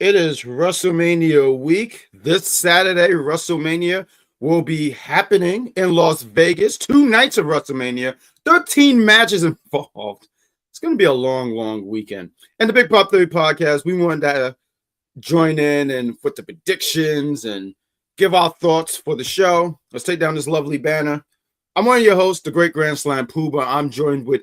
It is WrestleMania week. This Saturday, WrestleMania will be happening in Las Vegas. 2 nights of WrestleMania, 13 matches involved. It's going to be a long, long weekend. And the Big Pop Theory podcast, we wanted to join in and put the predictions and give our thoughts for the show. Let's take down this lovely banner. I'm one of your hosts, the Great Grand Slam Pooba. I'm joined with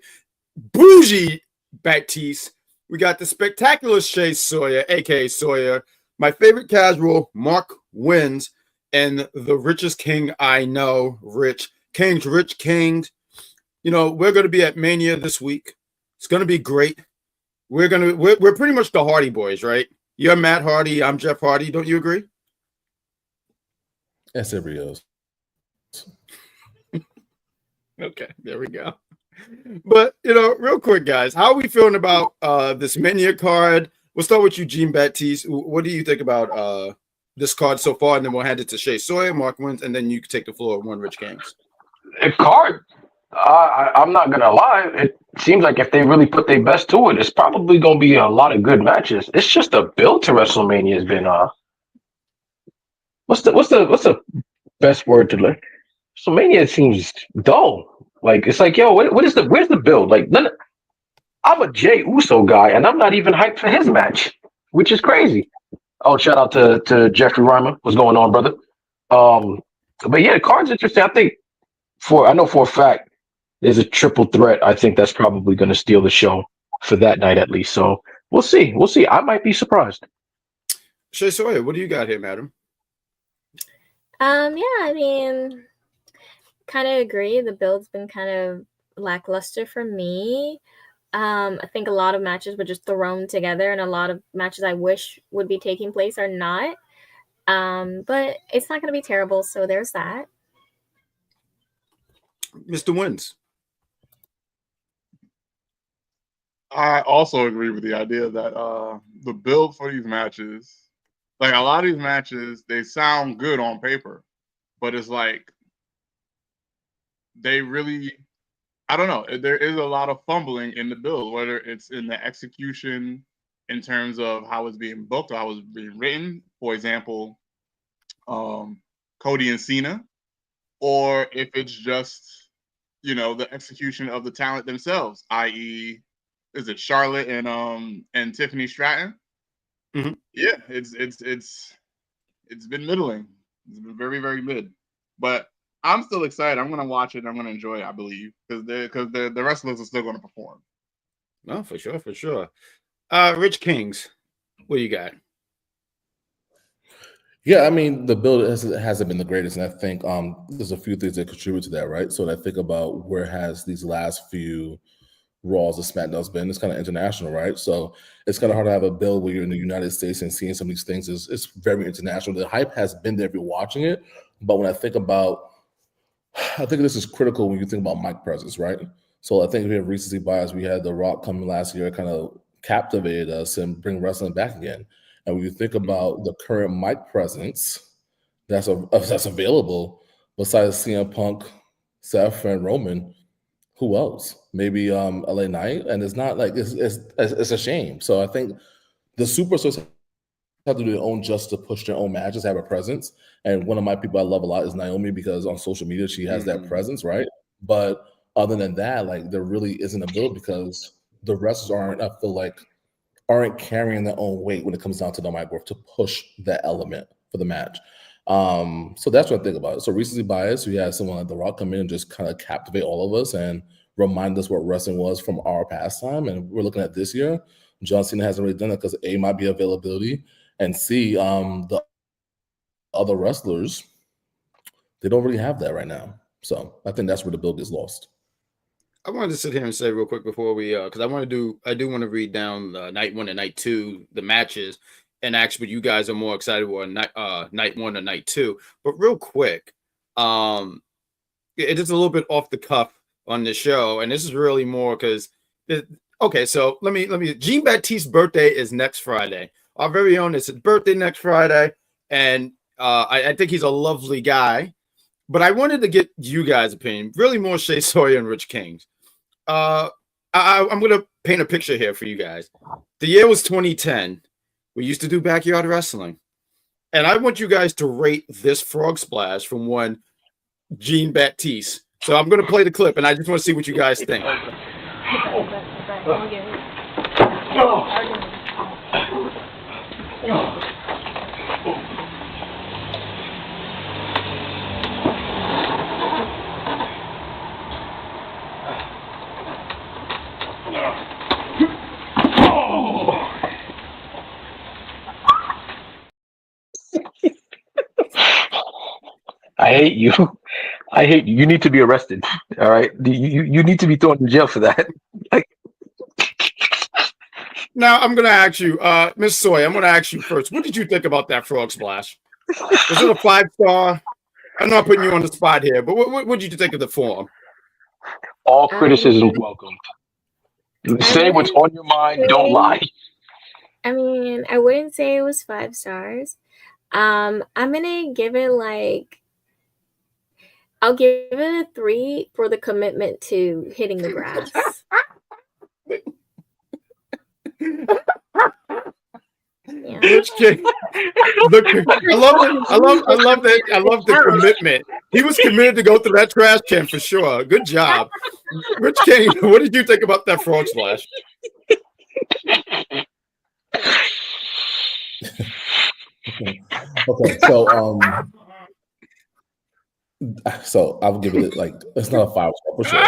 Bougie Baptiste. We got the spectacular ShaySawyer, a.k.a. Sawyer, my favorite casual, Mark Wins, and the richest king I know, Rich Kings. You know, we're going to be at Mania this week. It's going to be great. We're pretty much the Hardy Boys, right? You're Matt Hardy. I'm Jeff Hardy. Don't you agree? Yes, it is. Okay, there we go. But, you know, real quick, guys, how are we feeling about this Mania card? We'll start with you, Jean Baptiste. What do you think about this card so far? And then we'll hand it to ShaySawyer, Mark Wins, and then you can take the floor, one Rich Kings. The card, I'm not going to lie. It seems like if they really put their best to it, it's probably going to be a lot of good matches. It's just the build to WrestleMania has been, what's the best word to learn? WrestleMania seems dull. Like, it's like, yo, where's the build? Like, I'm a Jey Uso guy, and I'm not even hyped for his match, which is crazy. Oh, shout out to Jeffrey Reimer. What's going on, brother? But yeah, the card's interesting. I know for a fact there's a triple threat. I think that's probably going to steal the show for that night at least. So we'll see. I might be surprised. ShaySawyer, what do you got here, madam? Kind of agree. The build's been kind of lackluster for me. I think a lot of matches were just thrown together, and a lot of matches I wish would be taking place are not. But it's not going to be terrible, so there's that. Mr. Wins. I also agree with the idea that the build for these matches, like a lot of these matches, they sound good on paper, but it's like they really, I don't know. There is a lot of fumbling in the build, whether it's in the execution in terms of how it's being booked or how it's being written. For example, Cody and Cena, or if it's just, you know, the execution of the talent themselves, i.e., is it Charlotte and Tiffany Stratton? Mm-hmm. Yeah, it's been middling. It's been very, very mid, but I'm still excited. I'm going to watch it. I'm going to enjoy it, I believe, because the wrestlers are still going to perform. No, for sure. Rich Kings, what do you got? Yeah, I mean, the build hasn't been the greatest, and I think there's a few things that contribute to that, right? So when I think about where has these last few Raws or SmackDown's been, it's kind of international, right? So it's kind of hard to have a build where you're in the United States and seeing some of these things. It's very international. The hype has been there if you're watching it, but when I think this is critical when you think about mic presence, right? So I think we have recency bias. We had The Rock coming last year, kind of captivated us and bring wrestling back again. And when you think about the current mic presence that's available, besides CM Punk, Seth, and Roman, who else? Maybe LA Knight, and it's not like it's a shame. So I think the superstars have to do their own just to push their own matches, have a presence. And one of my people I love a lot is Naomi, because on social media she has that presence, right? But other than that, like, there really isn't a build because the wrestlers aren't carrying their own weight when it comes down to the mic work to push that element for the match. So that's what I think about it. So recency bias, we had someone like The Rock come in and just kind of captivate all of us and remind us what wrestling was from our pastime. And we're looking at this year. John Cena hasn't really done it because A, might be availability, and C, the other wrestlers, they don't really have that right now. So I think that's where the build is lost. I wanted to sit here and say real quick before we, because I do want to read down night 1 and night 2, the matches, and actually you guys are more excited for night 1 or night 2. But real quick, it is a little bit off the cuff on the show, and this is really more because, okay, so let me. Jean Baptiste's birthday is next Friday. Our very own, it's his birthday next Friday, and I think he's a lovely guy. But I wanted to get you guys' opinion, really more ShaySawyer and Rich Kings. I'm going to paint a picture here for you guys. The year was 2010. We used to do backyard wrestling. And I want you guys to rate this frog splash from one Jean Baptiste. So I'm going to play the clip, and I just want to see what you guys think. I hate you. I hate you. You need to be arrested. All right. You need to be thrown in jail for that. Like, Now I'm going to ask you, Miss Sawyer, I'm going to ask you first. What did you think about that frog splash? Was it a 5-star? I'm not putting you on the spot here, but what did you think of the form? all criticism welcomed. Say what's on your mind. Don't lie. I mean, I wouldn't say it was 5 stars. I'm gonna give it I'll give it a 3 for the commitment to hitting the grass. Yeah. Rich King. Look, I love the commitment. He was committed to go through that trash can for sure. Good job. Rich King, what did you think about that frog splash? Okay, so I'll give it like it's not a 5-star for sure.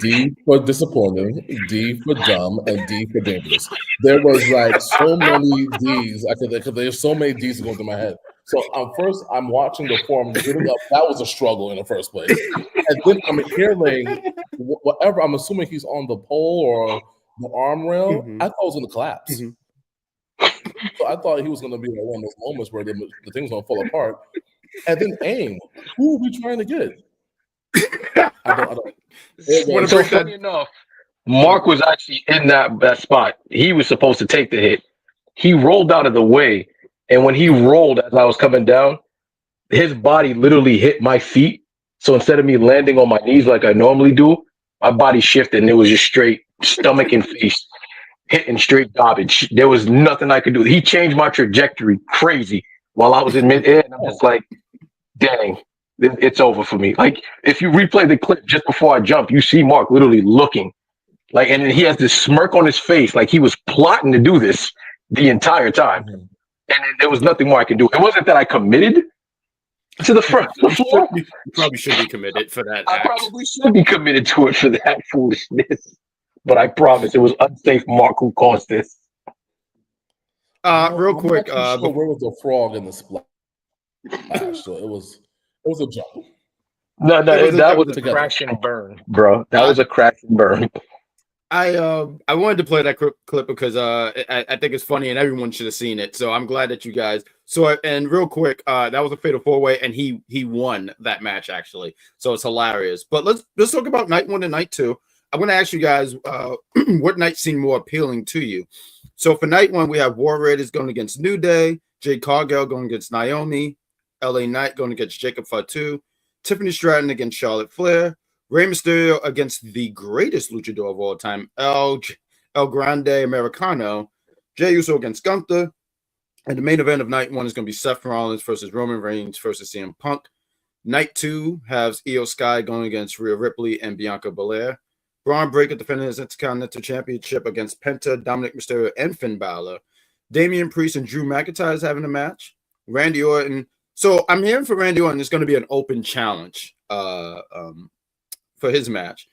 D for disappointing, D for dumb, and D for dangerous. There was like so many D's. There's so many D's going through my head. So first I'm watching the form. That was a struggle in the first place, and then I'm hearing whatever. I'm assuming he's on the pole or the arm rail. Mm-hmm. I thought it was going to collapse. Mm-hmm. So I thought he was going to be like one of those moments where the thing's going to fall apart. And then aim. Who are we trying to get? I don't. So funny enough, Mark was actually in that spot. He was supposed to take the hit. He rolled out of the way, and when he rolled as I was coming down, his body literally hit my feet. So instead of me landing on my knees like I normally do, my body shifted, and it was just straight stomach and face hitting straight garbage. There was nothing I could do. He changed my trajectory crazy while I was in midair, and I'm just like, dang. It's over for me. Like, if you replay the clip just before I jump, you see Mark literally looking like, and then he has this smirk on his face, like he was plotting to do this the entire time. Mm-hmm. And there was nothing more I could do. It wasn't that I committed to the front. You probably should be committed for that. I probably should be committed to it for that foolishness. But I promise it was unsafe Mark who caused this. Real quick, where was the frog in the splash? So it was a jump. No, that was a crash and burn, bro. That was a crash and burn. I wanted to play that clip because I think it's funny and everyone should have seen it. So I'm glad that you guys saw it. And real quick, that was a fatal 4-way, and he won that match actually. So it's hilarious. But let's talk about night 1 and night 2. I'm going to ask you guys what night seemed more appealing to you. So for night 1, we have War Raiders going against New Day, Jade Cargill going against Naomi, LA Knight going against Jacob Fatu, Tiffany Stratton against Charlotte Flair, Rey Mysterio against the greatest luchador of all time, El Grande Americano, Jey Uso against Gunther, and the main event of night 1 is going to be Seth Rollins versus Roman Reigns versus CM Punk. Night 2 has Io Sky going against Rhea Ripley and Bianca Belair. Braun Breaker defending his Intercontinental Championship against Penta, Dominic Mysterio, and Finn Balor. Damian Priest and Drew McIntyre is having a match. Randy Orton. So I'm hearing for Randy Orton, it's going to be an open challenge for his match.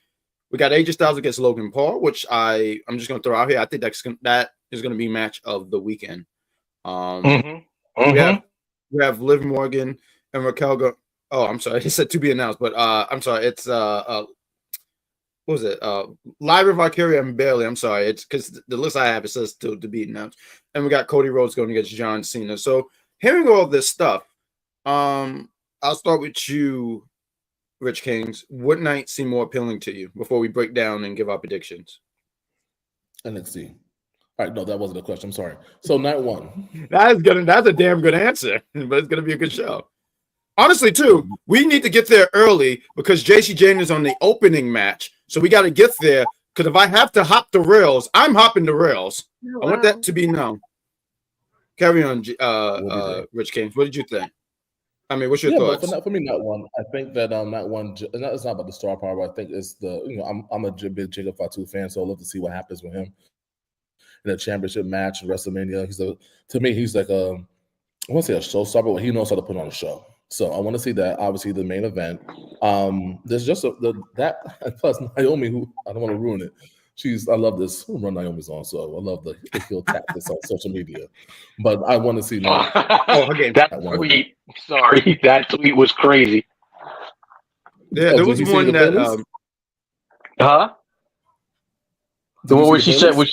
We got AJ Styles against Logan Paul, which I'm just going to throw out here. I think that is going to be match of the weekend. We have Liv Morgan and Raquel. Oh, I'm sorry. He said to be announced, but I'm sorry. It's what was it? Lyra Valkyria and Bailey. I'm sorry. It's because the list I have, it says still to be announced. And we got Cody Rhodes going against John Cena. So hearing all this stuff, I'll start with you, Rich Kings. What night seemed more appealing to you before we break down and give our predictions? NXT. All right, no, that wasn't a question. I'm sorry. So night 1. That's a damn good answer, but it's gonna be a good show. Honestly, too, we need to get there early because JC Jane is on the opening match. So we got to get there because if I have to hop the rails, I'm hopping the rails. I want that to be known. Carry on, What do you think? Rich Kings. What did you think? I mean, what's your Yeah, thoughts? but for me, not one. I think that not one. It's not about the star power. But I think it's I'm a big Jacob Fatu fan, so I love to see what happens with him in a championship match in WrestleMania. To me, he's like I want to say a showstopper, but he knows how to put on a show. So I want to see that. Obviously, the main event. There's just that plus Naomi, who I don't want to ruin it. I love this. Who run Naomi's on? So I love the heel tactics on social media. But I want to see Naomi. Okay. That tweet. Sorry, that tweet was crazy. Yeah, there was one that. Huh? The one where she said when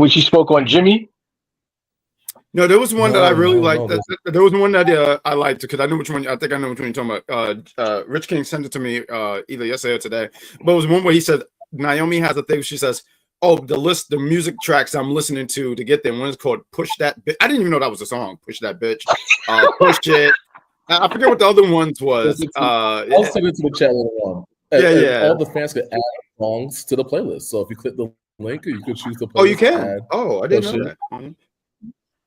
she spoke on Jimmy. No, there was one that I really liked. There was one that I liked because I know which one. I think I know which one you're talking about. Rich King sent it to me either yesterday or today. But it was one where he said Naomi has a thing. She says, "Oh, the music tracks I'm listening to get there. One is called Push That Bitch." I didn't even know that was a song. Push That Bitch. Push It. I forget what the other ones was. I'll send it to the chat later on. And all the fans can add songs to the playlist. So if you click the link, you can choose the playlist. Oh, you can. I didn't know that.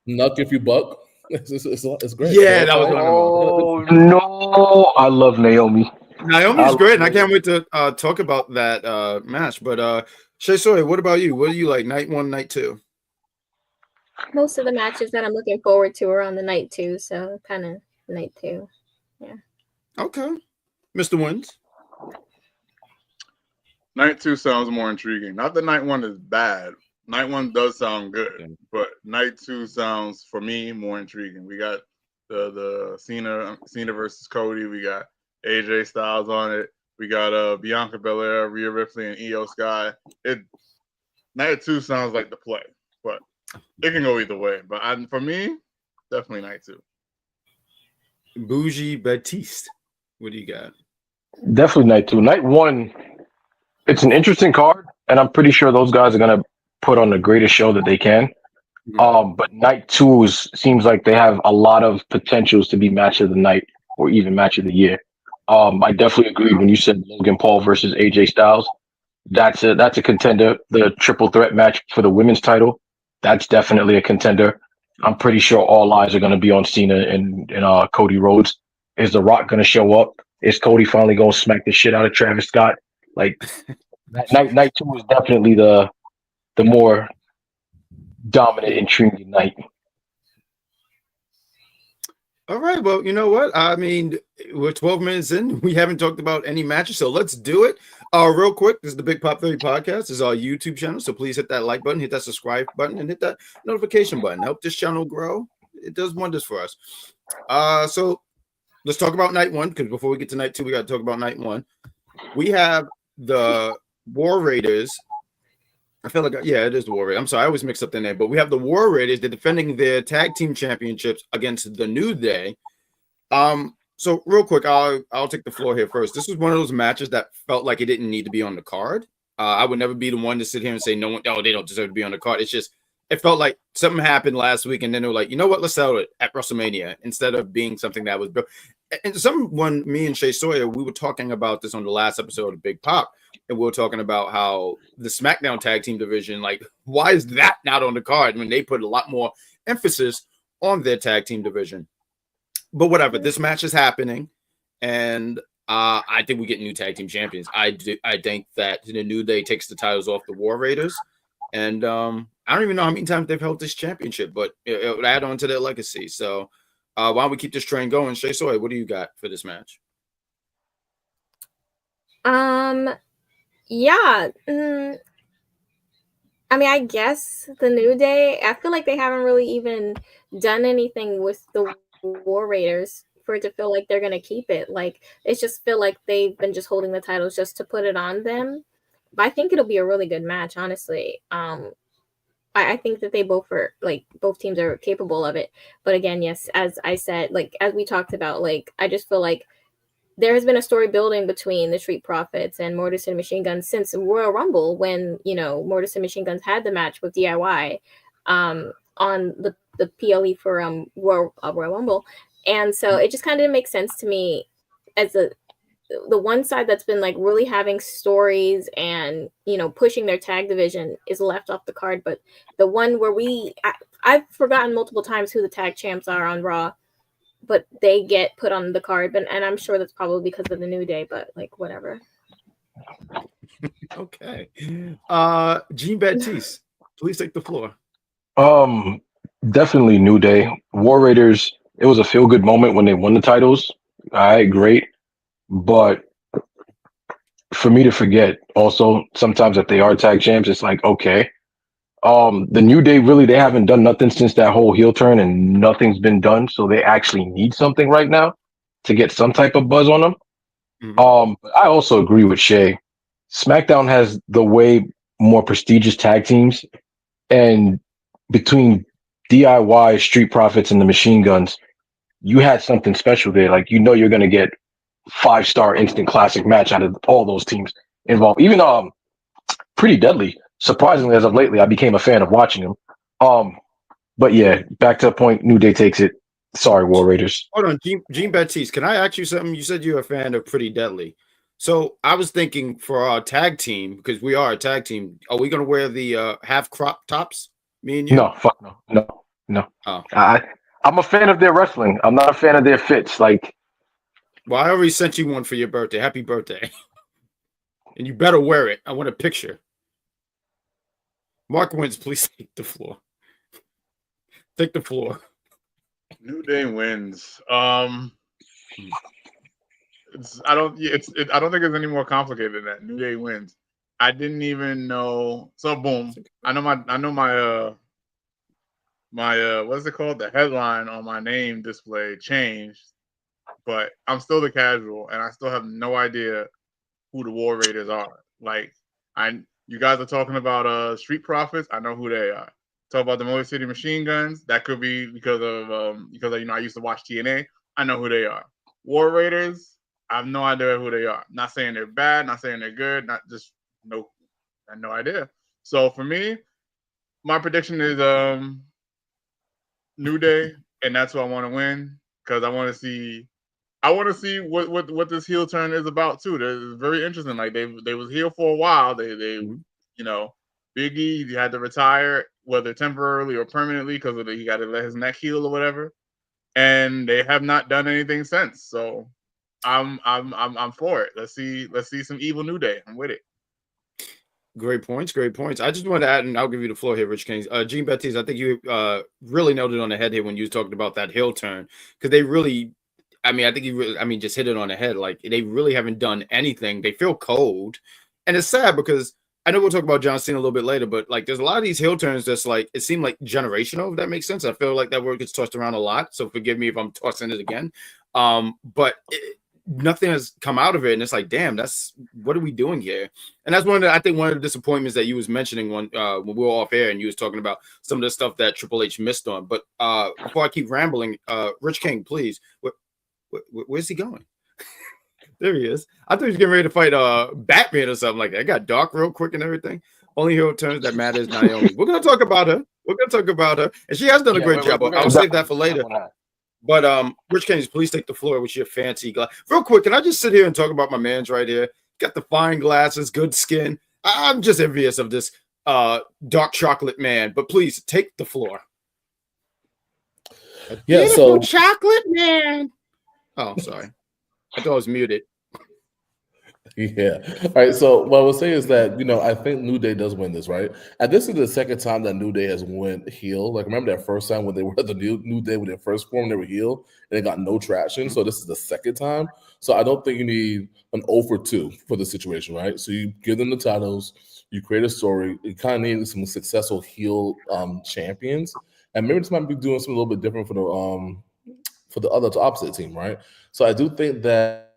Nuck if you buck. It's great. Yeah, that was one of them. No, I love Naomi. Naomi's great, and I can't wait to talk about that match. But ShaySawyer, what about you? What do you like? Night 1, night 2? Most of the matches that I'm looking forward to are on the night 2, so kind of night 2. Yeah. Okay, Mr. Wins. Night 2 sounds more intriguing. Not that night 1 is bad. Night 1 does sound good, but night 2 sounds, for me, more intriguing. We got the Cena versus Cody. We got AJ Styles on it. We got Bianca Belair, Rhea Ripley, and Io Sky. Night 2 sounds like the play, but it can go either way. But for me, definitely night 2. Bougie Batiste, what do you got? Definitely night 2. Night 1, it's an interesting card, and I'm pretty sure those guys are gonna put on the greatest show that they can. But night 2 seems like they have a lot of potentials to be match of the night or even match of the year. I definitely agree when you said Logan Paul versus AJ Styles. That's a contender. The triple threat match for the women's title, that's definitely a contender. I'm pretty sure all eyes are going to be on Cena and Cody Rhodes. Is The Rock going to show up? Is Cody finally going to smack the shit out of Travis Scott? Like night 2 is definitely the more dominant, intriguing night. All right. Well, you know what? I mean, we're 12 minutes in. We haven't talked about any matches, so let's do it. Real quick, this is the Big Pop 30 podcast. This is our YouTube channel, so please hit that like button, hit that subscribe button, and hit that notification button. Help this channel grow. It does wonders for us. So let's talk about night 1, because before we get to night 2, we got to talk about night 1. We have the War Raiders. I feel like, it is the War Raiders. I'm sorry, I always mix up their name, but we have the War Raiders. They're defending their tag team championships against the New Day. So real quick, I'll take the floor here first. This was one of those matches that felt like it didn't need to be on the card. I would never be the one to sit here and say they don't deserve to be on the card. It's just, it felt like something happened last week, and then they were like, you know what, let's sell it at WrestleMania instead of being something that was built. And me and ShaySawyer, we were talking about this on the last episode of Big Pop, and we were talking about how the SmackDown tag team division, like, why is that not on the card when they put a lot more emphasis on their tag team division? But whatever, this match is happening, and I think we get new tag team champions. I think that the New Day takes the titles off the War Raiders, and I don't even know how many times they've held this championship, but it would add on to their legacy. So why don't we keep this train going? ShaySawyer, what do you got for this match? Yeah. I mean, I guess the New Day, I feel like they haven't really even done anything with the War Raiders for it to feel like they're going to keep it. Like, it's just feel like they've been just holding the titles just to put it on them. But I think it'll be a really good match, honestly. I think that they both teams are capable of it. But again, yes, as I said, like, as we talked about, like, I just feel like there has been a story building between the Street Profits and Mortis and Machine Guns since Royal Rumble, when, Mortis and Machine Guns had the match with DIY on the PLE for Royal Rumble. And so it just kind of makes sense to me as the one side that's been like really having stories and, you know, pushing their tag division is left off the card. But the one where I've forgotten multiple times who the tag champs are on Raw, but they get put on the card. And I'm sure that's probably because of the New Day, but like whatever. Okay. Jean Baptiste, please take the floor. Definitely New Day. War Raiders, it was a feel good moment when they won the titles. All right, great. But for me to forget also sometimes that they are tag champs, it's like, okay. The New Day really, they haven't done nothing since that whole heel turn and nothing's been done. So they actually need something right now to get some type of buzz on them. But I also agree with Shay. SmackDown has the way more prestigious tag teams, and between DIY, Street Profits, and the Machine Guns, you had something special there. Like, you know, you're gonna get 5-star instant classic match out of all those teams involved. Even Pretty Deadly. Surprisingly, as of lately, I became a fan of watching them. But yeah, back to the point. New Day takes it. Sorry, War Raiders. Hold on, Jean Baptiste. Can I ask you something? You said you're a fan of Pretty Deadly. So I was thinking for our tag team, because we are a tag team, are we going to wear the half crop tops? Me and you? No, fuck no. Oh. I'm a fan of their wrestling. I'm not a fan of their fits. Like, well, I already sent you one for your birthday. Happy birthday. And you better wear it. I want a picture. Mark wins. Please take the floor. Take the floor. New Day wins. I don't think it's any more complicated than that. New Day wins. I didn't even know. So boom. I know my what's it called? The headline on my name display changed, but I'm still the casual, and I still have no idea who the War Raiders are. Like, you guys are talking about Street Profits. I know who they are. Talk about the Motor City Machine Guns. That could be because of you know, I used to watch TNA. I know who they are. War Raiders. I have no idea who they are. Not saying they're bad. Not saying they're good. Not just no. I have no idea. So for me, my prediction is New Day, and that's what I want to win because I want to see. I want to see what this heel turn is about too. It's very interesting. Like they was heel for a while. They you know, Big E, he had to retire, whether temporarily or permanently, because he got to let his neck heal or whatever. And they have not done anything since. So I'm for it. Let's see some evil New Day. I'm with it. Great points. I just want to add, and I'll give you the floor here, Rich Kings. Jean Baptiste, I think you really nailed it on the head here when you was talking about that heel turn, because they really, I think you really, just hit it on the head. Like, they really haven't done anything. They feel cold, and it's sad because I know we'll talk about John Cena a little bit later, but like, there's a lot of these heel turns that's like, it seemed like generational, if that makes sense. I feel like that word gets tossed around a lot, so forgive me if I'm tossing it again. But nothing has come out of it, and it's like, damn, what are we doing here? And that's one of the disappointments that you was mentioning when we were off air, and you was talking about some of the stuff that Triple H missed on. But before I keep rambling, Rich King, please, where's he going? There he is. I thought he was getting ready to fight Batman or something like that. I got dark real quick and everything. Only heel turns that matter is Naomi. We're gonna talk about her. And she has done a great job. I'll save that for later. But Rich Kings, please take the floor with your fancy glass. Real quick, can I just sit here and talk about my man's right here? Got the fine glasses, good skin. I'm just envious of this dark chocolate man. But please take the floor. Yeah, so chocolate man. Oh, sorry. I thought I was muted. Yeah. All right. So what I would say is that, I think New Day does win this, right? And this is the second time that New Day has went heel. Like, remember that first time when they were the New Day with their first form, they were heel and they got no traction. So this is the second time. So I don't think you need an 0 for 2 for the situation, right? So you give them the titles, you create a story. You kind of need some successful heel champions. And maybe this might be doing something a little bit different for the other opposite team, right? So I do think that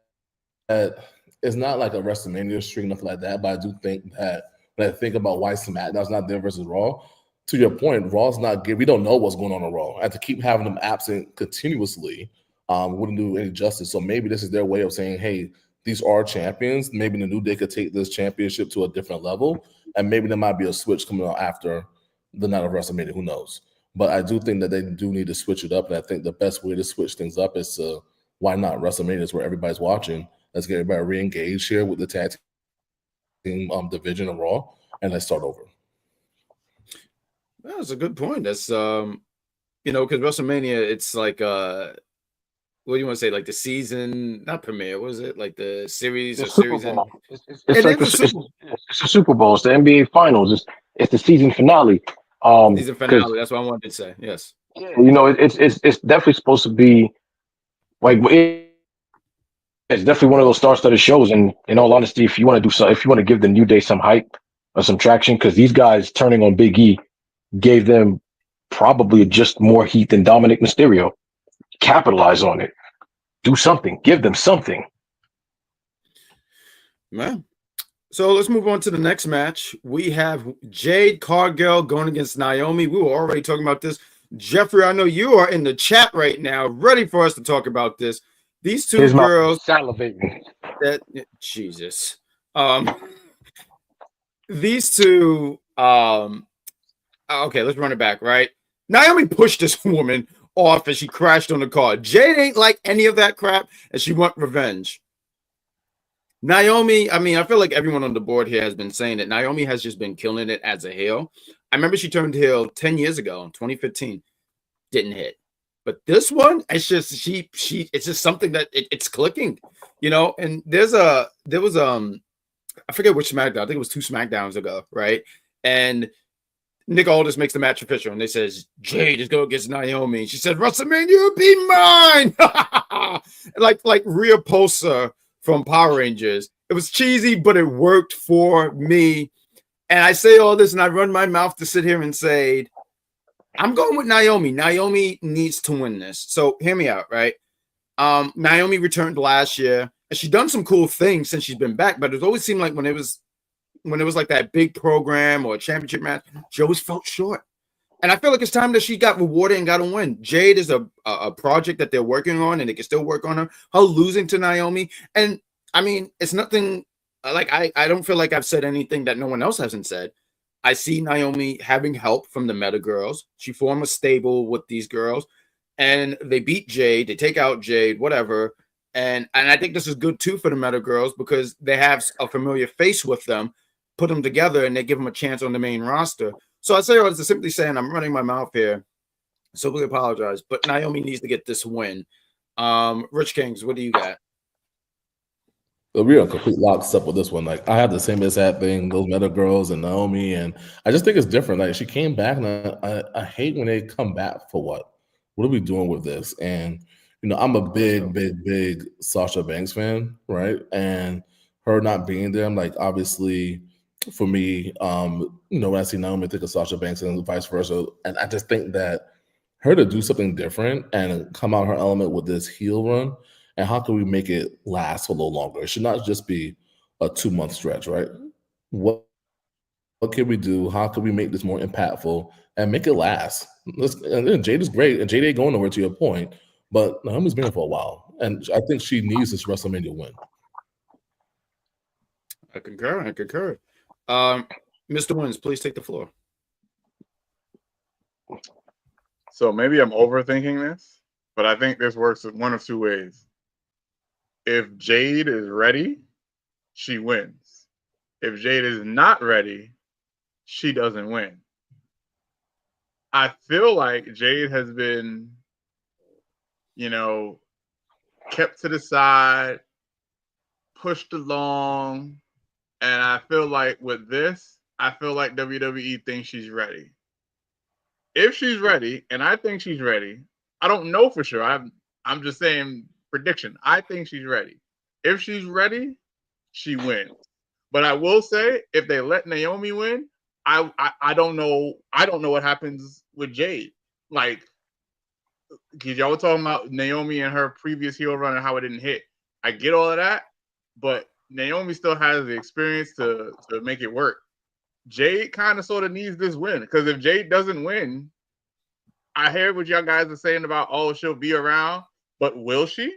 it's not like a WrestleMania streak, nothing like that, but I do think that when I think about why SmackDown's not there versus Raw, to your point, Raw's not good. We don't know what's going on Raw. I have to keep having them absent continuously. Wouldn't do any justice. So maybe this is their way of saying, hey, these are champions. Maybe the New Day could take this championship to a different level, and maybe there might be a switch coming out after the night of WrestleMania. Who knows? But I do think that they do need to switch it up, and I think the best way to switch things up is to, why not? WrestleMania is where everybody's watching. Let's get everybody re-engaged here with the tag team division of Raw, and let's start over. That's a good point. That's because WrestleMania, it's like what do you want to say? Like the season, not premiere, was it? Like the series The or Super series end? Bowl. It's like it's the Super Bowl. It's the NBA Finals. It's the season finale. Season Because finale. That's what I wanted to say. Yes. it's definitely supposed to be like it's definitely one of those star-studded shows. And in all honesty, if you want to do so, if you want to give the New Day some hype or some traction, because these guys turning on Big E gave them probably just more heat than Dominic Mysterio. Capitalize on it. Do something. Give them something. Man. So let's move on to the next match. We have Jade Cargill going against Naomi. We were already talking about this. Jeffrey, I know you are in the chat right now, ready for us to talk about this. These two Here's girls salivating. Jesus. These two okay, let's run it back, right? Naomi pushed this woman off as she crashed on the car. Jade ain't like any of that crap, and she want revenge. Naomi, I mean, I feel like everyone on the board here has been saying that Naomi has just been killing it as a heel. I remember she turned heel 10 years ago in 2015. Didn't hit. But this one, it's just it's just something that it's clicking, and there was I forget which SmackDown, I think it was 2 SmackDowns ago, right? And Nick Aldis makes the match official, and they says Jade is going against Naomi. She said, WrestleMania be mine. like Rhea Posa from Power Rangers. It was cheesy, but it worked for me. And I say all this, and I run my mouth to sit here and say, I'm going with Naomi. Naomi needs to win this. So hear me out, right? Naomi returned last year, and she's done some cool things since she's been back, but it always seemed like when it was like that big program or a championship match, she always felt short. And I feel like it's time that she got rewarded and got a win. Jade is a project that they're working on, and they can still work on her. Her losing to Naomi, and I mean, it's nothing like I don't feel like I've said anything that no one else hasn't said. I see Naomi having help from the Meta Girls. She formed a stable with these girls, and they beat Jade. They take out Jade, whatever. And I think this is good too for the Meta Girls because they have a familiar face with them. Put them together, and they give them a chance on the main roster. So I say all this to simply saying I'm running my mouth here. So we apologize, but Naomi needs to get this win. Rich Kings, what do you got? We are complete lockstep with this one. Like I have the same exact thing, those Meta Girls and Naomi, and I just think it's different. Like she came back, and I hate when they come back for what? What are we doing with this? And I'm a big Sasha Banks fan, right? And her not being there, I'm like, obviously, for me, when I see Naomi, I think of Sasha Banks and vice versa. And I just think that her to do something different and come out her element with this heel run, and how can we make it last a little longer? It should not just be a 2-month stretch, right? What can we do? How can we make this more impactful and make it last? And Jade is great, and Jade ain't going nowhere to your point, but Naomi's been here for a while, and I think she needs this WrestleMania win. I concur. Mr. Wins, please take the floor. So maybe I'm overthinking this, but I think this works one of 2 ways. If Jade is ready, she wins. If Jade is not ready, she doesn't win. I feel like Jade has been, kept to the side, pushed along, and I feel like with this, I feel like WWE thinks she's ready. If she's ready, and I think she's ready, I don't know for sure. I'm just saying prediction. I think she's ready. If she's ready, she wins. But I will say, if they let Naomi win, I don't know. I don't know what happens with Jade. Like, because y'all were talking about Naomi and her previous heel run and how it didn't hit. I get all of that, but Naomi still has the experience to make it work. Jade kind of sort of needs this win, because if Jade doesn't win, I hear what y'all guys are saying about, oh, she'll be around, but will she?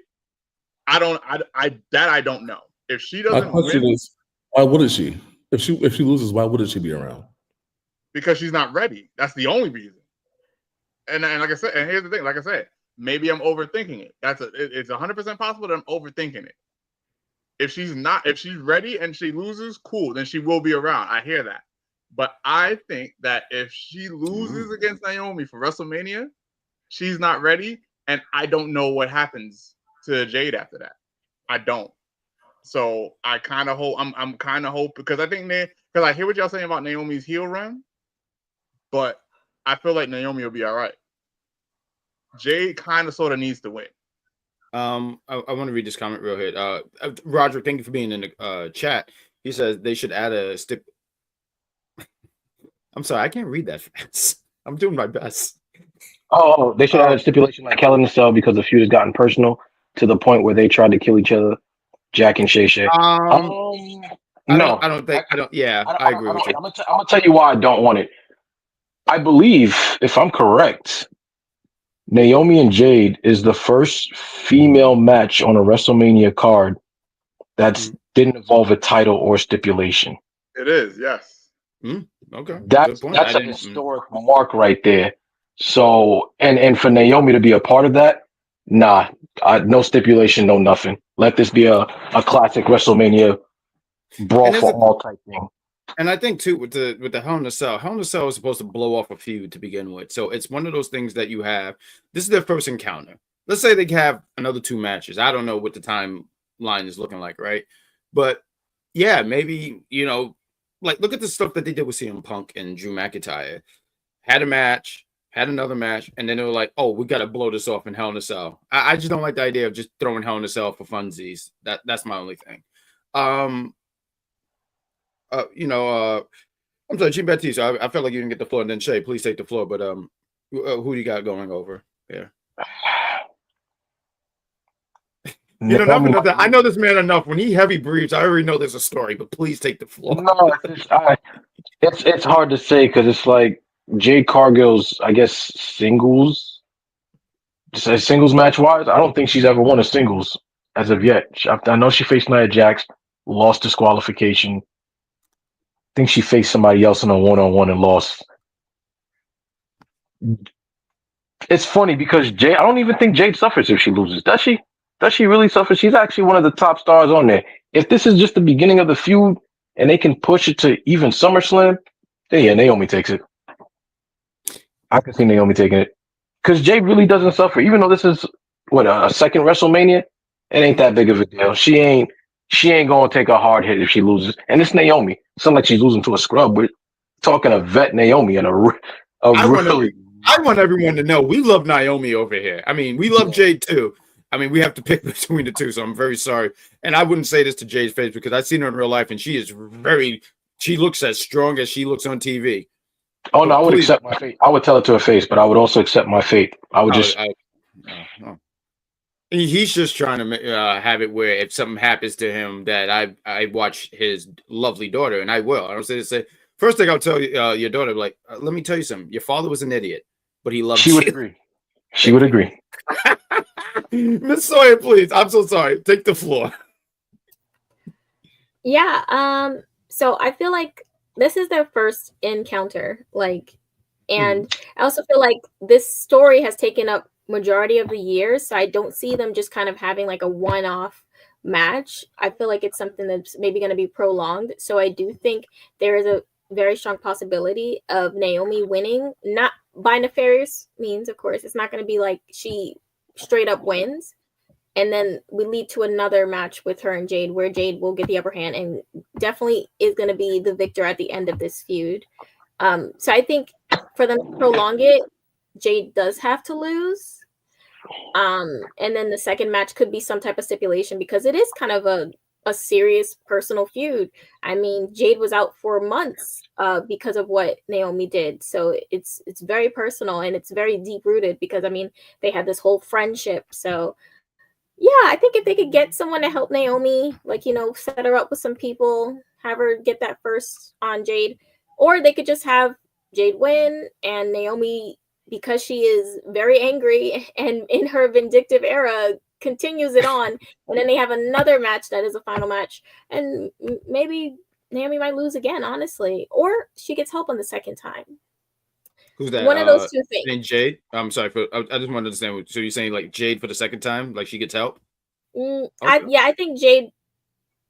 I don't know. If she doesn't My question win, is, why wouldn't she? If she loses, why wouldn't she be around? Because she's not ready. That's the only reason. And like I said, and here's the thing, like I said, maybe I'm overthinking it. It's 100% possible that I'm overthinking it. If she's ready and she loses, cool, then she will be around. I hear that. But I think that if she loses against Naomi for WrestleMania, she's not ready, and I don't know what happens to Jade after that. I don't. So I kind of hope. I'm kind of hope because I think because I hear what y'all saying about Naomi's heel run, but I feel like Naomi will be all right. Jade kind of sort of needs to win. I want to read this comment real quick. Roger, thank you for being in the chat. He says they should add a stip. I'm sorry, I can't read that fast. I'm doing my best. Oh, they should add a stipulation like Hell in a Cell because the feud has gotten personal to the point where they tried to kill each other. Jack and ShaySawyer. No, I don't think. Yeah, I agree with you. I'm gonna tell you why I don't want it. I believe, if I'm correct, Naomi and Jade is the first female match on a WrestleMania card that didn't involve a title or stipulation. It is, yes. Okay, that's a historic mark right there. So, and for Naomi to be a part of that, nah, no stipulation, no nothing. Let this be a classic WrestleMania brawl for all type thing. And I think too with the Hell in a Cell is supposed to blow off a feud to begin with. So it's one of those things that you have. This is their first encounter. Let's say they have another 2 matches. I don't know what the timeline is looking like, right? But yeah, maybe like look at the stuff that they did with CM Punk and Drew McIntyre. Had a match, had another match, and then they were like, "Oh, we got to blow this off in Hell in a Cell." I just don't like the idea of just throwing Hell in a Cell for funsies. That's my only thing. I'm sorry, Jim Baptiste. I felt like you didn't get the floor, and then Shay, please take the floor. But who do you got going over there? I know this man enough. When he heavy breathes, I already know there's a story. But please take the floor. No, it's hard to say because it's like Jade Cargill's, I guess, singles match wise. I don't think she's ever won a singles as of yet. I know she faced Nia Jax, lost disqualification. I think she faced somebody else in a one-on-one and lost. It's funny because Jade, I don't even think Jade suffers if she loses. Does she? Does she really suffer? She's actually one of the top stars on there. If this is just the beginning of the feud and they can push it to even SummerSlam, then yeah, Naomi takes it. I can see Naomi taking it. Because Jade really doesn't suffer. Even though this is, a second WrestleMania, it ain't that big of a deal. She ain't going to take a hard hit if she loses. And it's Naomi. It's not like she's losing to a scrub. We're talking a vet Naomi and I want everyone to know we love Naomi over here. I mean, we love Jade too. I mean, we have to pick between the two, so I'm very sorry. And I wouldn't say this to Jade's face because I've seen her in real life, and she looks as strong as she looks on TV. Oh, no, I would accept my fate. I would tell it to her face, but I would also accept my fate. I would just... He's just trying to have it where if something happens to him that I watch his lovely daughter, and I will. I don't say to say... First thing I'll tell you, your daughter, like, let me tell you something. Your father was an idiot, but he loved you. She would agree. Miss Sawyer, please. I'm so sorry. Take the floor. Yeah. So I feel like this is their first encounter. And I also feel like this story has taken up majority of the year. So I don't see them just kind of having like a one-off match. I feel like it's something that's maybe going to be prolonged. So I do think there is a very strong possibility of Naomi winning, not by nefarious means, of course. It's not going to be like she straight up wins and then we lead to another match with her and Jade where Jade will get the upper hand and definitely is going to be the victor at the end of this feud. So I think for them to prolong it, Jade does have to lose. And then the second match could be some type of stipulation because it is kind of a serious personal feud. I mean, Jade was out for months because of what Naomi did. So it's very personal and it's very deep rooted because, I mean, they had this whole friendship. So yeah, I think if they could get someone to help Naomi, like, set her up with some people, have her get that first on Jade, or they could just have Jade win and Naomi, because she is very angry and in her vindictive era, continues it on, and then they have another match that is a final match, and maybe Naomi might lose again, honestly, or she gets help on the second time. Who's that? One of those two things. And Jade? I'm sorry I just want to understand. So you're saying like Jade for the second time, like she gets help? Okay. I think Jade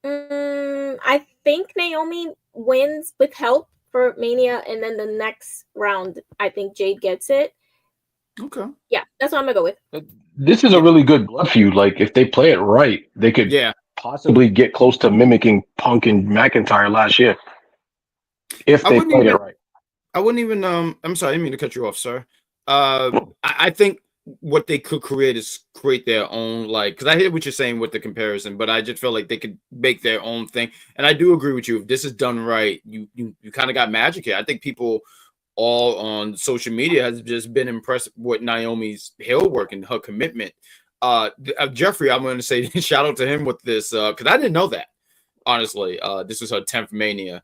I think Naomi wins with help for Mania, and then the next round, I think Jade gets it. Okay. Yeah, that's what I'm gonna go with. This is a really good blood feud. Like if they play it right, they could Yeah. possibly get close to mimicking Punk and McIntyre last year. If I they wouldn't played even it right. I wouldn't even I'm sorry, I didn't mean to cut you off, sir. I think what they could create is create their own, like, because I hear what you're saying with the comparison, but I just feel like they could make their own thing. And I do agree with you. If this is done right, you kind of got magic here. I think people all on social media has just been impressed with Naomi's heel work and her commitment. Jeffrey, I'm going to say shout out to him with this because I didn't know that, honestly. This was her 10th Mania.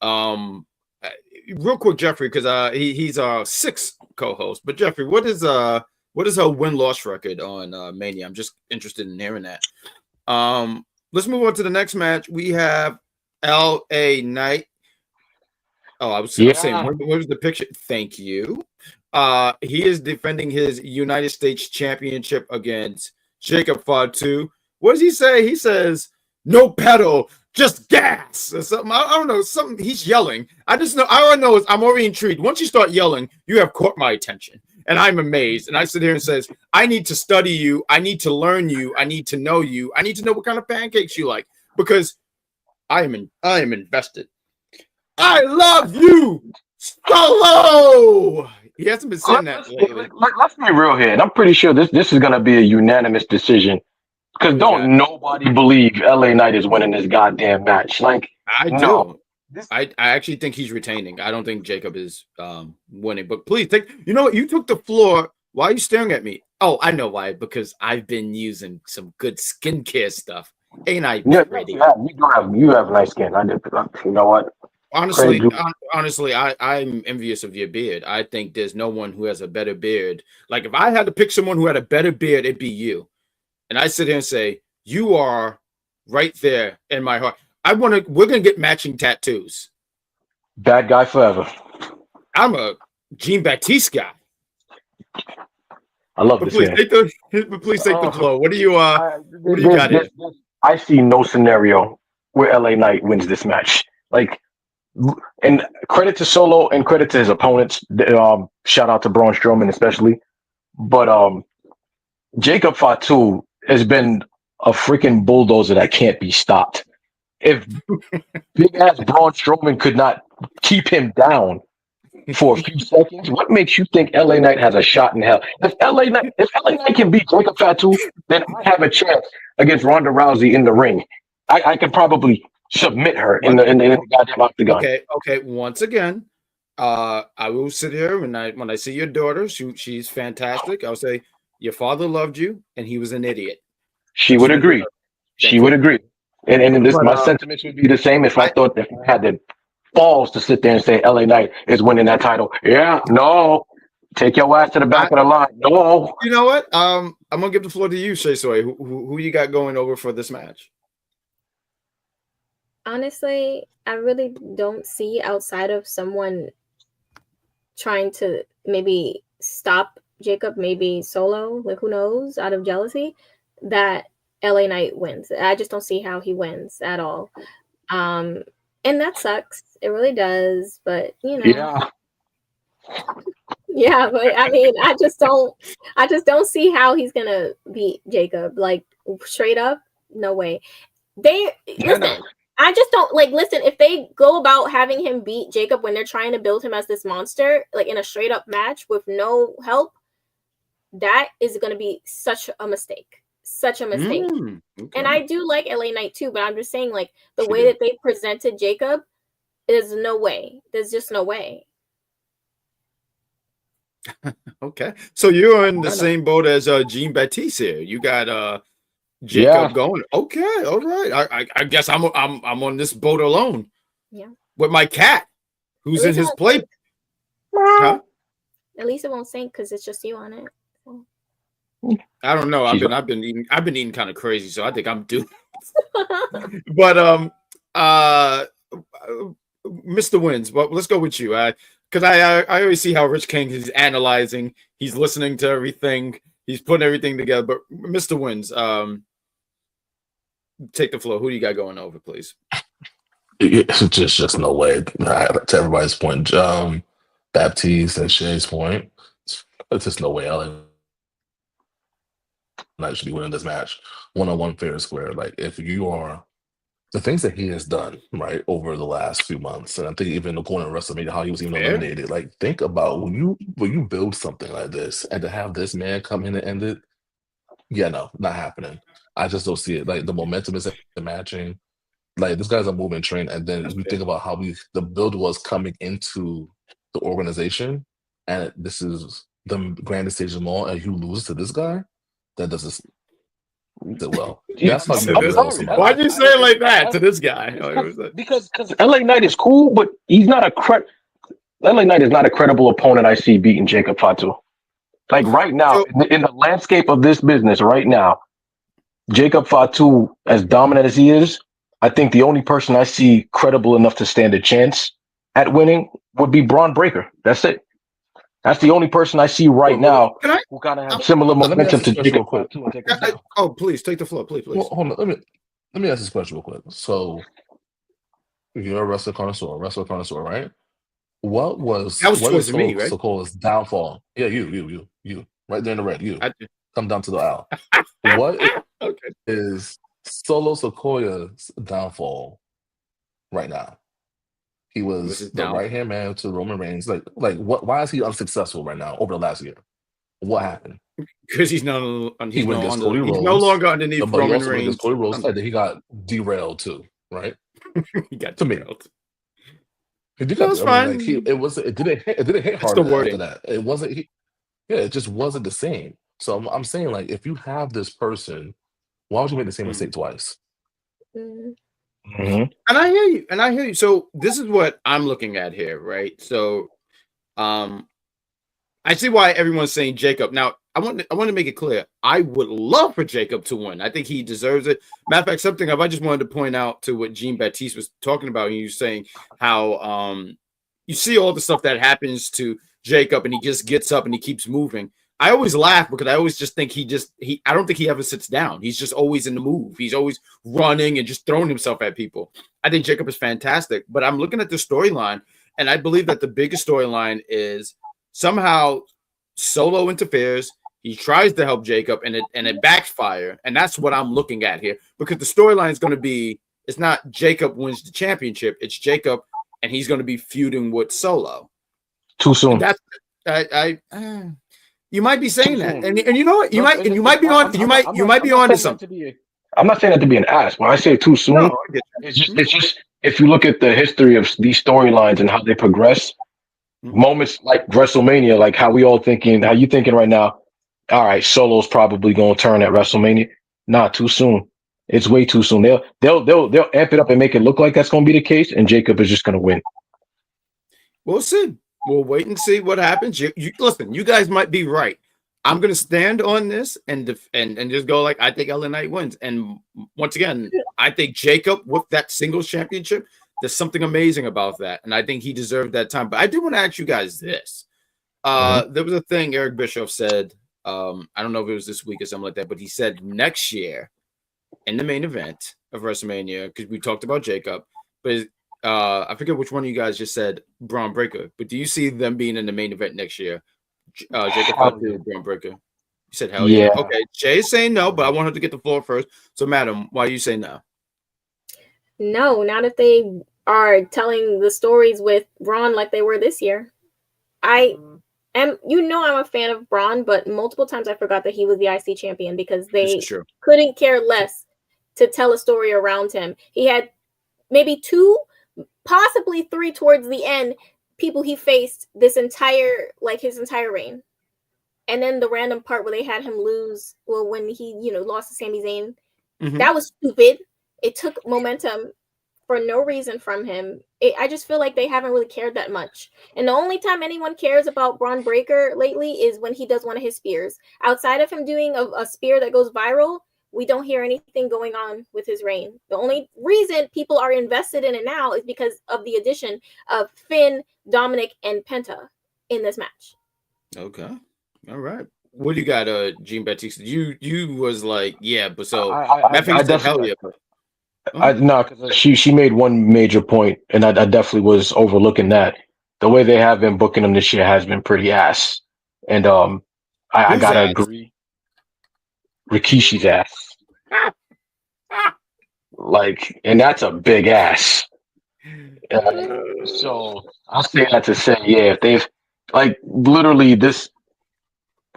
Real quick, Jeffrey, because he's our 6th co-host. But Jeffrey, what is her win-loss record on Mania? I'm just interested in hearing that. Let's move on to the next match. We have LA Knight. Oh, I was saying, what was the picture? Thank you. He is defending his United States Championship against Jacob Fatu. What does he say? He says, "No pedal, just gas," or something. I don't know. Something he's yelling. I just know. All I know is I'm already intrigued. Once you start yelling, you have caught my attention, and I'm amazed. And I sit here and says, "I need to study you. I need to learn you. I need to know you. I need to know what kind of pancakes you like because I am invested." I love you, Solo. He hasn't been saying that lately. Let's be real here, and I'm pretty sure this is gonna be a unanimous decision. Because don't nobody believe LA Knight is winning this goddamn match. Like I do. No. I actually think he's retaining. I don't think Jacob is winning. But please take. You know what? You took the floor. Why are you staring at me? Oh, I know why. Because I've been using some good skincare stuff. Ain't I pretty? Yeah, you have nice skin. I did. You know what? Honestly, I'm envious of your beard. I think there's no one who has a better beard. Like if I had to pick someone who had a better beard, it'd be you. And I sit here and say, you are right there in my heart. We're gonna get matching tattoos. Bad guy forever. I'm a Jean Baptiste guy. I love this. Please take the flow. What do you got here? I see no scenario where LA Knight wins this match. Like, and credit to Solo and credit to his opponents. Shout out to Braun Strowman especially. But Jacob Fatu has been a freaking bulldozer that can't be stopped. If big ass Braun Strowman could not keep him down for a few seconds, what makes you think LA Knight has a shot in hell? If LA Knight can beat Jacob Fatu, then I have a chance against Ronda Rousey in the ring. I could probably submit her in the goddamn octagon. Okay. Once again, I will sit here when I see your daughter. She's fantastic. I'll say your father loved you and he was an idiot. She would agree. She would agree. And my sentiments would be the same if I had the balls to sit there and say LA Knight is winning that title. Yeah, no. Take your ass to the back of the line. No. You know what? I'm gonna give the floor to you, ShaySawyer. Who you got going over for this match? Honestly, I really don't see outside of someone trying to maybe stop Jacob, maybe Solo, like who knows, out of jealousy, that LA Knight wins. I just don't see how he wins at all. And that sucks. It really does. But you know. Yeah. Yeah, but I mean, I just don't see how he's gonna beat Jacob. Like straight up, no way. Listen. I just don't listen, if they go about having him beat Jacob when they're trying to build him as this monster, like in a straight up match with no help, that is going to be such a mistake. Such a mistake. Okay. And I do like LA Knight too, but I'm just saying, like, the way that they presented Jacob, there's no way. There's just no way. Okay. So you're in the same boat as Jean Baptiste here. You got Jacob going. Okay, all right. I guess I'm on this boat alone. Yeah. With my cat, who's in his plate. Huh? At least it won't sink because it's just you on it. So. I don't know. I've been eating kind of crazy, so I think I'm due. But Mr. Wins. But let's go with you. Because I always see how Rich King is analyzing. He's listening to everything. He's putting everything together. But Mr. Wins. take the floor. Who do you got going over, please? It's just no way. To everybody's point, Baptiste and Shay's point, it's just no way LA Knight should be winning this match. One-on-one fair and square. Like, if you are the things that he has done right over the last few months, and I think even the corner of WrestleMania, how he was even eliminated. Like, think about when you build something like this and to have this man come in and end it. Yeah, no, not happening. I just don't see it. Like, the momentum isn't matching. Like, this guy's a moving train, and then you think about how the build was coming into the organization, and this is the grandest stage of them all, and you lose to this guy. That doesn't sit well. That's how you build somebody. Why'd you say it like that to this guy? Because LA Knight is cool, but he's not LA Knight is not a credible opponent I see beating Jacob Fatu. Like, right now, in the landscape of this business right now, Jacob Fatu, as dominant as he is, I think the only person I see credible enough to stand a chance at winning would be Braun Breaker. That's it. That's the only person I see right now who kind of have similar momentum to Jacob Fatu. Oh, please take the floor, please. Well, hold on. Let me ask this question real quick. So, you're a wrestler connoisseur, right? What was me, right? Sokola's downfall? Yeah, you, right there in the red. You come down to the aisle. What is Solo Sikoa's downfall right now? He was the right hand man to Roman Reigns. Like what? Why is he unsuccessful right now over the last year? What happened? Because he's no longer underneath Roman Reigns. Cody Rhodes, and then he got derailed too, right? He got derailed. It didn't hit hard after that. It wasn't. It just wasn't the same. So I'm saying, like, if you have this person, why would you make the same mistake twice? Mm-hmm. And I hear you. So this is what I'm looking at here, right? So, I see why everyone's saying Jacob. Now, I want to make it clear. I would love for Jacob to win. I think he deserves it. Matter of fact, something I just wanted to point out to what Jean-Baptiste was talking about. And he was saying how you see all the stuff that happens to Jacob, and he just gets up and he keeps moving. I always laugh because I always just think I don't think he ever sits down. He's just always in the move. He's always running and just throwing himself at people. I think Jacob is fantastic, but I'm looking at the storyline, and I believe that the biggest storyline is somehow Solo interferes. He tries to help Jacob, and it backfire, and that's what I'm looking at here, because the storyline is going to be, it's not Jacob wins the championship, it's Jacob, and he's going to be feuding with Solo. Too soon. And that's you might be saying that, and you know what? You might be on to something. I'm not saying that to be an ass. When I say too soon, it's just if you look at the history of these storylines and how they progress, moments like WrestleMania, like how you thinking right now. All right, Solo's probably going to turn at WrestleMania. Not too soon. It's way too soon. They'll amp it up and make it look like that's going to be the case, and Jacob is just going to win. We'll see. We'll wait and see what happens. You listen. You guys might be right. I'm going to stand on this and just go like I think LA Knight wins. And once again, I think Jacob with that singles championship, there's something amazing about that, and I think he deserved that time. But I do want to ask you guys this. There was a thing Eric Bischoff said. I don't know if it was this week or something like that, but he said next year in the main event of WrestleMania, because we talked about Jacob, but I forget which one of you guys just said Braun Breaker, but do you see them being in the main event next year? Jacob Fatu, Braun Breaker. You said hell yeah. Okay, Jay's saying no, but I want her to get the floor first. So, madam, why do you say no? No, not if they are telling the stories with Braun like they were this year. I'm a fan of Braun, but multiple times I forgot that he was the IC champion because they couldn't care less to tell a story around him. He had maybe 2, possibly 3 towards the end, people he faced his entire reign. And then the random part where they had him lose, when he, lost to Sami Zayn, that was stupid. It took momentum for no reason from him. I just feel like they haven't really cared that much. And the only time anyone cares about Braun Breaker lately is when he does one of his spears. Outside of him doing a spear that goes viral, we don't hear anything going on with his reign. The only reason people are invested in it now is because of the addition of Finn, Dominic, and Penta in this match. Okay. All right. What do you got, Jean-Baptiste? You was like, yeah, but so I definitely, hell yeah. No, because she made one major point, and I definitely was overlooking that. The way they have been booking him this year has been pretty ass, and I Who's gotta ass? agree, Rikishi's ass, like, and that's a big ass. So I'll say that to say, yeah, if they've like literally this,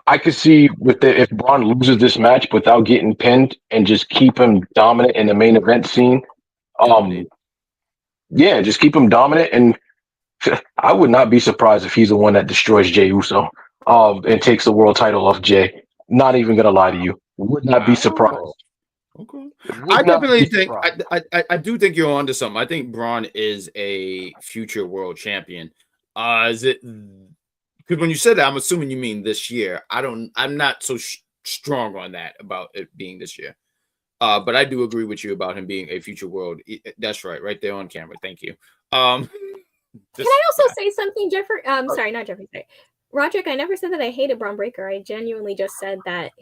I could see if Braun loses this match without getting pinned and just keep him dominant in the main event scene. Dominate. Yeah, just keep him dominant, and I would not be surprised if he's the one that destroys Jey Uso, and takes the world title off Jey. Not even gonna lie to you, would not be surprised. Okay. Would I not definitely be think surprised. I do think you're onto something. I think Braun is a future world champion. Is it because when you said that, I'm assuming you mean this year. I'm not so strong on that about it being this year. But I do agree with you about him being a future world. That's right there on camera. Thank you. Can I also say something, Jeffrey? Sorry, not Jeffrey. Sorry, Roderick. I never said that I hated Braun Breaker. I genuinely just said that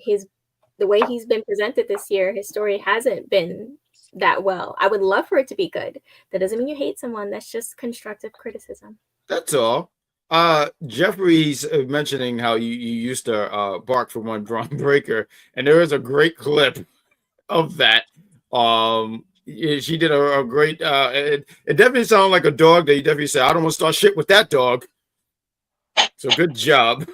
the way he's been presented this year, his story hasn't been that well. I would love for it to be good. That doesn't mean you hate someone. That's just constructive criticism. That's all. Jeffrey's mentioning how you used to bark for one Braun Breaker, and there is a great clip of that. She did a great. It definitely sounded like a dog that you definitely said, "I don't want to start shit with that dog." So good job.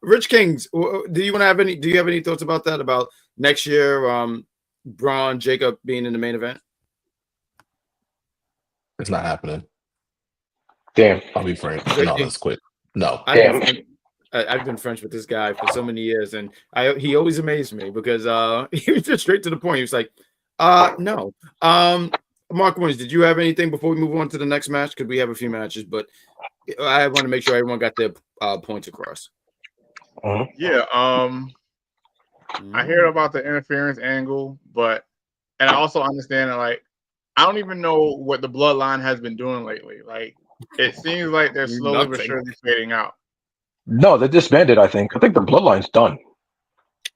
Rich Kings, do you have any thoughts about that? About next year, Braun Jacob being in the main event? It's not happening. Damn. I'll be frank. No, that's quick. No. I've been friends with this guy for so many years, and he always amazed me because he was just straight to the point. He was like, no. Mark Williams, did you have anything before we move on to the next match? Because we have a few matches, but I want to make sure everyone got their points across. Yeah. I hear about the interference angle, and I also understand that, like, I don't even know what the bloodline has been doing lately. Like, it seems like they're slowly but surely fading out. No, they're disbanded. I think the bloodline's done.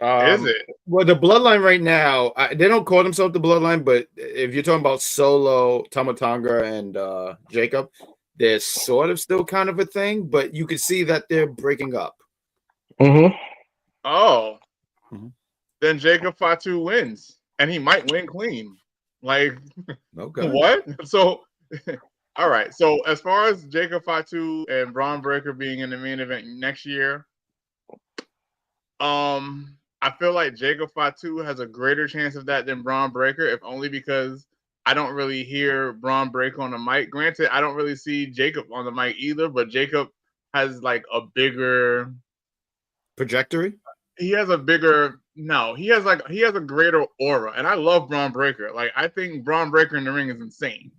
Is it? Well, the bloodline right now, they don't call themselves the bloodline, but if you're talking about Solo, Tamatanga, and Jacob, they're sort of still kind of a thing, but you can see that they're breaking up. Mm-hmm. Oh. Then Jacob Fatu wins, and he might win clean. Like, okay. What? So, all right. So, as far as Jacob Fatu and Braun Breaker being in the main event next year, I feel like Jacob Fatu has a greater chance of that than Braun Breaker, if only because I don't really hear Braun Breaker on the mic. Granted, I don't really see Jacob on the mic either, but Jacob has like a bigger trajectory. He has a greater aura, and I love Braun Breaker. Like, I think Braun Breaker in the ring is insane,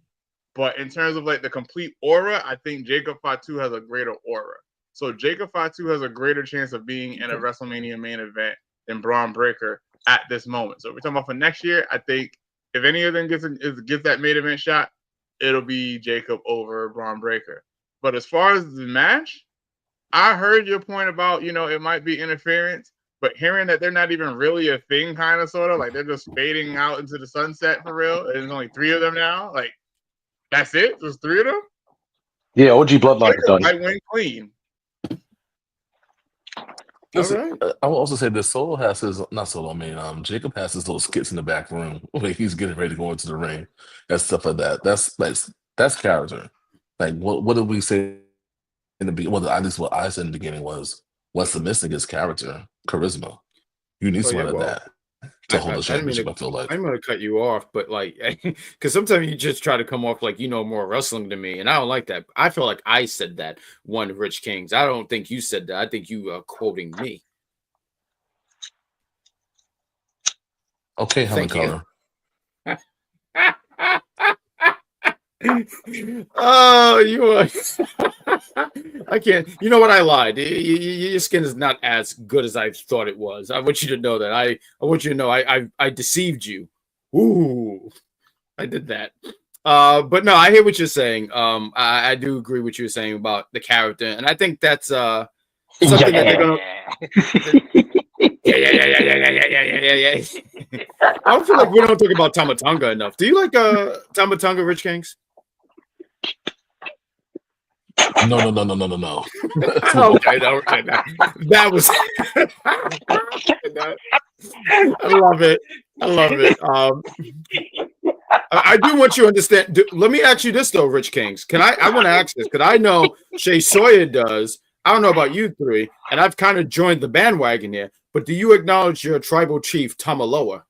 but in terms of like the complete aura, I think Jacob Fatu has a greater aura. So Jacob Fatu has a greater chance of being in a WrestleMania main event than Braun Breaker at this moment. So if we're talking about for next year, I think if any of them gets that main event shot, it'll be Jacob over Braun Breaker. But as far as the match, I heard your point about, it might be interference, but hearing that they're not even really a thing, kind of, sort of, like they're just fading out into the sunset for real, and there's only 3 of them now, like, that's it? There's 3 of them? Yeah, OG Bloodline done. Might win clean. Listen, I will also say this: Solo has Jacob has his little skits in the back room when he's getting ready to go into the ring and stuff like that. That's character. Like, what did we say in the beginning? Well, at least what I said in the beginning was, what's the missing is character, charisma. You need someone like that to hold the championship. I feel like I'm going to cut you off, but like, because sometimes you just try to come off like you know more wrestling than me, and I don't like that. I feel like I said that one, Rich Kings. I don't think you said that. I think you are quoting me. Okay, Helen Keller. Oh, you are. I can't. You know what? I lied. Your skin is not as good as I thought it was. I want you to know that. I want you to know I deceived you. Ooh, I did that. But no, I hear what you're saying. I do agree with what you're saying about the character, and I think that's something that they're gonna. Yeah. I don't feel like we don't talk about Tamatonga enough. Do you like Tamatonga, Rich Kings? No. Okay, that was. I love it. I do want you to understand. Let me ask you this though, Rich Kings. I want to ask this because I know ShaySawyer does. I don't know about you three, and I've kind of joined the bandwagon here. But do you acknowledge your tribal chief, Tamaloa?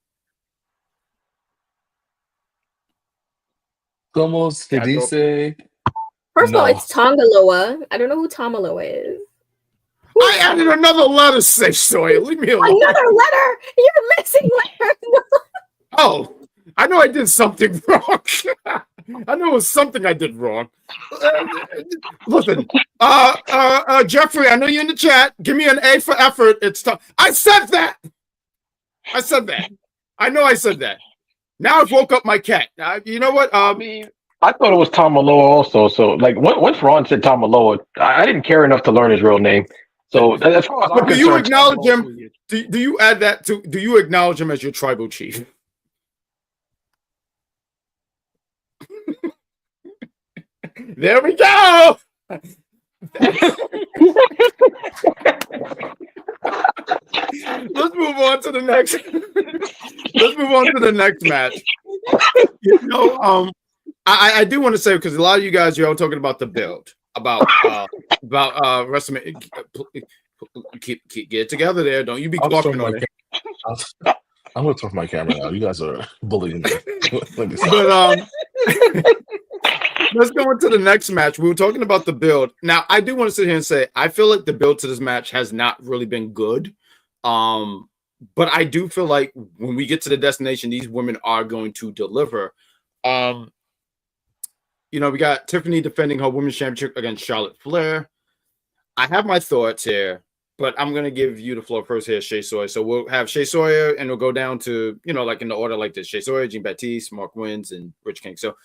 Como se dice? First of all, it's Tongaloa. I don't know who Tamaloa is. I added another letter, ShaySawyer. Leave me alone. Another letter? You're missing letters. Oh, I know I did something wrong. I know it was something I did wrong. Listen, Jeffrey, I know you're in the chat. Give me an A for effort. It's tough. I said that. I know I said that. Now I've woke up my cat. You know what? I thought it was Tamaloa also. So, like, once Ron said Tamaloa, I didn't care enough to learn his real name. So, as far as I'm do you concerned, acknowledge him? Do you add that to? Do you acknowledge him as your tribal chief? There we go. Let's move on to the next. Let's move on to the next match. You know, I do want to say because a lot of you guys, you're all talking about the build, about WrestleMania. Keep get it together there. Don't you be talking on it. I'm gonna turn off my camera now. You guys are bullying me. But let's go into the next match. We were talking about the build. Now, I do want to sit here and say I feel like the build to this match has not really been good. But I do feel like when we get to the destination, these women are going to deliver. You know, we got Tiffany defending her women's championship against Charlotte Flair. I have my thoughts here, but I'm gonna give you the floor first here, ShaySawyer. So we'll have ShaySawyer, and we'll go down to, you know, like in the order like this: ShaySawyer, Jean Baptiste, Mark Wins, and Rich King. So,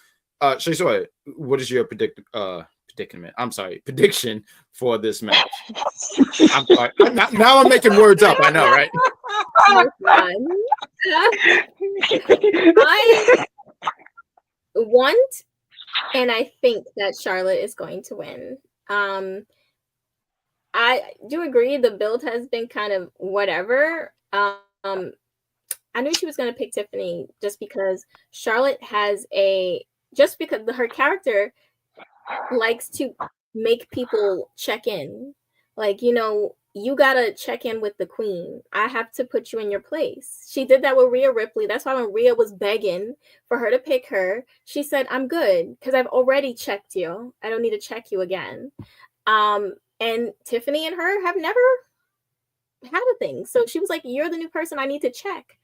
ShaySawyer, what is your prediction for this match? I'm sorry. Now I'm making words up. I know, right? I want, and I think that Charlotte is going to win. I do agree the build has been kind of whatever. I knew she was going to pick Tiffany just because Charlotte has her character likes to make people check in. Like, you know, you got to check in with the queen. I have to put you in your place. She did that with Rhea Ripley. That's why when Rhea was begging for her to pick her, she said, I'm good because I've already checked you. I don't need to check you again. And Tiffany and her have never had a thing. So she was like, you're the new person I need to check.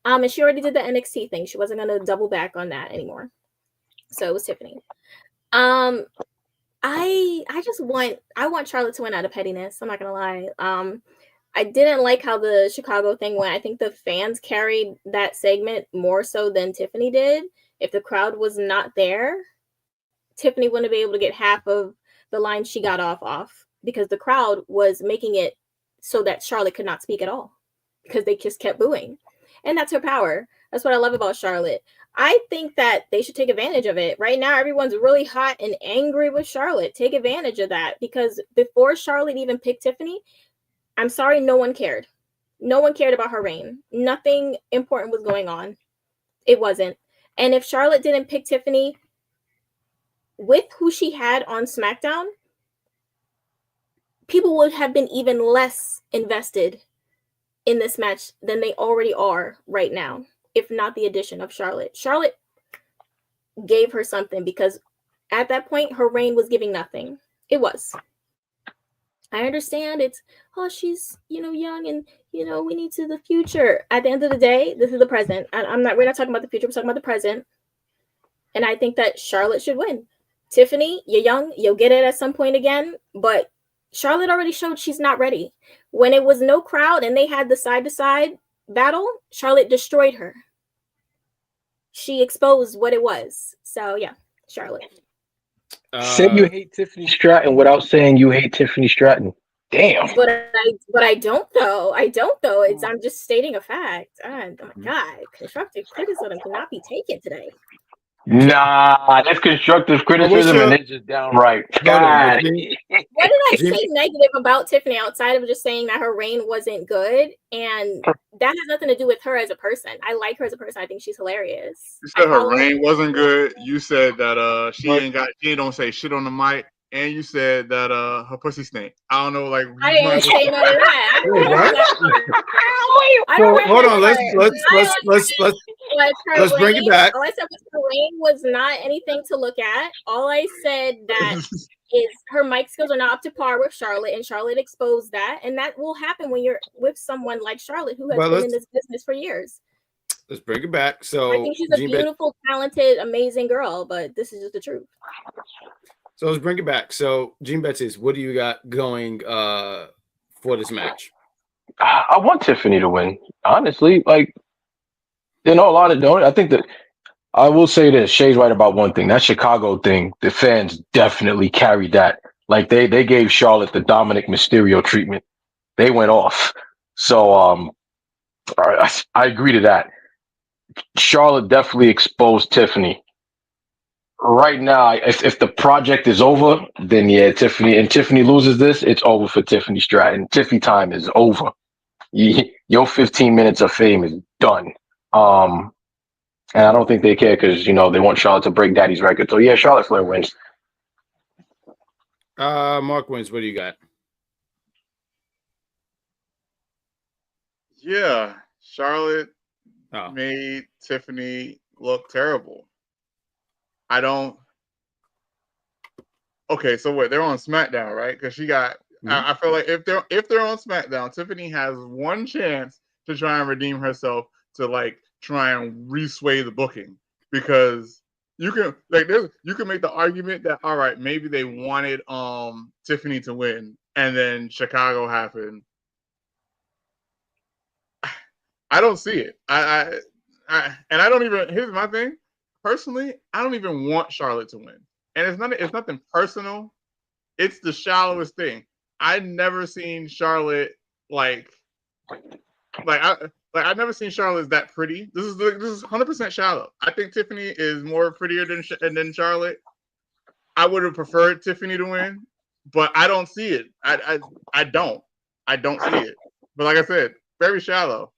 And she already did the NXT thing. She wasn't going to double back on that anymore. So it was Tiffany. I want Charlotte to win out of pettiness. I'm not going to lie. I didn't like how the Chicago thing went. I think the fans carried that segment more so than Tiffany did. If the crowd was not there, Tiffany wouldn't be able to get half of the line she got off because the crowd was making it so that Charlotte could not speak at all because they just kept booing. And that's her power. That's what I love about Charlotte. I think that they should take advantage of it. Right now, everyone's really hot and angry with Charlotte. Take advantage of that because before Charlotte even picked Tiffany, I'm sorry, no one cared. No one cared about her reign. Nothing important was going on. It wasn't. And if Charlotte didn't pick Tiffany with who she had on SmackDown, people would have been even less invested in this match than they already are right now, if not the addition of Charlotte. Charlotte gave her something because at that point, her reign was giving nothing. It was. I understand she's, young and, we need to the future. At the end of the day, this is the present. We're not talking about the future. We're talking about the present. And I think that Charlotte should win. Tiffany, you're young. You'll get it at some point again. But Charlotte already showed she's not ready. When it was no crowd and they had the side-to-side battle, Charlotte destroyed her. She exposed what it was. So, yeah, Charlotte. Say you hate Tiffany Stratton without saying you hate Tiffany Stratton. Damn. But I don't though. I'm just stating a fact. Oh my god, constructive criticism cannot be taken today. Nah, that's constructive criticism, and it's just downright. God. What did I say negative about Tiffany outside of just saying that her reign wasn't good? And that has nothing to do with her as a person. I like her as a person. I think she's hilarious. You said her reign wasn't good. You said that she don't say shit on the mic. And you said that her pussy stink. I don't know, like I didn't say none of that. Hold on, let's bring it back. All I said was her reign was not anything to look at. All I said that is her mic skills are not up to par with Charlotte, and Charlotte exposed that, and that will happen when you're with someone like Charlotte who has been in this business for years. Let's bring it back. So I think she's a beautiful, talented, amazing girl, but this is just the truth. So let's bring it back. So, Gene Bettis, what do you got going for this match? I want Tiffany to win. Honestly, like, a lot of I think that I will say this. Shay's right about one thing. That Chicago thing, the fans definitely carried that. Like, they gave Charlotte the Dominic Mysterio treatment. They went off. So I agree to that. Charlotte definitely exposed Tiffany. Right now, if the project is over, then yeah, Tiffany loses this, it's over for Tiffany Stratton. Tiffany time is over. Your 15 minutes of fame is done. And I don't think they care because they want Charlotte to break Daddy's record. So yeah, Charlotte Flair wins. Mark wins. What do you got? Yeah, Charlotte made Tiffany look terrible. Okay, so wait, they're on SmackDown, right? Because she got. I feel like if they're on SmackDown, Tiffany has one chance to try and redeem herself to like try and re-sway the booking, because you can make the argument that all right, maybe they wanted Tiffany to win, and then Chicago happened. I don't see it. I don't even. Here's my thing. Personally, I don't even want Charlotte to win, and it's nothing personal. It's the shallowest thing. I've never seen Charlotte I've never seen Charlotte as that pretty. This is 100% shallow. I think Tiffany is more prettier than Charlotte. I would have preferred Tiffany to win, but I don't see it. I don't see it. But like I said, very shallow.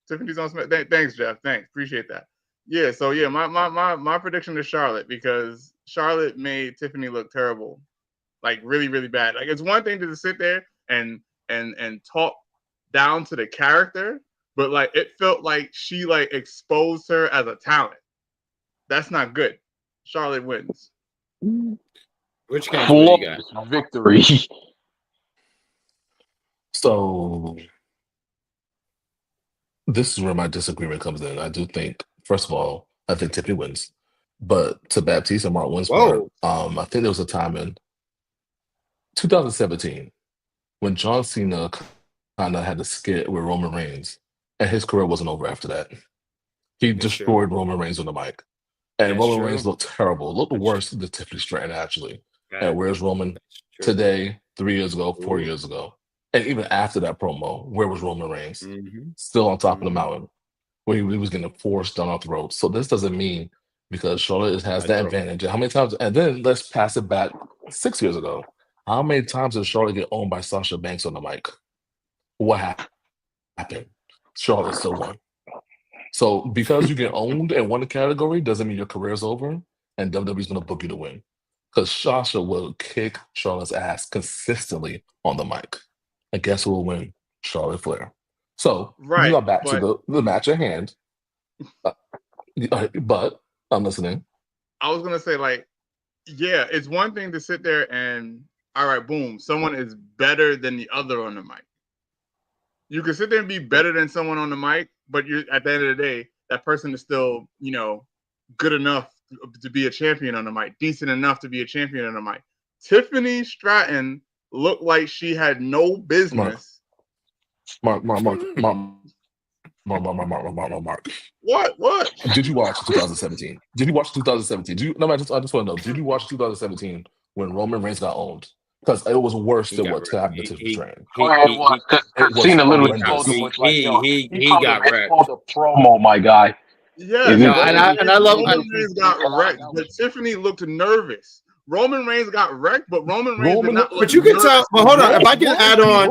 Tiffany's on SmackDown. Thanks, Jeff. Thanks, appreciate that. Yeah, so yeah, my prediction is Charlotte, because Charlotte made Tiffany look terrible, like really, really bad. Like, it's one thing to just sit there and talk down to the character, but like it felt like she like exposed her as a talent. That's not good. Charlotte wins. Which game do you got? Victory. So this is where my disagreement comes in. I do think, first of all, I think Tiffany wins. But to Baptiste and Mark wins part, I think there was a time in 2017 when John Cena kind of had a skit with Roman Reigns, and his career wasn't over after that. He destroyed Roman Reigns on the mic. And Roman Reigns looked terrible. Looked worse than Tiffany Stratton, actually. And where's Roman today, 3 years ago, 4 years ago? And even after that promo, where was Roman Reigns? Still on top of the mountain, where he was getting forced down our throats. So this doesn't mean because Charlotte has that advantage. How many times? And then let's pass it back 6 years ago. How many times did Charlotte get owned by Sasha Banks on the mic? What happened? Charlotte still won. So because you get owned in one category doesn't mean your career's over and WWE's going to book you to win. Because Sasha will kick Charlotte's ass consistently on the mic. And guess who will win? Charlotte Flair. So we got back to the match at hand. But I'm listening. I was going to say, like, yeah, it's one thing to sit there and, all right, boom, someone is better than the other on the mic. You can sit there and be better than someone on the mic, but you're at the end of the day, that person is still, good enough to be a champion on the mic, decent enough to be a champion on the mic. Tiffany Stratton looked like she had no business. Mark. What? Did you watch 2017? I just want to know, did you watch 2017 when Roman Reigns got owned? because it was worse than got what happened to Tiffany Train. Because Cena literally told him, was like, yo, he called got him, wrecked. called a promo, my guy. Yes, No, and I love Roman Reigns got wrecked, but Tiffany looked nervous. Roman Reigns got wrecked, but Roman Reigns did not. But you can tell. Well, hold on. If I can add on,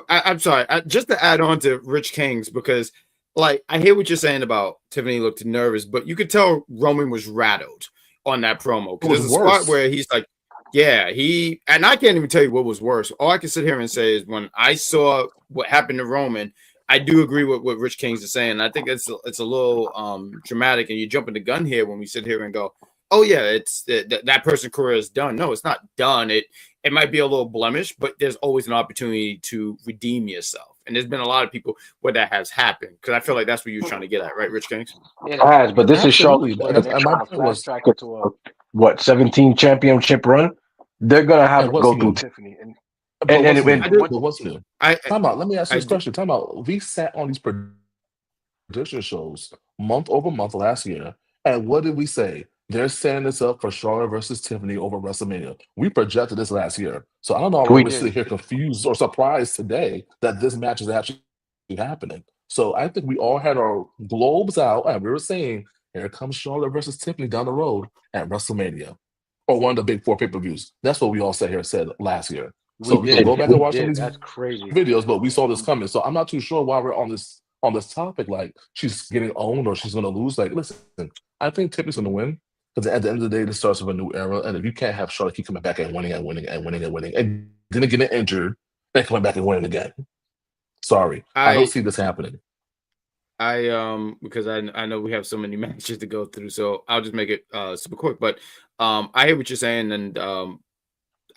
I'm sorry. Just to add on to Rich King's, because like I hear what you're saying about Tiffany looked nervous, but you could tell Roman was rattled on that promo because there's a spot where he's like, yeah, and I can't even tell you what was worse. All I can sit here and say is when I saw what happened to Roman, I do agree with what Rich King's is saying. I think it's a little dramatic, and you're jumping the gun here when we sit here and go, oh yeah, it's that person's career is done. No, it's not done. It might be a little blemish, but there's always an opportunity to redeem yourself. And there's been a lot of people where that has happened, because I feel like that's what you were trying to get at, right, Rich Kings? It has, but this is Charlotte's win. They're trying to fast track it to a 17 championship run. They're gonna have to go through Tiffany. What's new? Time out. Let me ask you this question. Time out. We sat on these prediction shows month over month last year, and what did we say? They're setting this up for Charlotte versus Tiffany over WrestleMania. We projected this last year. So I don't know why we're sitting here confused or surprised today that this match is actually happening. So I think we all had our globes out and we were saying, here comes Charlotte versus Tiffany down the road at WrestleMania or one of the big 4 pay-per-views. That's what we all said last year. So we can go back and watch some of these videos, but we saw this coming. So I'm not too sure why we're on this topic. Like she's getting owned or she's going to lose. Like, listen, I think Tiffany's going to win. Because at the end of the day, this starts with a new era. And if you can't have Charlotte keep coming back and winning and then getting injured and coming back and winning again. Sorry. I don't see this happening. Because I know we have so many matches to go through, so I'll just make it super quick. But I hear what you're saying, and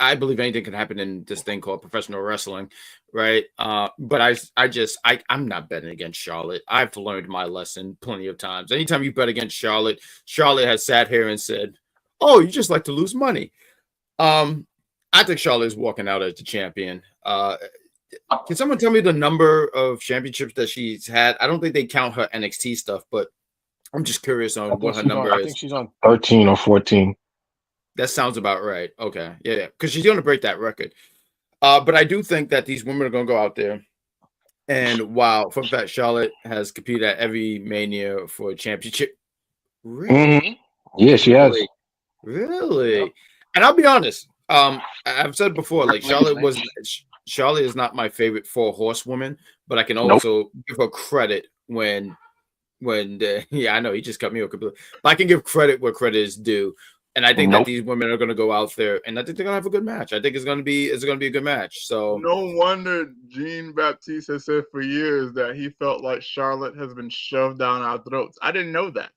I believe anything can happen in this thing called professional wrestling, right? But I'm not betting against Charlotte. I've learned my lesson plenty of times. Anytime you bet against Charlotte, Charlotte has sat here and said, "Oh, you just like to lose money." I think Charlotte is walking out as the champion. Can someone tell me the number of championships that she's had? I don't think they count her NXT stuff, but I'm just curious on what her number is. I think she's on 13 or 14. That sounds about right. Okay. Yeah. Because she's going to break that record. But I do think that these women are going to go out there. And wow, fun fact, Charlotte has competed at every Mania for a championship. Really? Mm-hmm. Yeah, she has. Really? Yep. And I'll be honest. I've said before, like Charlotte is not my favorite 4 horsewoman, but I can also give her credit when I know he just cut me off completely. But I can give credit where credit is due. And I think that these women are going to go out there, and I think they're going to have a good match. I think it's going to be a good match. So no wonder Jean Baptiste has said for years that he felt like Charlotte has been shoved down our throats. I didn't know that.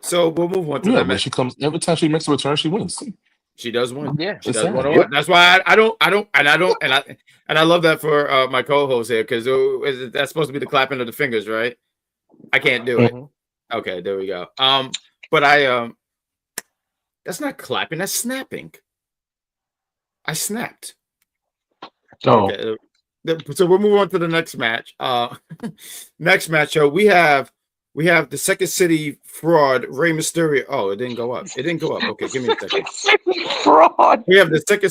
So we'll move on to that match. She comes every time she makes a return, she wins. She does win. Yeah, she does win. That's why I love that for my co-host here, because that's supposed to be the clapping of the fingers, right? I can't do it. Okay, there we go. But that's not clapping, that's snapping. I snapped. Oh. Okay. So we'll move on to the next match. Next match, so we have the Second City fraud, Rey Mysterio. Oh, it didn't go up. Okay, give me a second. Fraud. We have the Second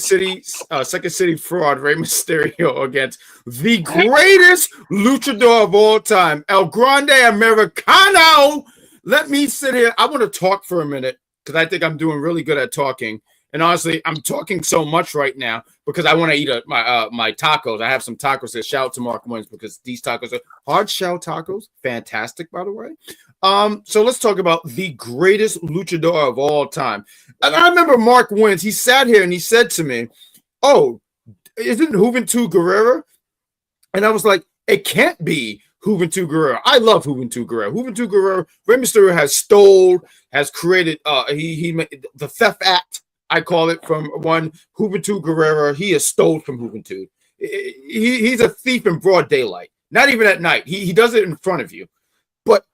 City fraud, Rey Mysterio, against the greatest luchador of all time, El Grande Americano. Let me sit here. I want to talk for a minute because I think I'm doing really good at talking. And honestly, I'm talking so much right now because I want to eat my tacos. I have some tacos here. Shout out to Mark Wins because these tacos are hard shell tacos. Fantastic, by the way. So let's talk about the greatest luchador of all time. And I remember Mark Wins. He sat here and he said to me, "Oh, isn't Juventud Guerrera?" And I was like, "It can't be Juventud Guerrera." I love Juventud Guerrera. Juventud Guerrera, Rey Mysterio has created he made the theft act, I call it, from one Juventud Guerrera. He has stole from Juventud. He's a thief in broad daylight. Not even at night. He does it in front of you. But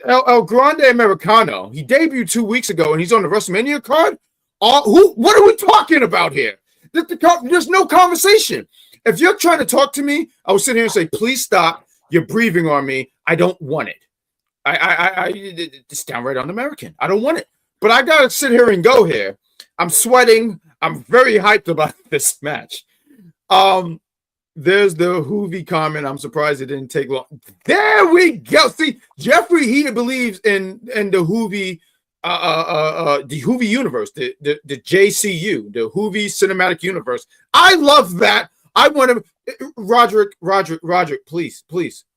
El Grande Americano, he debuted 2 weeks ago and he's on the WrestleMania card. What are we talking about here? There's no conversation. If you're trying to talk to me, I will sit here and say, please stop. You're breathing on me. I don't want it. It's downright un-American. I don't want it. But I gotta sit here and go here. I'm sweating. I'm very hyped about this match. There's the Hoovy comment. I'm surprised it didn't take long. There we go. See, Jeffrey, he believes in the Hoovy, the Hoovy universe, the JCU, the Hoovy cinematic universe. I love that. I want to, Roderick, please.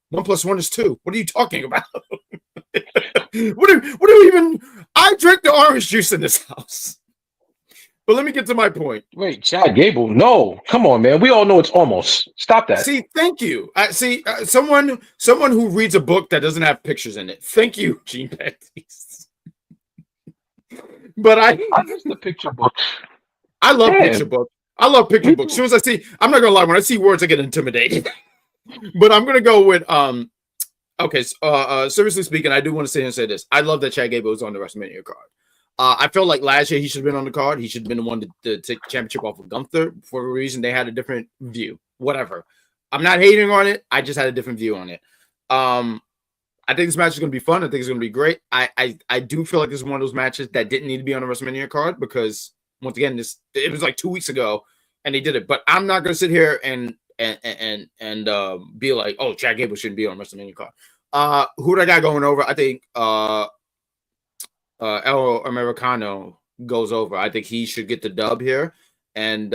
1 + 1 is 2. What are you talking about? what do you even? I drink the orange juice in this house. But let me get to my point. Wait, Chad Gable? No, come on, man. We all know it's almost. Stop that. See, thank you. Someone who reads a book that doesn't have pictures in it. Thank you, Gene Baptiste. But I miss the picture book. I love picture book. I love picture books. As soon as I see, I'm not gonna lie. When I see words, I get intimidated. But I'm gonna go with Okay, seriously speaking, I do want to sit here and say this. I love that Chad Gable was on the WrestleMania card. I felt like last year he should have been on the card. He should have been the one to take the championship off of Gunther for a reason. They had a different view. Whatever. I'm not hating on it. I just had a different view on it. I think this match is going to be fun. I think it's going to be great. I do feel like this is one of those matches that didn't need to be on a WrestleMania card because once again, it was like 2 weeks ago and they did it. But I'm not going to sit here and be like, oh, Chad Gable shouldn't be on WrestleMania card. Who do I got going over? I think El Americano goes over. I think he should get the dub here, and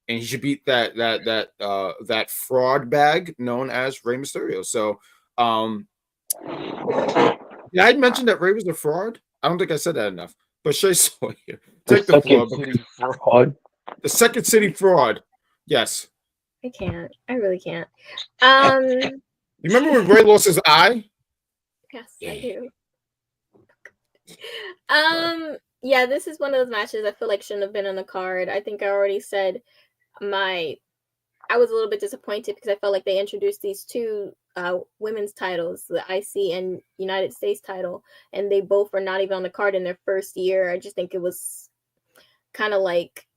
he should beat that fraud bag known as Rey Mysterio. So, yeah, I mentioned that Rey was a fraud. I don't think I said that enough. But ShaySawyer, take the floor. The Second City fraud. Yes. I can't. I really can't. You remember when Rey lost his eye? Yes, I do. Yeah, this is one of those matches I feel like shouldn't have been on the card. I think I already said I was a little bit disappointed because I felt like they introduced these two women's titles, the IC and United States title, and they both were not even on the card in their first year. I just think it was kind of like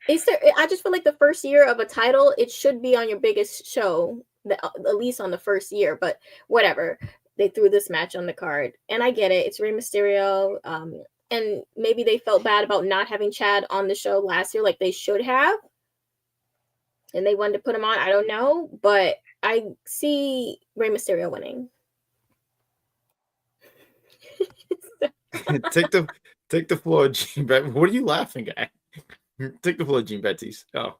I just feel like the first year of a title, it should be on your biggest show, at least on the first year, but whatever. They threw this match on the card, and I get it. It's Rey Mysterio, and maybe they felt bad about not having Chad on the show last year like they should have, and they wanted to put him on. I don't know, but I see Rey Mysterio winning. Take the floor, Gene. What are you laughing at? Take the floor, Gene Baptiste. Oh.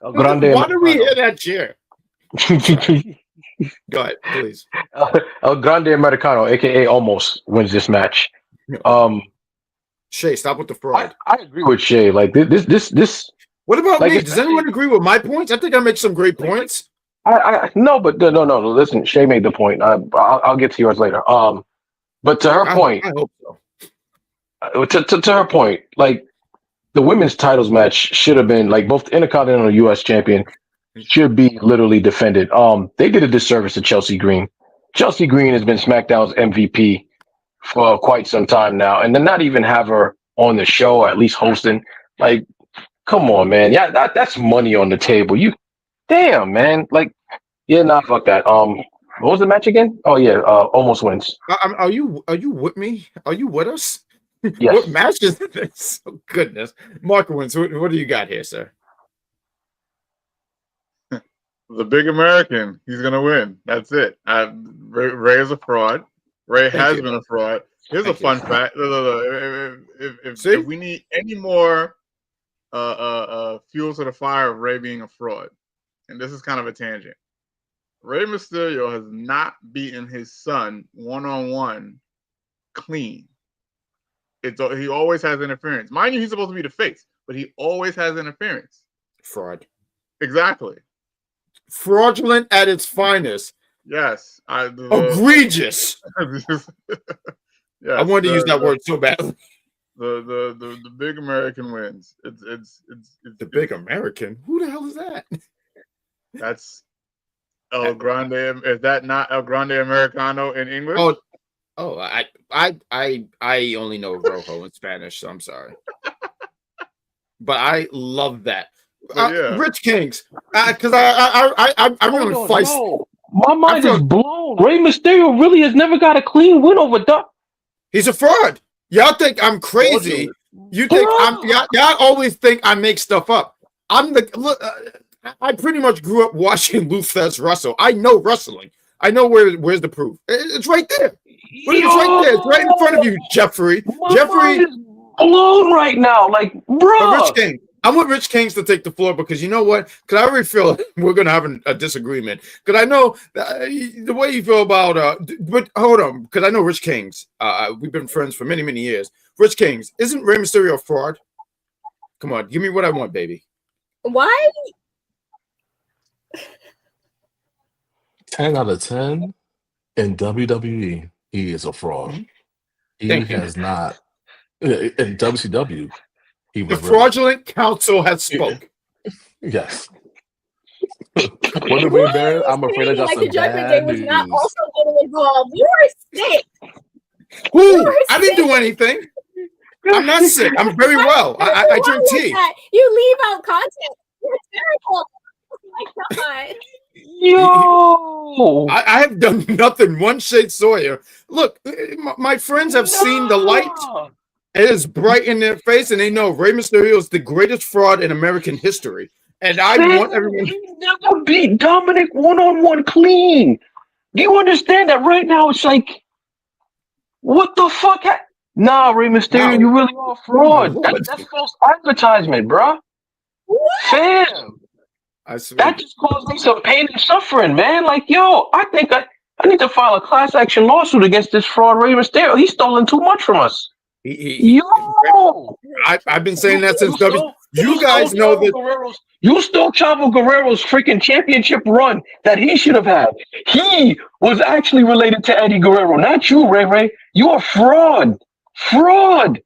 Why do we hear that cheer? Go ahead, please. El Grande Americano, aka Almost, wins this match. Shay, stop with the fraud. I agree with Shay. Like this. What about me? Does anyone agree with my points? I think I make some great points. No, but no. Listen, Shay made the point. I'll get to yours later. But to her point, I hope so. To her point, like the women's titles match should have been like both the Intercontinental U.S. champion should be literally defended. They did a disservice to Chelsea Green. Chelsea Green has been SmackDown's MVP for quite some time now, and to not even have her on the show or at least hosting, like, come on, man. Yeah, that's money on the table. Damn, man. Like, yeah, nah, fuck that. What was the match again? Oh yeah, Almost wins. Are you with me? Are you with us? Yes. What match is this? Oh, goodness. Mark wins. What do you got here, sir? The big American. He's going to win. That's it. Ray is a fraud. Ray has been a fraud. Here's a fun fact. If we need any more fuel to the fire of Ray being a fraud, and this is kind of a tangent, Rey Mysterio has not beaten his son one-on-one clean. He always has interference. Mind you, he's supposed to be the face, but he always has interference. Fraud. Exactly. Fraudulent at its finest. Yes. Egregious. Yes, I wanted to use that word so badly. The big American wins. It's the big American. Who the hell is that? That's El Grande. Is that not El Grande Americano in English? I only know Rojo in Spanish, so I'm sorry. But I love that. Yeah. Rich Kings, because I'm really feisty. My mind is blown. Rey Mysterio really has never got a clean win over Doc. He's a fraud. Y'all think I'm crazy. You think y'all always think I make stuff up. I pretty much grew up watching Lou Thesz wrestle. I know wrestling. I know where's the proof. It's right there. It's right there. It's right in front of you, Jeffrey. Jeffrey is blown right now. Like, bro. Rich King. I want Rich Kings to take the floor because you know what? Because I already feel we're gonna have a disagreement. Because I know the way you feel about but hold on, because I know Rich Kings. We've been friends for many, many years. Rich Kings, isn't Rey Mysterio a fraud? Come on, give me what I want, baby. Why? 10 out of 10 in WWE. He is a fraud. He has not in WCW. The fraudulent council has spoke. Yes. What did we bear? I'm afraid I got some the Judgment Day was news. not also getting involved. You were sick. Who? I didn't do anything. I'm not sick. I'm very well. I drink tea. You leave out content. You're terrible. Oh my God. Yo, I have done nothing. One ShaySawyer. Look, my friends have seen the light. It is bright in their face, and they know Rey Mysterio is the greatest fraud in American history. And I want everyone. He never beat Dominic one-on-one clean. Do you understand that right now? It's like, what the fuck? Nah, Rey Mysterio, you really are a fraud. That's false advertisement, bro. Fam. That just caused me some pain and suffering, man. Like, yo, I think I need to file a class action lawsuit against this fraud Rey Mysterio. He's stolen too much from us. Yo, I've been saying that since you guys know that you stole Chavo Guerrero's freaking championship run that he should have had. He was actually related to Eddie Guerrero, not you, Ray. You are fraud. I'm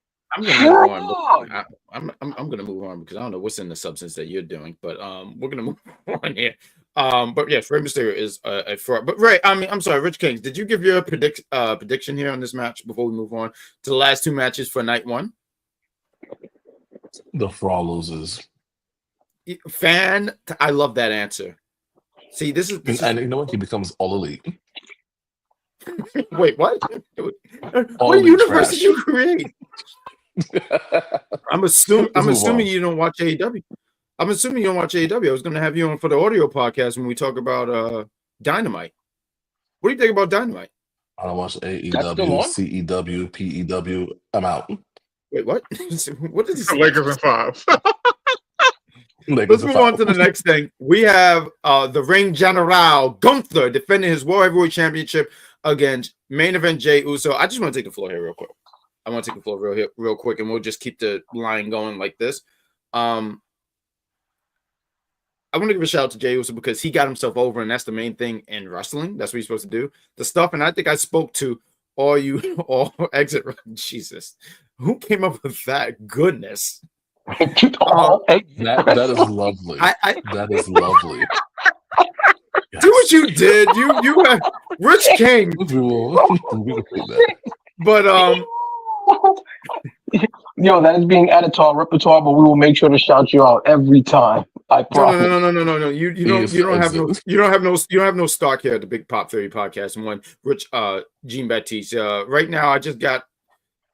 gonna move on because I don't know what's in the substance that you're doing, but we're gonna move on here. But yes, Rey Mysterio is a fraud. But Ray, I'm sorry, Rich Kings, did you give your prediction here on this match before we move on to the last two matches for night one? The fraud loses. I love that answer. See, this is and you know what? He becomes all elite. Wait, what? What universe did you create? I'm assuming you don't watch AEW. I'm assuming you don't watch AEW. I was going to have you on for the audio podcast when we talk about Dynamite. What do you think about Dynamite? I don't watch AEW, CEW, PEW. I'm out. Wait, what? What is this? Lakers in 5. Let's move on to the next thing. We have the Ring General Gunther defending his World Heavyweight Championship against main event Jey Uso. I just want to take the floor here real quick. I want to take the floor real quick, and we'll just keep the line going like this. I want to give a shout out to Jey Uso because he got himself over, and that's the main thing in wrestling. That's what he's supposed to do. The stuff, and I think I spoke to all exit. Jesus, who came up with that? Goodness. That is lovely. That is lovely. Yes. Do what you did. You have Rich King. But yo, that is being added to our repertoire, but we will make sure to shout you out every time. I promise. No. You don't have no stock here at the Big Pop Theory podcast. And when Rich Jean Baptiste. Right now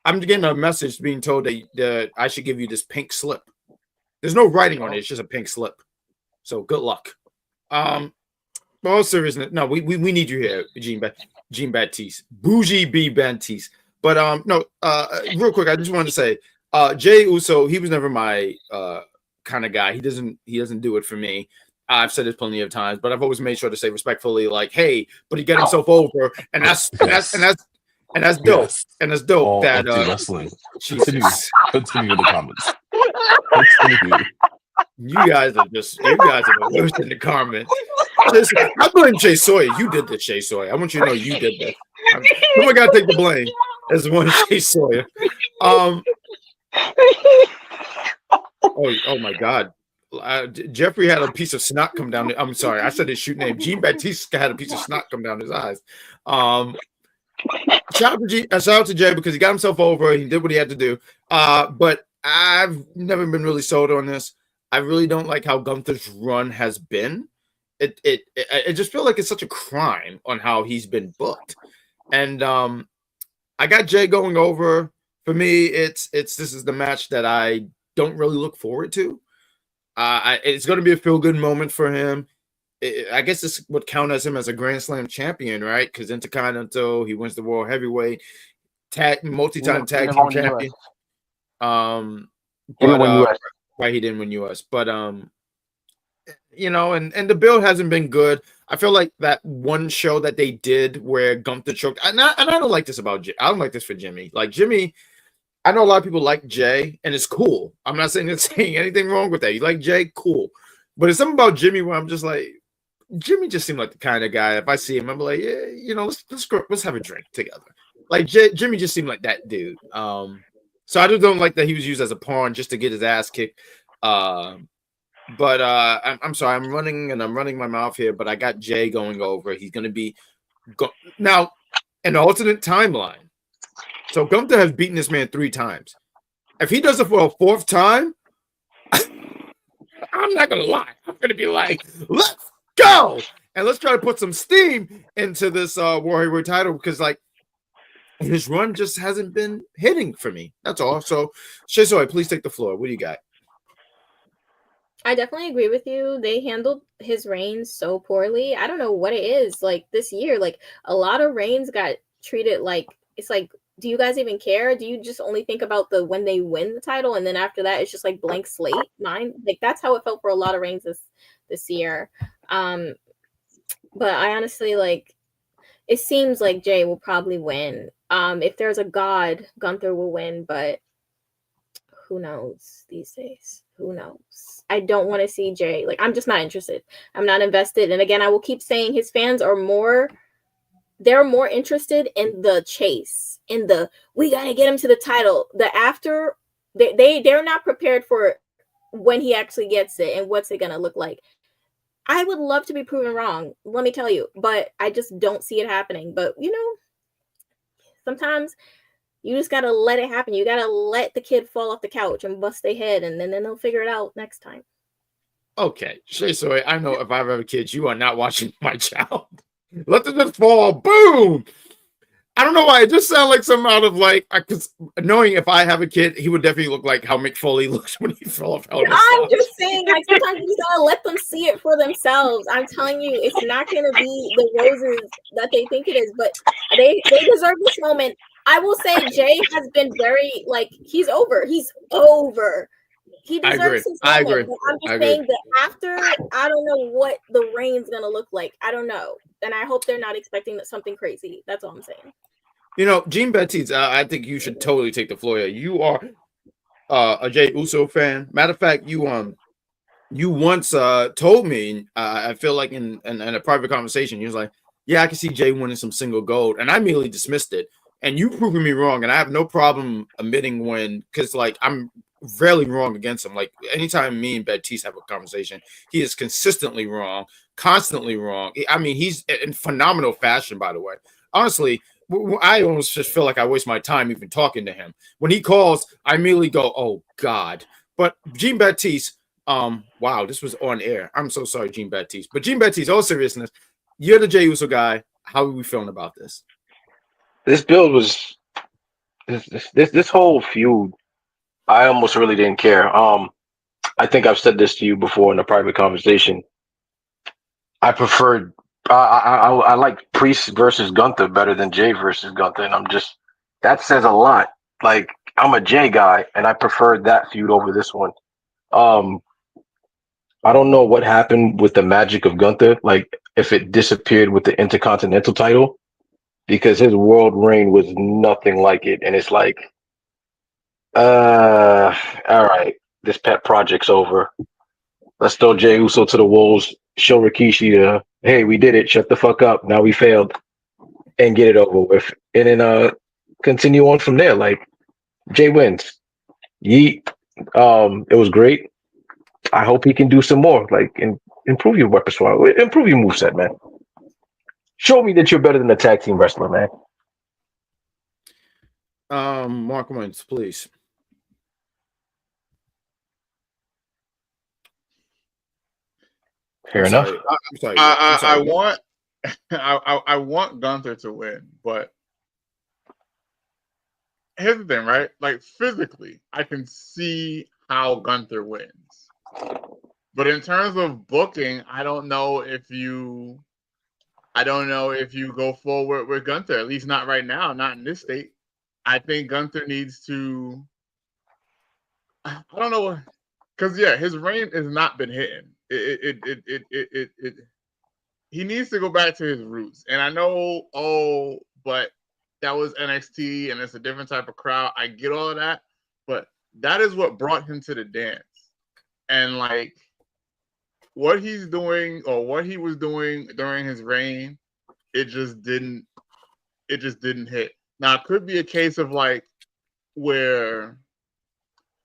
I'm getting a message being told that I should give you this pink slip. There's no writing on it, it's just a pink slip. So good luck. But all seriousness, no, we need you here, Jean Baptiste. Bougie B Baptiste. But real quick, I just wanted to say, Jey Uso, he was never my kind of guy. He doesn't do it for me. I've said this plenty of times, but I've always made sure to say respectfully, like, hey, but he got himself over, and that's dope. Yes. And that's dope. All that wrestling. Continue in the comments. Continue. You guys are the worst in the comments. I blame ShaySawyer. You did this, ShaySawyer. I want you to know you did this. Someone got to take the blame as one ShaySawyer. Oh my God. Jeffrey had a piece of snot come down. I'm sorry, I said his shoot name. Jean Baptiste had a piece of snot come down his eyes. Shout out to Jay because he got himself over. He did what he had to do. But I've never been really sold on this. I really don't like how Gunther's run has been. it just feels like it's such a crime on how he's been booked. And I got Jay going over. For me, this is the match that I don't really look forward to. It's going to be a feel good moment for him. I guess this would count as him as a Grand Slam champion, right? Because Intercontinental, he wins the World Heavyweight, multi-time tag team champion. Didn't win US. Right, he didn't win US, but you know, and the build hasn't been good. I feel like that one show that they did where Gunther choked, and I don't like this about Jay. I don't like this for Jimmy. Like Jimmy, I know a lot of people like Jay, and it's cool. I'm not saying anything wrong with that. You like Jay, cool. But it's something about Jimmy where I'm just like, Jimmy just seemed like the kind of guy. If I see him, I'm like, yeah, you know, let's have a drink together. Like Jimmy just seemed like that dude. So I just don't like that he was used as a pawn just to get his ass kicked. But I'm sorry, I'm running my mouth here, but I got Jay going over. He's going to be now an alternate timeline. So Gunther has beaten this man 3 times. If he does it for a 4th time, I'm not going to lie. I'm going to be like, let's go. And let's try to put some steam into this World Heavyweight title because, like, his run just hasn't been hitting for me. That's all. So, ShaySawyer, please take the floor. What do you got? I definitely agree with you. They handled his reigns so poorly. I don't know what it is. Like this year, like a lot of reigns got treated like it's like, do you guys even care? Do you just only think about the when they win the title and then after that it's just like blank slate? Mine, like that's how it felt for a lot of reigns this year. But I honestly like it seems like Jay will probably win. If there's a God, Gunther will win, but who knows these days? Who knows? I don't want to see Jay. Like, I'm just not interested. I'm not invested. And again, I will keep saying his fans are they're more interested in the chase, in the, we got to get him to the title. The after, they're not prepared for when he actually gets it and what's it going to look like. I would love to be proven wrong, let me tell you, but I just don't see it happening. But, you know, sometimes you just got to let it happen. You got to let the kid fall off the couch and bust their head, and then they'll figure it out next time. Okay, ShaySawyer, I know if I have kids, you are not watching my child. Let them just fall. Boom! I don't know why. It just sounds like something out of like, because knowing if I have a kid, he would definitely look like how Mick Foley looks when he fell off. I'm just saying, like, sometimes you gotta let them see it for themselves. I'm telling you, it's not gonna be the roses that they think it is, but they deserve this moment. I will say Jay has been very, like, he's over. He's over. He deserves his moment. I agree. But I'm just saying that after, I don't know what the reign's gonna look like. I don't know. And I hope they're not expecting something crazy. That's all I'm saying. You know, Gene Baptiste, I think you should totally take the floor here. You are a Jey Uso fan. Matter of fact, you once told me, I feel like in a private conversation, you was like, yeah, I can see Jay winning some single gold. And I immediately dismissed it. And you proving me wrong. And I have no problem admitting when, because like I'm rarely wrong against him. Like anytime me and Baptiste have a conversation, he is consistently wrong, constantly wrong. I mean, he's in phenomenal fashion, by the way. Honestly, I almost just feel like I waste my time even talking to him. When he calls, I immediately go, oh, God. But Gene Baptiste, wow, this was on air. I'm so sorry, Gene Baptiste. But Gene Baptiste, all seriousness, you're the Jey Uso guy. How are we feeling about this? This build was this whole feud. I almost really didn't care. I think I've said this to you before in a private conversation. I preferred. I like Priest versus Gunther better than Jay versus Gunther, and that says a lot. Like I'm a Jay guy, and I preferred that feud over this one. I don't know what happened with the magic of Gunther, like if it disappeared with the Intercontinental title, because his world reign was nothing like it, and it's like, all right, this pet project's over. Let's throw Jey Uso to the wolves, show Rikishi, hey, we did it, shut the fuck up, now we failed, and get it over with. And then continue on from there. Like, Jay wins. Yeet. It was great. I hope he can do some more, like, and improve your repertoire, improve your moveset, man. Show me that you're better than a tag team wrestler, man. Mark Wentz, please. Fair enough. I'm sorry. I want I want Gunther to win, but here's the thing, right? Like physically, I can see how Gunther wins. But in terms of booking, I don't know if you go forward with Gunther, at least not right now, not in this state. I think Gunther needs to. I don't know, because his reign has not been hitting. He needs to go back to his roots. And I know, but that was NXT and it's a different type of crowd. I get all of that, but that is what brought him to the dance. And like what he's doing or what he was doing during his reign, it just didn't hit. Now it could be a case of like where,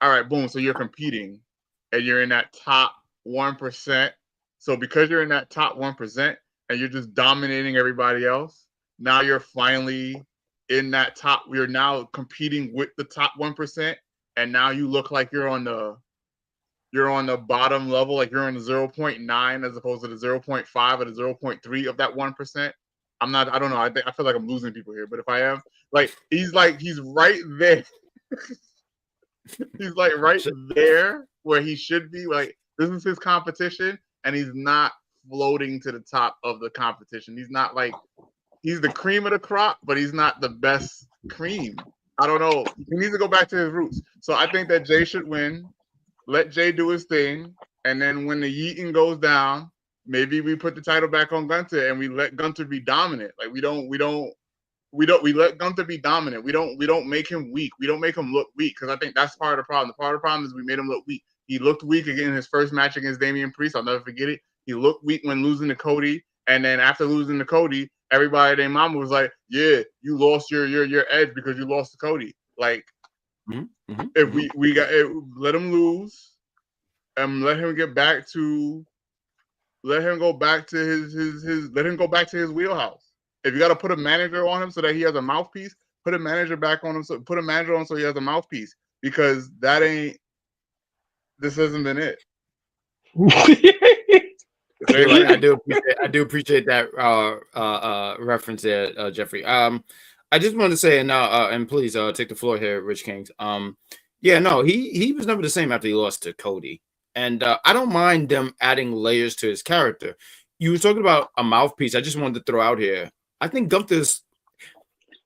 all right, boom, so you're competing and you're in that top 1%. So because you're in that top 1% and you're just dominating everybody else, now you're finally in that top. You're now competing with the top 1%, and now you look like you're on the bottom level, like you're on the 0.9 as opposed to the 0.5 or the 0.3 of that 1%. I don't know. I feel like I'm losing people here, but if I am, he's right there. He's like right there where he should be. Like this is his competition, and he's not floating to the top of the competition. He's not like he's the cream of the crop, but he's not the best cream. I don't know. He needs to go back to his roots. So I think that Jay should win. Let Jay do his thing, and then when the yeeting goes down, maybe we put the title back on Gunther and we let Gunther be dominant. Like we let Gunther be dominant. We don't make him weak. We don't make him look weak, because I think that's part of the problem. The part of the problem is we made him look weak. He looked weak again in his first match against Damian Priest. I'll never forget it. He looked weak when losing to Cody, and then after losing to Cody, everybody, their mama was like, "Yeah, you lost your edge because you lost to Cody." Like, if we got let him lose, and let him go back to his wheelhouse. If you got to put a manager on him so that he has a mouthpiece, put a manager back on him. So put a manager on so he has a mouthpiece, because this hasn't been it. I do appreciate that reference there, Jeffrey. I just want to say, and please take the floor here, Rich Kings. He was never the same after he lost to Cody, and I don't mind them adding layers to his character. You were talking about a mouthpiece. I just wanted to throw out here, I think Gunther's.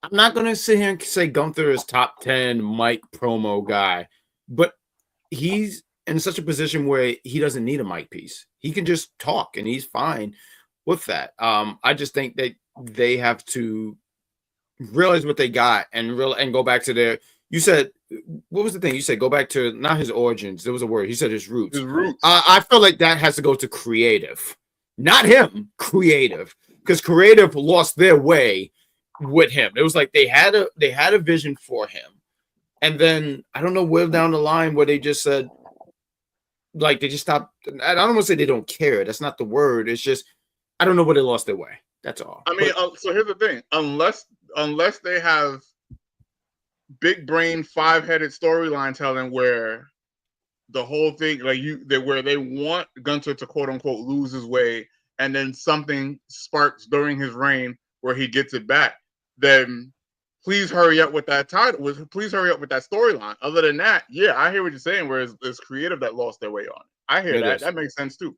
I'm not going to sit here and say Gunther is top 10 mic promo guy, but he's in such a position where he doesn't need a mic piece. He can just talk, and he's fine with that. I just think that they have to realize what they got and go back to their. You said, what was the thing? You said go back to not his origins. There was a word. He said his roots. His roots. I feel like that has to go to creative, not him. Creative, because creative lost their way with him. It was like they had a vision for him, and then I don't know where down the line where they just said, like, they just stopped. I don't want to say they don't care. That's not the word. It's just I don't know where they lost their way. That's all. I mean, so here's the thing: unless they have big brain 5-headed storyline telling where the whole thing, where they want Gunther to quote unquote lose his way, and then something sparks during his reign where he gets it back, then please hurry up with that title. Please hurry up with that storyline. Other than that, I hear what you're saying. Where it's creative that lost their way on it. I hear that. That makes sense too.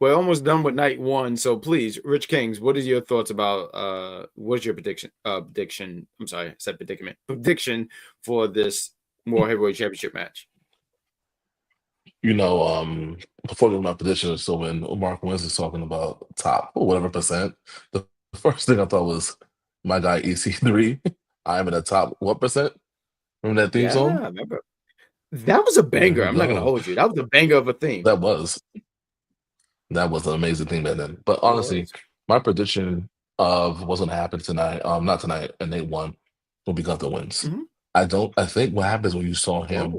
We're almost done with night one, so please, Rich Kings, what is your thoughts about what's your prediction? I'm sorry, I said predicament. Prediction for this World Heavyweight Championship match. Before doing my prediction, so when Mark Wentz is talking about top or whatever percent, the first thing I thought was my guy EC3. I am in the top what percent? Remember that theme song? I remember. That was a banger. I'm not gonna hold you. That was a banger of a theme. That was an amazing thing back then. But honestly, my prediction of what's gonna happen tonight, not tonight, and they won, will be Gunther wins. Mm-hmm. I think what happens when you saw him,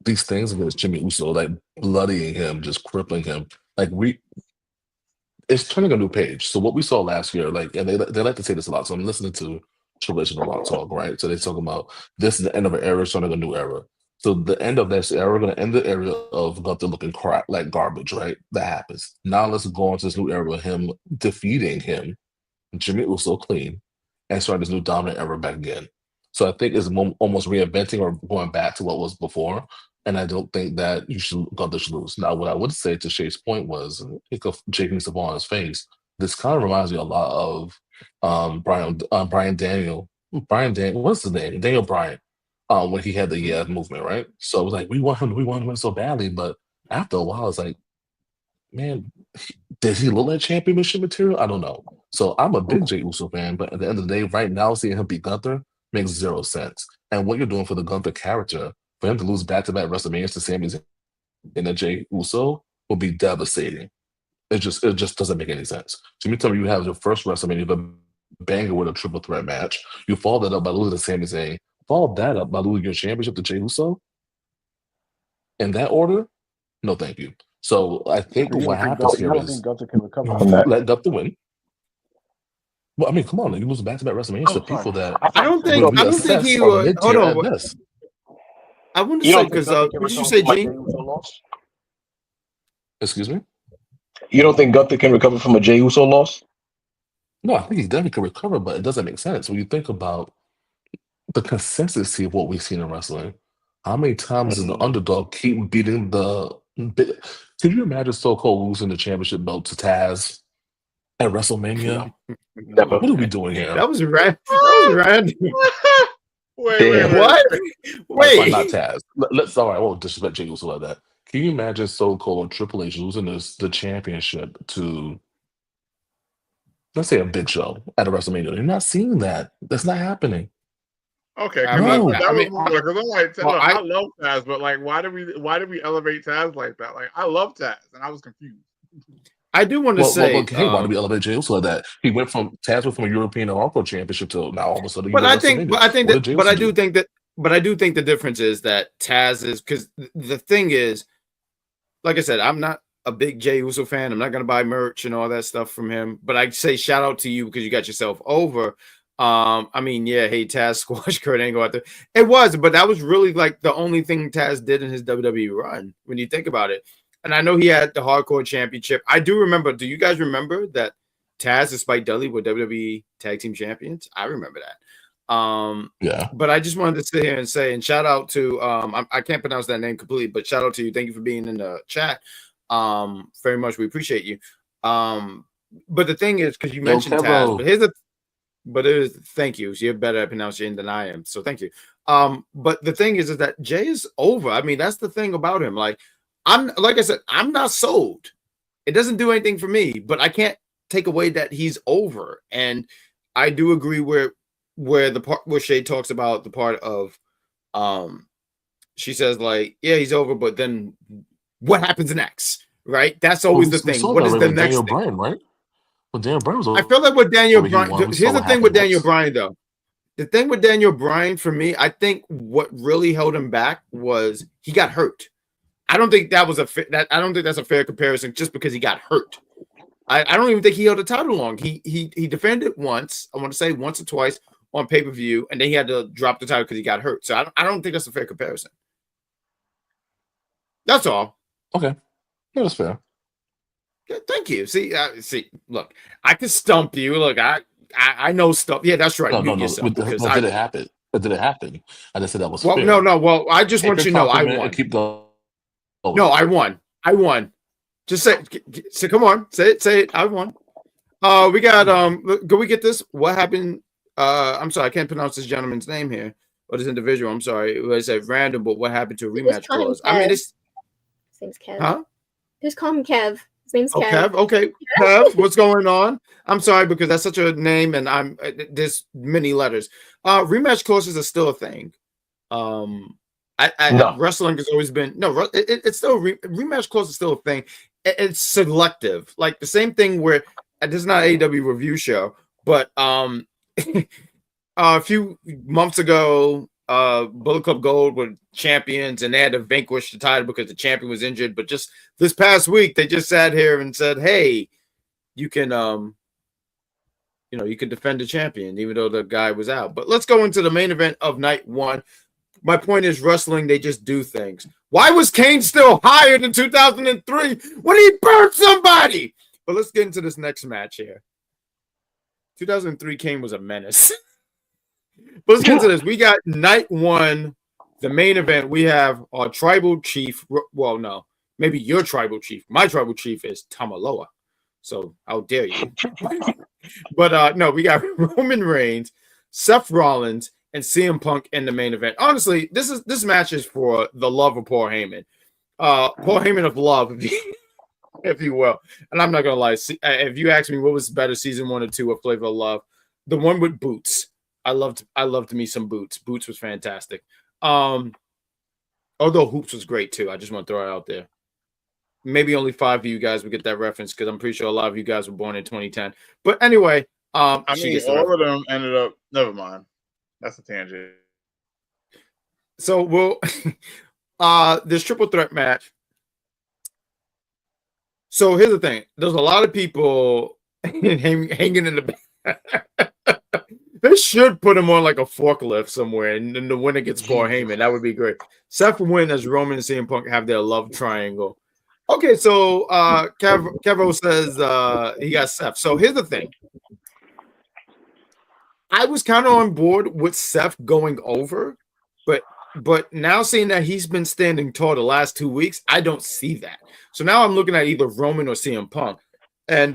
these things against Jimmy Uso, like bloodying him, just crippling him, it's turning a new page. So what we saw last year, and they like to say this a lot. So I'm listening to Triple H and a lot talk, right? So they're talking about this is the end of an era, starting a new era. So the end of that era, we're going to end the era of Gunther looking crap like garbage, right? That happens. Now let's go into this new era of him defeating him, Jimmy Uso clean, and start this new dominant era back again. So I think it's almost reinventing or going back to what was before. And I don't think that Gunther should lose. Now, what I would say to Shay's point was, Jake needs to fall on his face. This kind of reminds me a lot of Brian Daniel. What's his name? Daniel Bryan. When he had the movement, right? So it was like we want him to win so badly, but after a while, it's like, man, does he look like championship material? I don't know. So I'm a big Jey Uso fan, but at the end of the day, right now, seeing him beat Gunther makes zero sense. And what you're doing for the Gunther character, for him to lose back-to-back WrestleManias to Sami Zayn and then Jey Uso will be devastating. It just doesn't make any sense. So you tell me you have your first WrestleMania, but banger with a triple threat match. You follow that up by losing to Sami Zayn. Follow that up by losing your championship to Jey Uso. In that order, no, thank you. So I think what happens here is Gunther can recover from that. let Gunther win. Well, I mean, come on, you lose back-to-back WrestleMania to people that I don't think he would. Hold on. I want to say because what did you say, Gene? Excuse me? You don't think Gunther can recover from a Jey Uso loss? No, I think he definitely can recover, but it doesn't make sense when you think about the consistency of what we've seen in wrestling. How many times does the underdog keep beating the? Could you imagine Stone Cold losing the championship belt to Taz at WrestleMania? Never. What are we doing here? That was random. Wait, what? Wait, not Taz. Let's. All right, I won't disrespect Jey Uso like that. Can you imagine Stone Cold and Triple H losing the championship to, let's say, a Big Show at a WrestleMania? You're not seeing that. That's not happening. Okay, I love I love Taz, but like, why did we elevate Taz like that? Like, I love Taz, and I was confused. I do want to say, why did we elevate Jey Uso like that? He went from a European and Hardcore championship to now all of a sudden. But I do think the difference is that Taz is, because the thing is, like I said, I'm not a big Jey Uso fan. I'm not going to buy merch and all that stuff from him. But I say shout out to you because you got yourself over. I mean, yeah, hey, Taz squash Kurt Angle out there. It was, but that was really like the only thing Taz did in his WWE run when you think about it. And I know he had the Hardcore Championship. I do remember. Do you guys remember that Taz and Spike Dudley were WWE Tag Team Champions? I remember that. Yeah. But I just wanted to sit here and say, and shout out to I can't pronounce that name completely, but shout out to you. Thank you for being in the chat. Very much. We appreciate you. But the thing is, because you mentioned Taz, thank you. So you're better at pronouncing than I am. So thank you. But the thing is that Jay is over. I mean, that's the thing about him. Like I said, I'm not sold. It doesn't do anything for me, but I can't take away that he's over. And I do agree where the part where Shay talks about the part of she says, like, yeah, he's over, but then what happens next? Right? That's always the thing. What is the next Daniel thing? Bryan, right? Well, Daniel Bryan was over. I feel like with Daniel Bryan, here's the thing with Daniel Bryan, though. The thing with Daniel Bryan, for me, I think what really held him back was he got hurt. I don't think that was I don't think that's a fair comparison just because he got hurt. I don't even think he held the title long. He defended it once. I want to say once or twice on pay-per-view, and then he had to drop the title because he got hurt. So I don't think that's a fair comparison. That's all. Okay. Yeah, that's fair. Yeah, thank you. See, look, I can stump you. Look, I know stuff. Yeah, that's right. No. Did it happen? Did it happen? I just said that was fair. No. Well, I just want you to know I won. Keep going. No, I won. Just say, come on, say it. I won. We got Can we get this? What happened? I'm sorry, I can't pronounce this gentleman's name here, or this individual. I'm sorry. I said random, but what happened to a rematch clause? I mean, his name's Kev. Huh? Just call him Kev. His name's Kev. Kev. Okay, Kev. What's going on? I'm sorry because that's such a name, and there's many letters. Rematch clauses are still a thing. Wrestling has always been it's still rematch clause is still a thing. It's selective, like the same thing where this is not an AEW review show, but a few months ago, Bullet Club Gold were champions and they had to vanquish the title because the champion was injured. But just this past week, they just sat here and said, "Hey, you can you can defend the champion even though the guy was out." But let's go into the main event of night one. My point is, wrestling, they just do things. Why was Kane still hired in 2003 when he burned somebody? But let's get into this next match here. 2003, Kane was a menace. But let's get into this. We got night one, the main event. We have our tribal chief. Well, no, maybe your tribal chief. My tribal chief is Tamaloa. So how dare you? But no, we got Roman Reigns, Seth Rollins, and CM Punk in the main event. Honestly, this match is for the love of Paul Heyman. Paul Heyman of love, if you will. And I'm not gonna lie. If you ask me what was better, season 1 or 2 of Flavor of Love, the one with Boots. I loved me some Boots. Boots was fantastic. Although Hoops was great too. I just want to throw it out there. Maybe only 5 of you guys would get that reference because I'm pretty sure a lot of you guys were born in 2010. But anyway, I mean, all of them ended up. Never mind. That's a tangent. So we'll this triple threat match. So here's the thing: there's a lot of people hanging in the back. They should put him on like a forklift somewhere, and then the winner gets Paul Heyman. That would be great. Seth win as Roman and CM Punk have their love triangle. Okay, so Kevo says he got Seth. So here's the thing. I was kind of on board with Seth going over, but now seeing that he's been standing tall the last 2 weeks, I don't see that. So now I'm looking at either Roman or CM Punk. And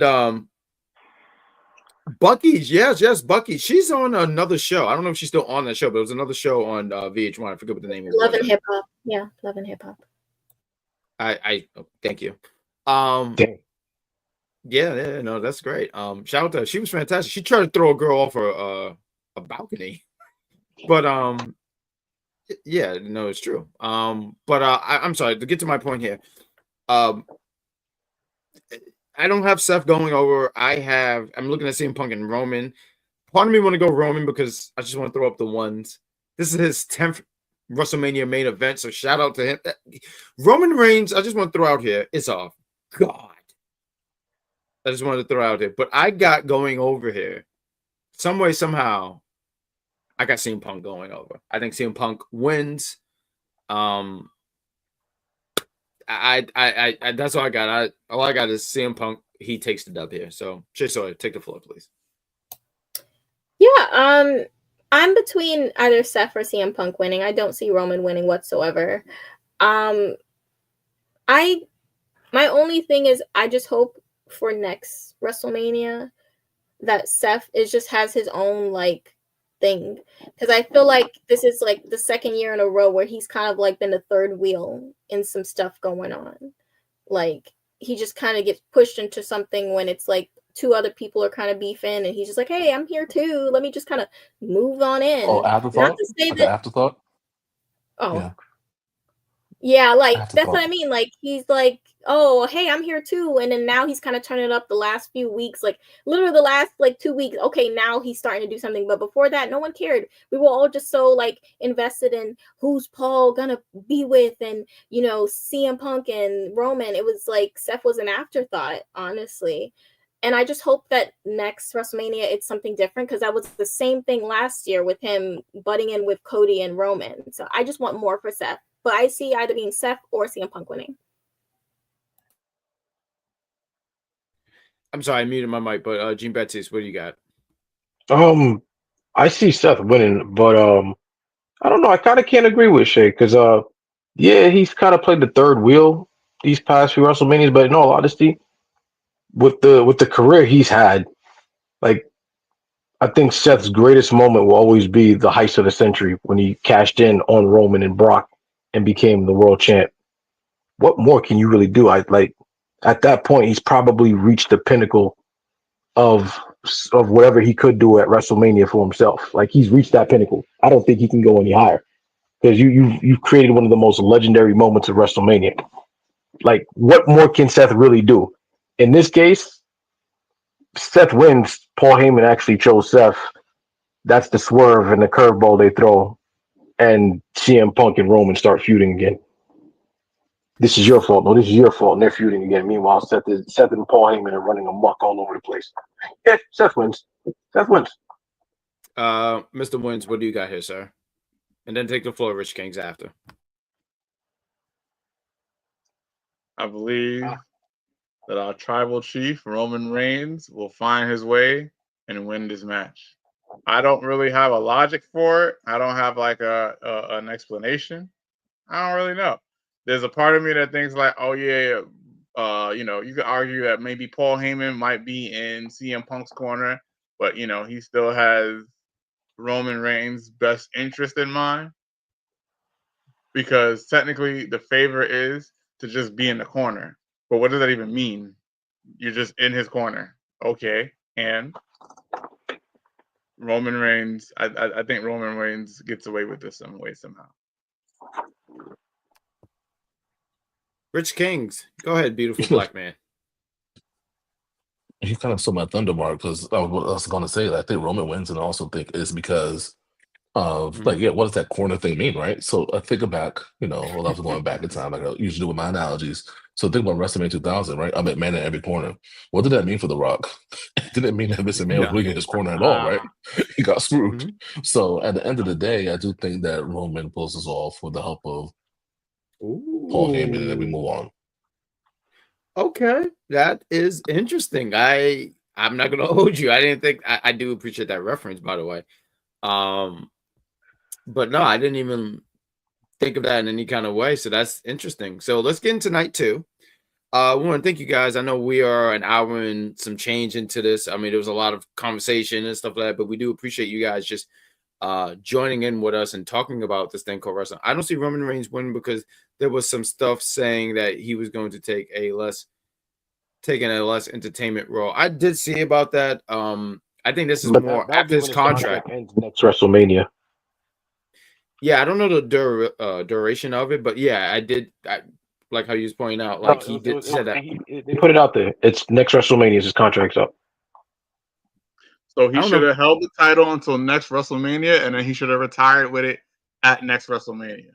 Bucky's, yes, Bucky. She's on another show. I don't know if she's still on that show, but it was another show on VH1. I forget what the name is. Love and Hip Hop. Yeah, Love and Hip Hop. Thank you. Dang. Yeah, no, that's great. Shout out to her. She was fantastic. She tried to throw a girl off a balcony, but yeah, no, it's true. But I'm sorry to get to my point here. I don't have Seth going over. I'm looking at CM Punk and Roman. Part of me want to go Roman because I just want to throw up the ones. This is his 10th WrestleMania main event, so shout out to him. Roman Reigns, I just want to throw out here, it's a god. I just wanted to throw out here. But I got going over here. Some way, somehow, I got CM Punk going over. I think CM Punk wins. I that's all I got. All I got is CM Punk. He takes the dub here. So ShaySawyer, take the floor, please. Yeah, I'm between either Seth or CM Punk winning. I don't see Roman winning whatsoever. My only thing is I just hope for next WrestleMania that Seth has his own like thing, because I feel like this is like the second year in a row where he's kind of like been the third wheel in some stuff going on. Like he just kind of gets pushed into something when it's like two other people are kind of beefing, and he's just like, "Hey, I'm here too. Let me just kind of move on in." Oh, afterthought. Afterthought. Oh, yeah, like that's what I mean. Like he's like, "Oh, hey, I'm here too," and then now he's kind of turning up the last few weeks, like literally the last like 2 weeks. Okay, now he's starting to do something, but before that, no one cared. We were all just so like invested in who's Paul gonna be with, and CM Punk and Roman. It was like Seth was an afterthought, honestly. And I just hope that next WrestleMania it's something different, because that was the same thing last year with him butting in with Cody and Roman. So I just want more for Seth. But I see either being Seth or CM Punk winning. I'm sorry, I muted my mic, but Gene Baptiste, what do you got? I see Seth winning, but I don't know. I kind of can't agree with Shay because yeah, he's kind of played the third wheel these past few WrestleManias, but in all honesty, with the career he's had, like I think Seth's greatest moment will always be the heist of the century when he cashed in on Roman and Brock and became the world champ. What more can you really do? At that point, he's probably reached the pinnacle of whatever he could do at WrestleMania for himself. Like he's reached that pinnacle. I don't think he can go any higher because you've created one of the most legendary moments of WrestleMania. Like what more can Seth really do? In this case, Seth wins. Paul Heyman actually chose Seth. That's the swerve and the curveball they throw, and CM Punk and Roman start feuding again. This is your fault. No, this is your fault. And they're feuding again. Meanwhile, Seth and Paul Heyman are running amok all over the place. Yeah, Seth wins. Seth wins. Mr. Wins, what do you got here, sir? and then take the floor, Rich Kings, after. I believe that our tribal chief, Roman Reigns, will find his way and win this match. I don't really have a logic for it. I don't have like an explanation. I don't really know. There's a part of me that thinks like, oh yeah, you could argue that maybe Paul Heyman might be in CM Punk's corner, but he still has Roman Reigns' best interest in mind, because technically the favor is to just be in the corner. But what does that even mean? You're just in his corner. Okay. And Roman Reigns, I think Roman Reigns gets away with this some way somehow. Rich Kings, go ahead, beautiful black man. You kind of stole my thunder, Mark, because I was going to say that I think Roman wins, and I also think it's because of what does that corner thing mean, right? So I think back, I was going back in time, like I usually do with my analogies. So think about WrestleMania 2000, right? I'm McMahon in every corner. What did that mean for The Rock? It didn't mean that Vince McMahon was really in his corner at all, right? He got screwed. So at the end of the day, I do think that Roman pulls us off with the help of Paul Heyman, and then we move on. Okay, that is interesting. I'm not gonna hold you. I didn't think I do appreciate that reference, by the way. But no, I didn't even think of that in any kind of way. So that's interesting. So let's get into night 2. We want to thank you guys. I know we are an hour and some change into this. I mean, there was a lot of conversation and stuff like that, but we do appreciate you guys just joining in with us and talking about this thing called wrestling. I don't see Roman Reigns winning because there was some stuff saying that he was going to taking a less entertainment role. I did see about that. I think this is more after his contract ends next WrestleMania. Yeah, I don't know the duration of it, but yeah, I did. Like how you was pointing out, like he did say that. They put it out there. It's next WrestleMania. His contract's up. So he should have held the title until next WrestleMania, and then he should have retired with it at next WrestleMania.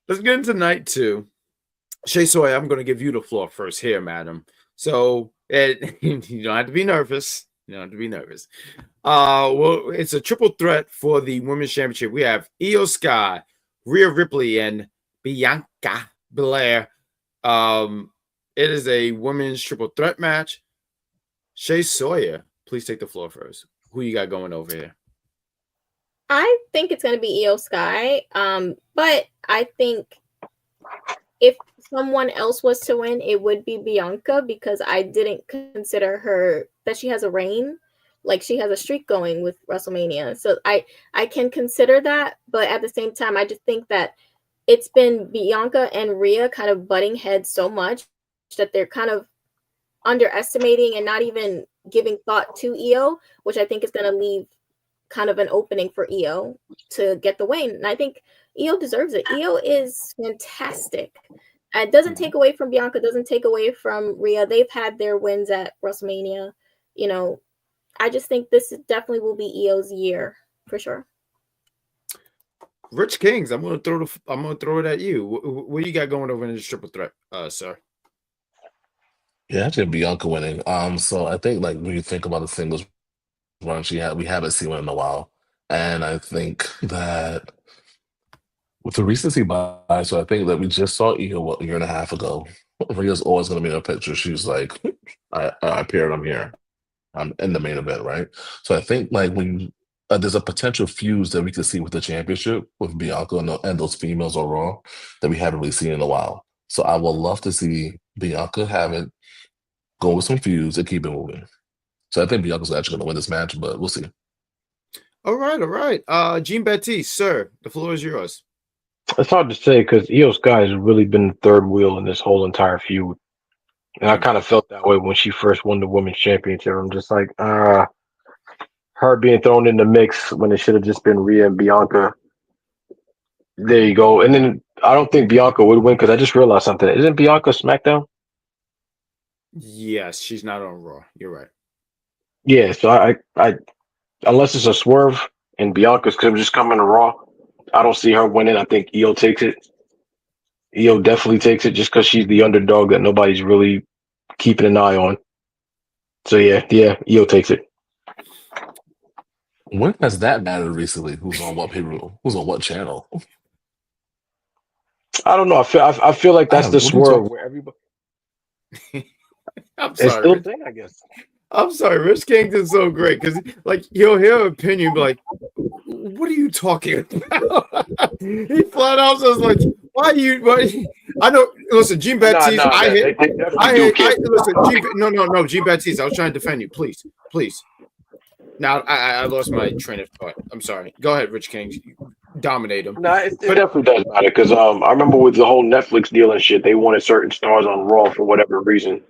Let's get into night 2. ShaySawyer, I'm going to give you the floor first here, madam. So you don't have to be nervous. Well, it's a triple threat for the women's championship. We have Io Sky, Rhea Ripley, and Bianca Belair. It is a women's triple threat match. ShaySawyer, please take the floor first. Who you got going over here? I think it's going to be Io Sky. But I think if someone else was to win, it would be Bianca, because I didn't consider her that she has a reign. Like, she has a streak going with WrestleMania. So I can consider that. But at the same time, I just think that it's been Bianca and Rhea kind of butting heads so much that they're kind of underestimating and not even giving thought to Io, which I think is going to leave kind of an opening for Io to get the win. And I think Io deserves it. Io is fantastic. It doesn't take away from Bianca, doesn't take away from Rhea. They've had their wins at WrestleMania. I just think this definitely will be Io's year for sure. Rich Kings, I'm gonna throw it at you. What you got going over in this triple threat, sir? Yeah, actually Bianca winning. So I think like when you think about the singles run we haven't seen one in a while, and I think that with the recency bias, so I think that we just saw Io a year and a half ago. Rhea's always going to be in a picture. She's like, I appeared, I'm here. I'm in the main event, right? So I think like when there's a potential fuse that we could see with the championship with Bianca and those females on Raw that we haven't really seen in a while. So I would love to see Bianca have it, go with some fuse and keep it moving. So I think Bianca's actually going to win this match, but we'll see. All right. Jean Baptiste, sir, the floor is yours. It's hard to say because Io Sky has really been the third wheel in this whole entire feud. And I kind of felt that way when she first won the women's championship. I'm just like, her being thrown in the mix when it should have just been Rhea and Bianca. There you go. And then I don't think Bianca would win because I just realized something. Isn't Bianca SmackDown? Yes, she's not on Raw. You're right. Yeah, so I unless it's a swerve and Bianca's just coming to Raw, I don't see her winning. I think Io takes it. Io definitely takes it just because she's the underdog that nobody's really keeping an eye on. So yeah, Io takes it. When has that mattered recently? Who's on what pay-per-view? Who's on what channel? I don't know. I feel like that's the swerve where everybody. I'm It's sorry, still a Rich. thing, I guess. I'm sorry, Rich Kington's so great because, like, he'll hear an opinion, be like, "What are you talking about?" He flat out says, "Like, why are you?" Why? I know. Listen, Gene Baptiste. They definitely do care. Listen, no, Gene Baptiste. I was trying to defend you. Please. Now I lost my train of thought. I'm sorry. Go ahead, Rich King. Dominate him. No, it definitely does matter because I remember with the whole Netflix deal and shit, they wanted certain stars on Raw for whatever reason,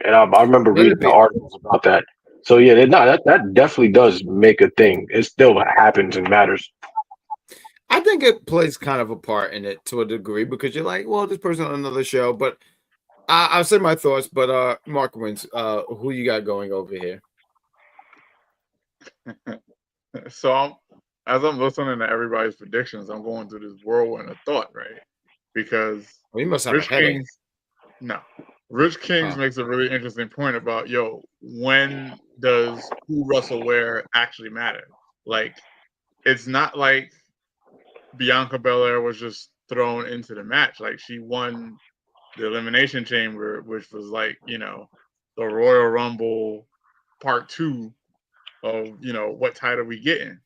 and I remember reading the articles about that. So yeah, that definitely does make a thing. It still happens and matters. I think it plays kind of a part in it to a degree because you're like, well, this person on another show, but I'll say my thoughts. But Mark wins. Who you got going over here? So as I'm listening to everybody's predictions, I'm going through this whirlwind of thought, right? Because You must have Rich a headache. Kings, no, Rich Kings makes a really interesting point about when does who Russell where actually matter? Like, it's not like Bianca Belair was just thrown into the match. Like, she won the Elimination Chamber, which was like, the Royal Rumble Part 2 of, what title we getting.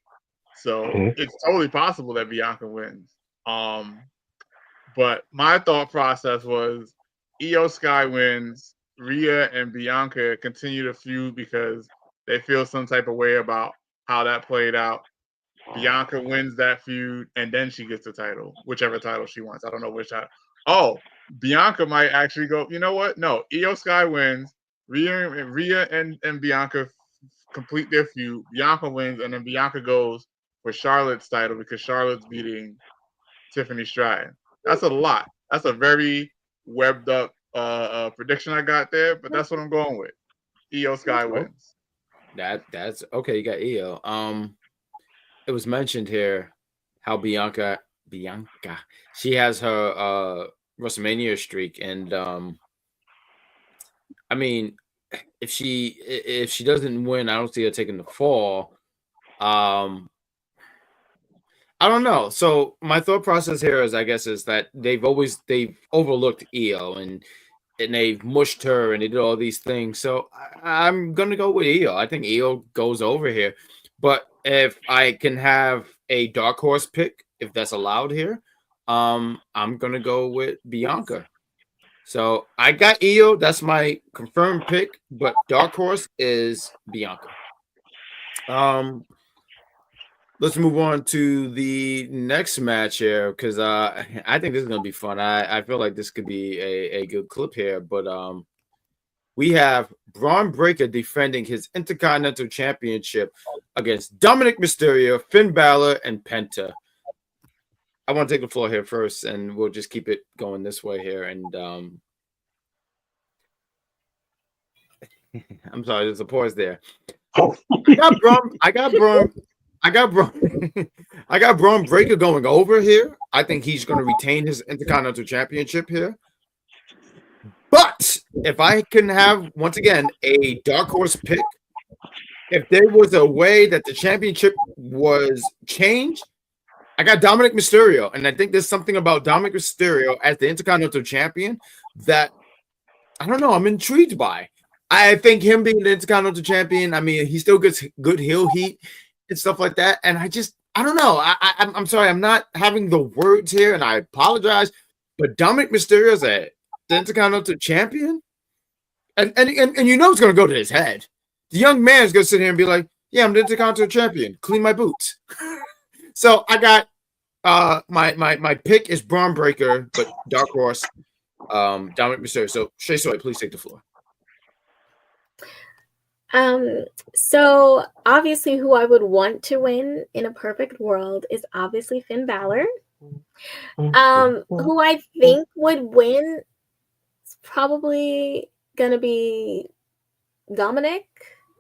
So it's totally possible that Bianca wins. But my thought process was Io Sky wins, Rhea and Bianca continue to feud because they feel some type of way about how that played out. Bianca wins that feud, and then she gets the title, whichever title she wants. I don't know which title. Oh, Bianca might actually go, you know what? No, Io Sky wins. Rhea and Bianca complete their feud. Bianca wins, and then Bianca goes for Charlotte's title because Charlotte's beating Tiffany Stratton. That's a lot. That's a very webbed up prediction I got there, but that's what I'm going with. Io Sky wins. That's okay. You got Io. It was mentioned here how Bianca, she has her WrestleMania streak, and I mean, if she doesn't win, I don't see her taking the fall. I don't know. So my thought process here is, I guess, is that they've overlooked Io and they've mushed her and they did all these things. So I'm gonna go with Io. I think Io goes over here. But if I can have a dark horse pick, if that's allowed here, I'm gonna go with Bianca. So I got Io. That's my confirmed pick. But dark horse is Bianca. Let's move on to the next match here because I think this is gonna be fun. I feel like this could be a good clip here, but we have Braun Breaker defending his Intercontinental Championship against Dominic Mysterio, Finn Balor, and Penta. I want to take the floor here first, and we'll just keep it going this way here. And I'm sorry, there's a pause there. I got Braun Breaker going over here. I think he's going to retain his Intercontinental Championship here. But if I can have, once again, a dark horse pick, if there was a way that the championship was changed, I got Dominic Mysterio. And I think there's something about Dominic Mysterio as the Intercontinental Champion that, I don't know, I'm intrigued by. I think him being the Intercontinental Champion, I mean, he still gets good heel heat and stuff like that. And I don't know. I'm sorry, I'm not having the words here, and I apologize. But Dominic Mysterio is the Intercontinental Champion, and you know it's going to go to his head. The young man is going to sit here and be like, "Yeah, I'm the Intercontinental Champion. Clean my boots." So I got my pick is Braun Breaker, but dark horse, Dominic Mysterio. So ShaySawyer, please take the floor. So obviously who I would want to win in a perfect world is obviously Finn Balor. Who I think would win is probably gonna be Dominic,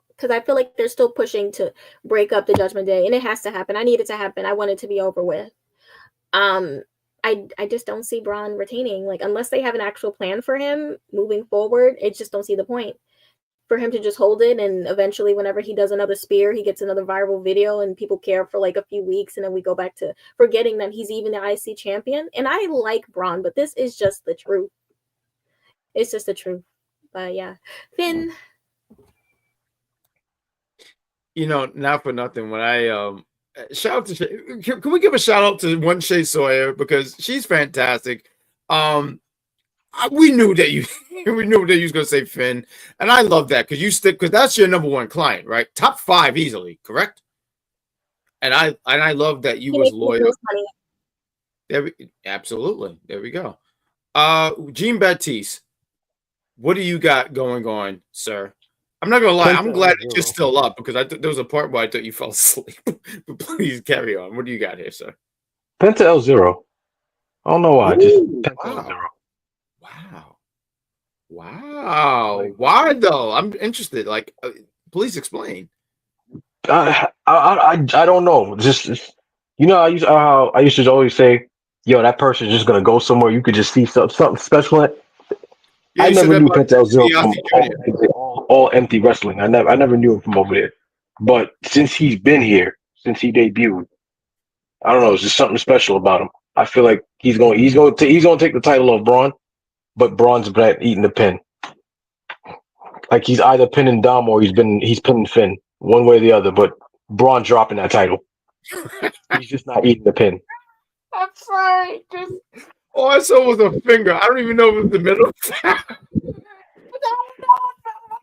because I feel like they're still pushing to break up the Judgment Day, and it has to happen. I need it to happen. I want it to be over with. I just don't see Braun retaining, like, unless they have an actual plan for him moving forward. I just don't see the point. for him to just hold it, and eventually whenever he does another spear, he gets another viral video and people care for like a few weeks, and then we go back to forgetting that he's even the IC champion. And I like Braun, but this is just the truth. It's just the truth. But yeah, Finn. Not for nothing, when I shout out to can we give a shout out to one ShaySawyer, because she's fantastic. We knew that you was gonna say Finn, and I love that because that's your number one client, right? Top 5 easily, correct? And I love that you was loyal. Absolutely. There we go. Jean Baptiste, what do you got going on, sir? I'm not gonna lie, I'm glad that you're still up, because there was a part where I thought you fell asleep. But please carry on. What do you got here, sir? Penta L0. I don't know why. Ooh, just Penta wow. L0. Wow. Why though? I'm interested. Like, please explain. I don't know. Just I used to always say, yo, that person's just gonna go somewhere. You could just see something special. Yeah, I never knew Penta L0 DiBiase from all empty wrestling. I never knew him from over there. But since he's been here, since he debuted, I don't know. It's just something special about him. I feel like he's going to take the title of Braun, but Braun's bad at eating the pin. Like he's either pinning Dom or he's pinning Finn, one way or the other. But Braun dropping that title. He's just not eating the pin. I'm sorry. All I saw was a finger. I don't even know if it was the middle.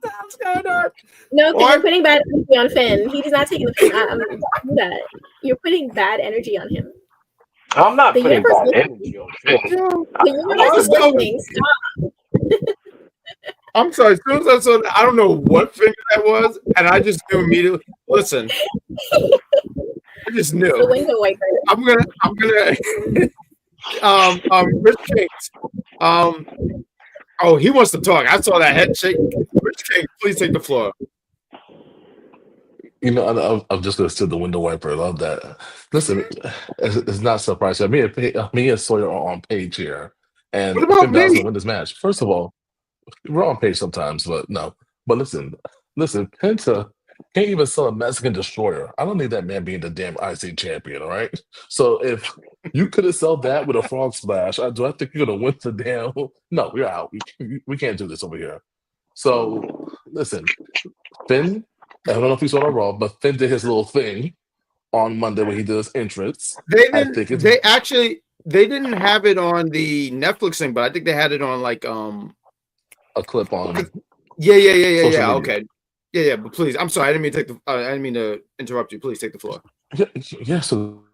What's going on? No, you're putting bad energy on Finn. He's not taking the pin. I'm do that. You're putting bad energy on him. I'm not putting bad energy on Finn. I'm sorry. As soon as I saw that, I don't know what finger that was, and I just knew immediately. Listen, I just knew. The window wiper. I'm gonna. Rich Kings. Oh, he wants to talk. I saw that head shake. Rich Kings, please take the floor. I'm just gonna steal the window wiper. I love that. Listen, it's not surprising. Me and Sawyer are on page here, and what about Finn Balor's me? gonna win this match. First of all, we're on page sometimes, but no. But listen, Penta can't even sell a Mexican destroyer. I don't need that man being the damn IC champion, all right? So if you could have sold that with a frog splash, do I think you're gonna win the damn? No, we're out. We can't do this over here. So listen, Finn, I don't know if you saw it Raw, but Finn did his little thing on Monday when he did his entrance. They didn't have it on the Netflix thing, but I think they had it on like a clip on. Yeah. Okay. Yeah. But please, I'm sorry. I didn't mean to interrupt you. Please take the floor. Yeah. So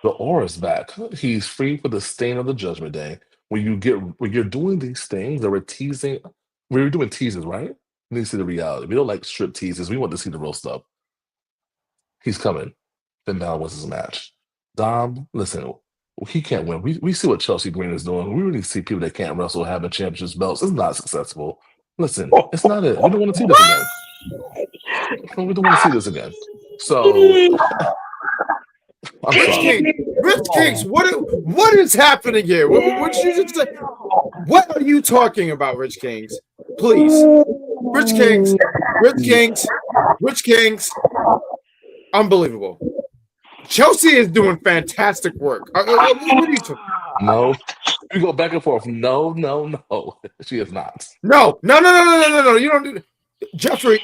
the aura's back. He's free for the stain of the Judgment Day. When you're doing these things that we're teasing, we were doing teases, right? We need to see the reality. We don't like strip teases. We want to see the real stuff. He's coming. Finn Balor wins his match. Dom, listen, he can't win. We see what Chelsea Green is doing. We really see people that can't wrestle having championships belts. It's not successful. Listen, it's not it. We don't want to see this again. We don't want to see this again. So, I'm sorry. Rich Kings, what is happening here? What did you just say? What are you talking about, Rich Kings? Please. Rich Kings. Unbelievable. Chelsea is doing fantastic work. What are you talking? No. You go back and forth. No. She is not. No. You don't do that. Jeffrey,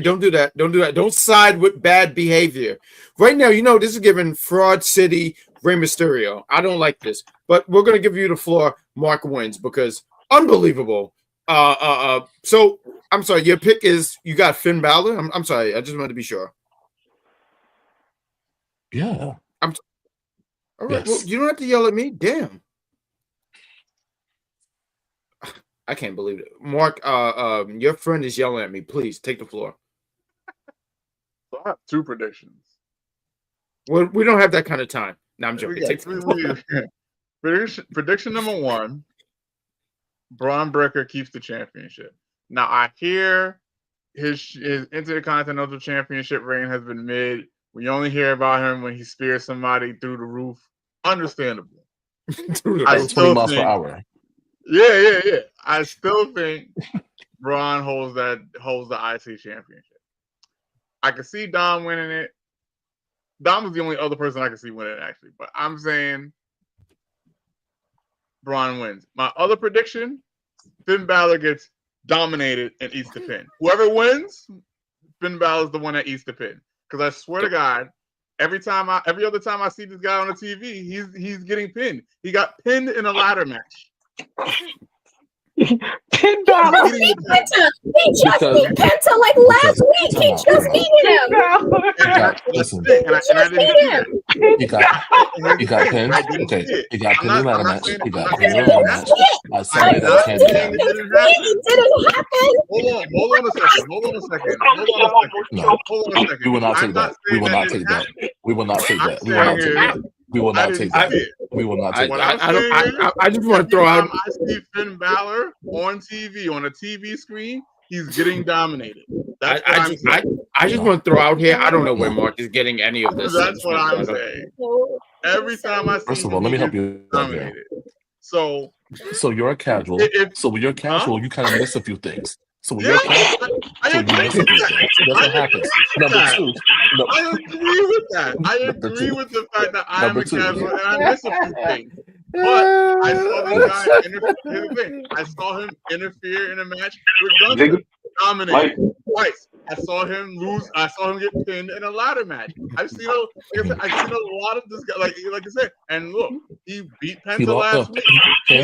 don't do that. Don't do that. Don't side with bad behavior. Right now, this is giving Fraud City Rey Mysterio. I don't like this. But we're gonna give you the floor. Mark wins because unbelievable. So I'm sorry, your pick is you got Finn Balor? I'm sorry, I just wanted to be sure. Yeah. All right. Yes. Well, you don't have to yell at me. Damn. I can't believe it. Mark, your friend is yelling at me. Please take the floor. So I have 2 predictions. Well, we don't have that kind of time. No, I'm joking. Prediction number 1. Braun Breaker keeps the championship. Now I hear his Intercontinental Championship reign has been mid. We only hear about him when he spears somebody through the roof. Understandable. I 20 miles per hour. Yeah. I still think Braun holds the IC championship. I could see Dom winning it. Dom was the only other person I could see winning it, actually. But I'm saying Braun wins. My other prediction, Finn Balor gets dominated and eats the pin. Whoever wins, Finn Balor is the one that eats the pin. Because I swear to God, every other time I see this guy on the TV, he's getting pinned. He got pinned in a ladder match. $10. Penta. He just beat Penta like last week. He just needed him. And I didn't see it. He got pinned. Okay, he got pinned in ladder match. He got pinned in It ladder match. By somebody that can't do that. didn't happen. Hold on a second. We will not take that. We will not take that. We will not take that. We will not take that. We will not take that. We will not take that. I just want to throw out. I see Finn Balor on TV, on a TV screen. He's getting dominated. I just want to throw out here. I don't know where Mark is getting any of this. That's what I'm saying. Every time I see First of all, let me help you. dominated. So you're a casual. So when you're casual, you kind of miss a few things. So when you're casual, you miss a few things. That's what happens. Number two. I agree with that. I agree with the fact that I'm a casual and I miss a few things. But I saw this guy interfere. I saw him interfere in a match with Gunther, dominate twice. I saw him lose. I saw him get pinned in a ladder match. I've seen a lot of this guy, like I said. And look, he beat Penta last week. Cool.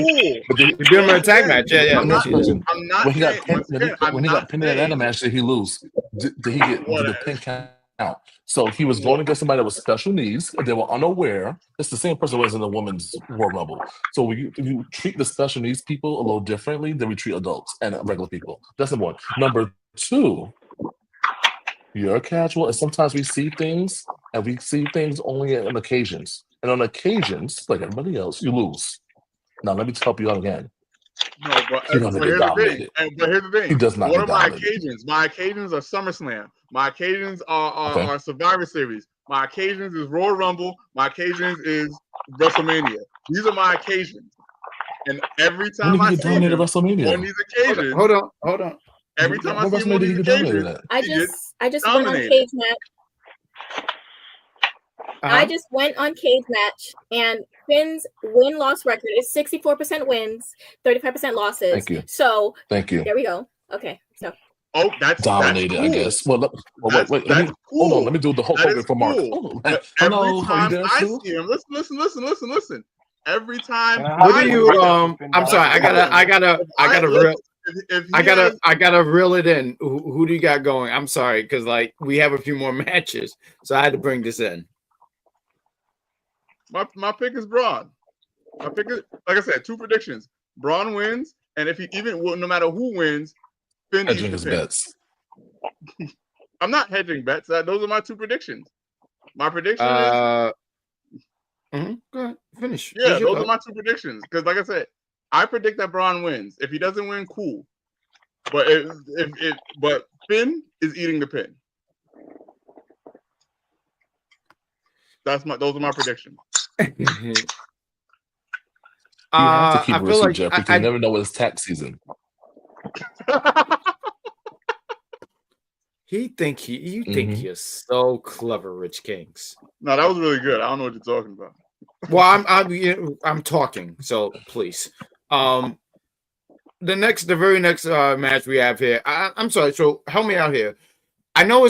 He beat him in a tag match. Yeah. I'm not when he got pinned in that ladder match, did he lose? Did he get the pin count? So he was going against somebody that was special needs. They were unaware. It's the same person who was in the women's Royal Rumble. So we treat the special needs people a little differently than we treat adults and regular people. That's number one. Number two, you're a casual, and sometimes we see things, and we see things only on occasions. And on occasions, like everybody else, you lose. Now let me help you out again. No, but here's the thing. He does not. What are my occasions? My occasions are SummerSlam. My occasions are Survivor Series. My occasions is Royal Rumble. My occasions is WrestleMania. These are my occasions. And every time I see him on these occasions, hold on. Every time I see him on these occasions, I just went on Cage Match. I just went on Cage Match, and Finn's win-loss record is 64% wins, 35% losses. Thank you. So thank you. There we go. Okay, so. Oh, that's dominated, cool. I guess. Well, wait. Hold on. Let me do the whole program for Mark. Cool. Hello, how you doing? I see him. Listen. Every time. What do you? I'm sorry. I gotta reel it in. Who do you got going? I'm sorry, because we have a few more matches, so I had to bring this in. My pick is Braun. My pick is, like I said, 2 predictions. Braun wins, and no matter who wins, Finn hedging his bets. I'm not hedging bets. Those are my 2 predictions. My prediction is. Go ahead, finish. Yeah, those are my 2 predictions. Because, like I said, I predict that Braun wins. If he doesn't win, cool. But but Finn is eating the pin. Those are my predictions. You have to keep risking, Jeff, because you never know when it's tax season. You think you're so clever, Rich Kings. No, that was really good. I don't know what you're talking about. Well, I'm talking, so please. The very next match we have here. I'm sorry. So help me out here. I know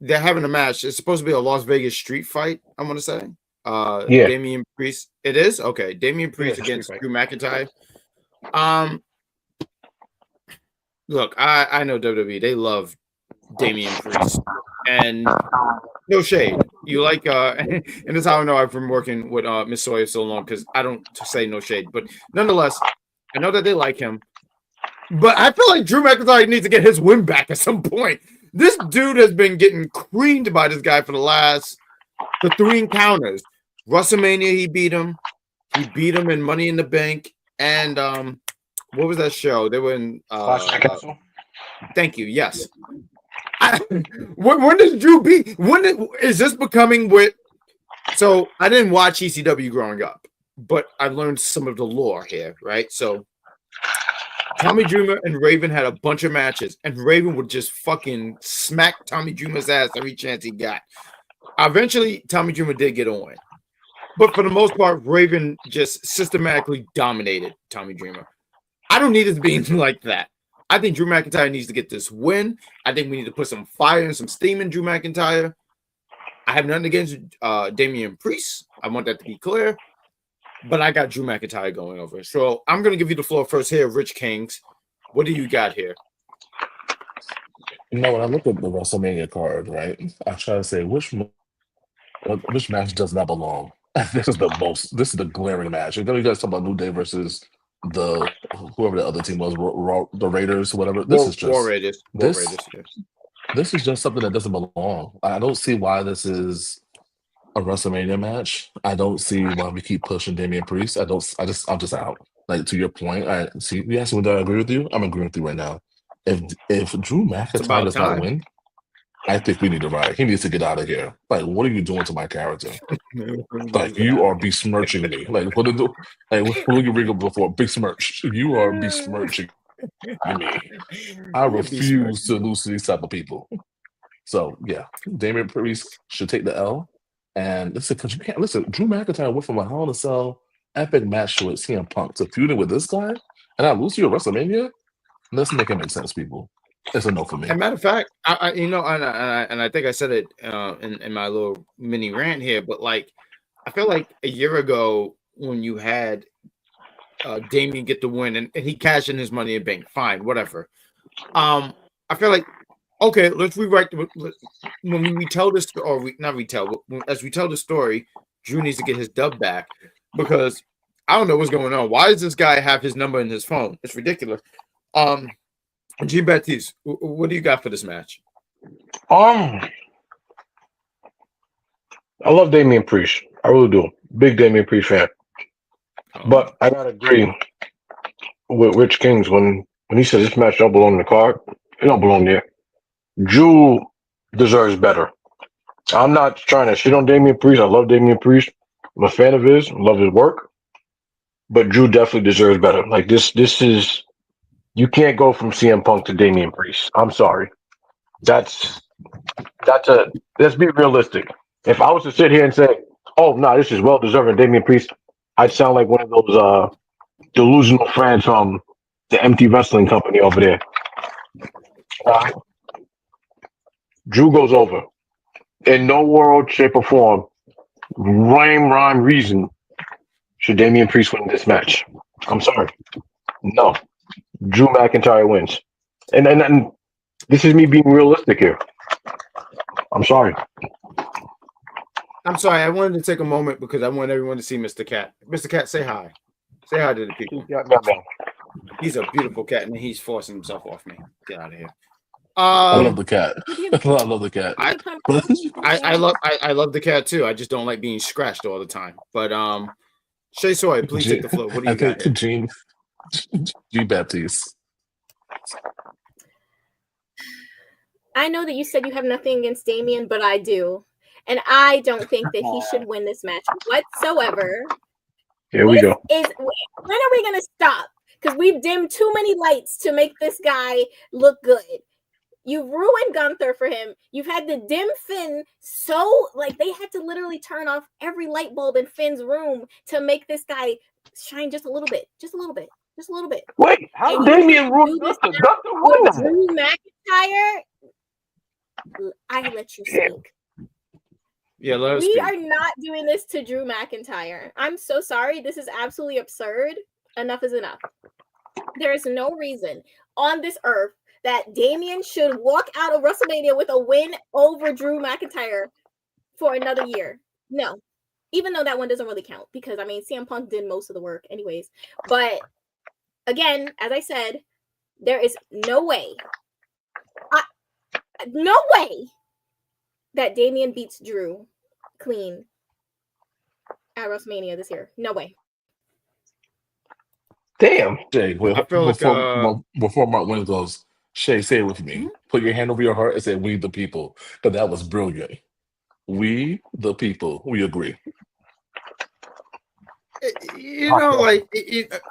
they're having a match. It's supposed to be a Las Vegas street fight. I'm gonna say. Yeah. Damian Priest. It is okay. Damian Priest against Drew McIntyre. Look, I know WWE. They love Damian Priest, and no shade. You like, and that's how I know I've been working with Miss Sawyer so long, because I don't say no shade, but nonetheless, I know that they like him. But I feel like Drew McIntyre needs to get his win back at some point. This dude has been getting creamed by this guy for 3 encounters. WrestleMania, he beat him. He beat him in Money in the Bank, and what was that show? They were in. Thank you. Yes. When does Drew beat? Is this becoming what? So I didn't watch ECW growing up, but I learned some of the lore here, right? So Tommy Dreamer and Raven had a bunch of matches, and Raven would just fucking smack Tommy Dreamer's ass every chance he got. Eventually, Tommy Dreamer did get on. But for the most part, Raven just systematically dominated Tommy Dreamer. I don't need it to be like that. I think Drew McIntyre needs to get this win. I think we need to put some fire and some steam in Drew McIntyre. I have nothing against Damian Priest. I want that to be clear. But I got Drew McIntyre going over. So I'm going to give you the floor first here, Rich Kings. What do you got here? You know, when I look at the WrestleMania card, right, I try to say which match does not belong. This is the glaring match. And then you guys talk about New Day versus whoever the other team was, the Raiders, whatever. This is just something that doesn't belong. I don't see why this is a WrestleMania match. I don't see why we keep pushing Damian Priest. I'm just out. Like, to your point, I see. You asked me whether I agree with you. I'm agreeing with you right now. If Drew McIntyre does not win, I think we need to riot. He needs to get out of here. Like, what are you doing to my character? Like, you are besmirching me. Like, what are you ring up before? Besmirch. You are besmirching me. I refuse to lose to these type of people. So yeah, Damian Priest should take the L. And listen, because you can't listen. Drew McIntyre went from a Hell in a Cell epic match with CM Punk to feuding with this guy, and I lose to you at WrestleMania. Let's make it make sense, people. It's a no for me. As a matter of fact, I think I said it in my little mini rant here, but like, I feel like a year ago when you had Damian get the win and he cashed in his money in bank, fine, whatever. I feel like, okay, let's rewrite when we retell this, or not retell, but as we tell the story, Drew needs to get his dub back because I don't know what's going on. Why does this guy have his number in his phone? It's ridiculous. Jean Baptiste, what do you got for this match? I love Damian Priest. I really do. Big Damian Priest fan. But I gotta agree with Rich Kings when he said this match don't belong in the card. It don't belong there. Drew deserves better. I'm not trying to shit on Damian Priest. I love Damian Priest. I'm a fan of his. I love his work. But Drew definitely deserves better. Like this is, you can't go from CM Punk to Damian Priest. I'm sorry. Let's be realistic. If I was to sit here and say, oh no, this is well deserving Damian Priest, I'd sound like one of those delusional fans from the empty wrestling company over there. Drew goes over. In no world, shape, or form, rhyme, reason should Damian Priest win this match. I'm sorry. No. Drew McIntyre wins. And this is me being realistic here. I'm sorry. I wanted to take a moment because I want everyone to see Mr. Cat. Mr. Cat, say hi. Say hi to the people. Yeah. He's a beautiful cat, and he's forcing himself off me. Get out of here. I love the cat. I love the cat. I love the cat too. I just don't like being scratched all the time. But ShaySawyer, please take the floor. What do you got? Jean Baptiste. I know that you said you have nothing against Damian, but I do. And I don't think that he should win this match whatsoever. Here we go. When are we going to stop? Because we've dimmed too many lights to make this guy look good. You've ruined Gunther for him. You've had to dim Finn so, like, they had to literally turn off every light bulb in Finn's room to make this guy shine just a little bit. Just a little bit. Just a little bit. Wait, how Damian ruined Gunther? Gunther won that. Drew McIntyre, I let you speak. Yeah, let us we speak. are not doing this to Drew McIntyre. I'm so sorry. This is absolutely absurd. Enough is enough. There is no reason on this earth that Damian should walk out of WrestleMania with a win over Drew McIntyre for another year. No. Even though that one doesn't really count because, I mean, CM Punk did most of the work anyways. But, again, as I said, there is no way that Damian beats Drew clean at WrestleMania this year. No way. Damn. Shay, before Mark Wins goes, Shay, say it with me. Mm-hmm. Put your hand over your heart and say, we the people. Because that was brilliant. We the people. We agree. like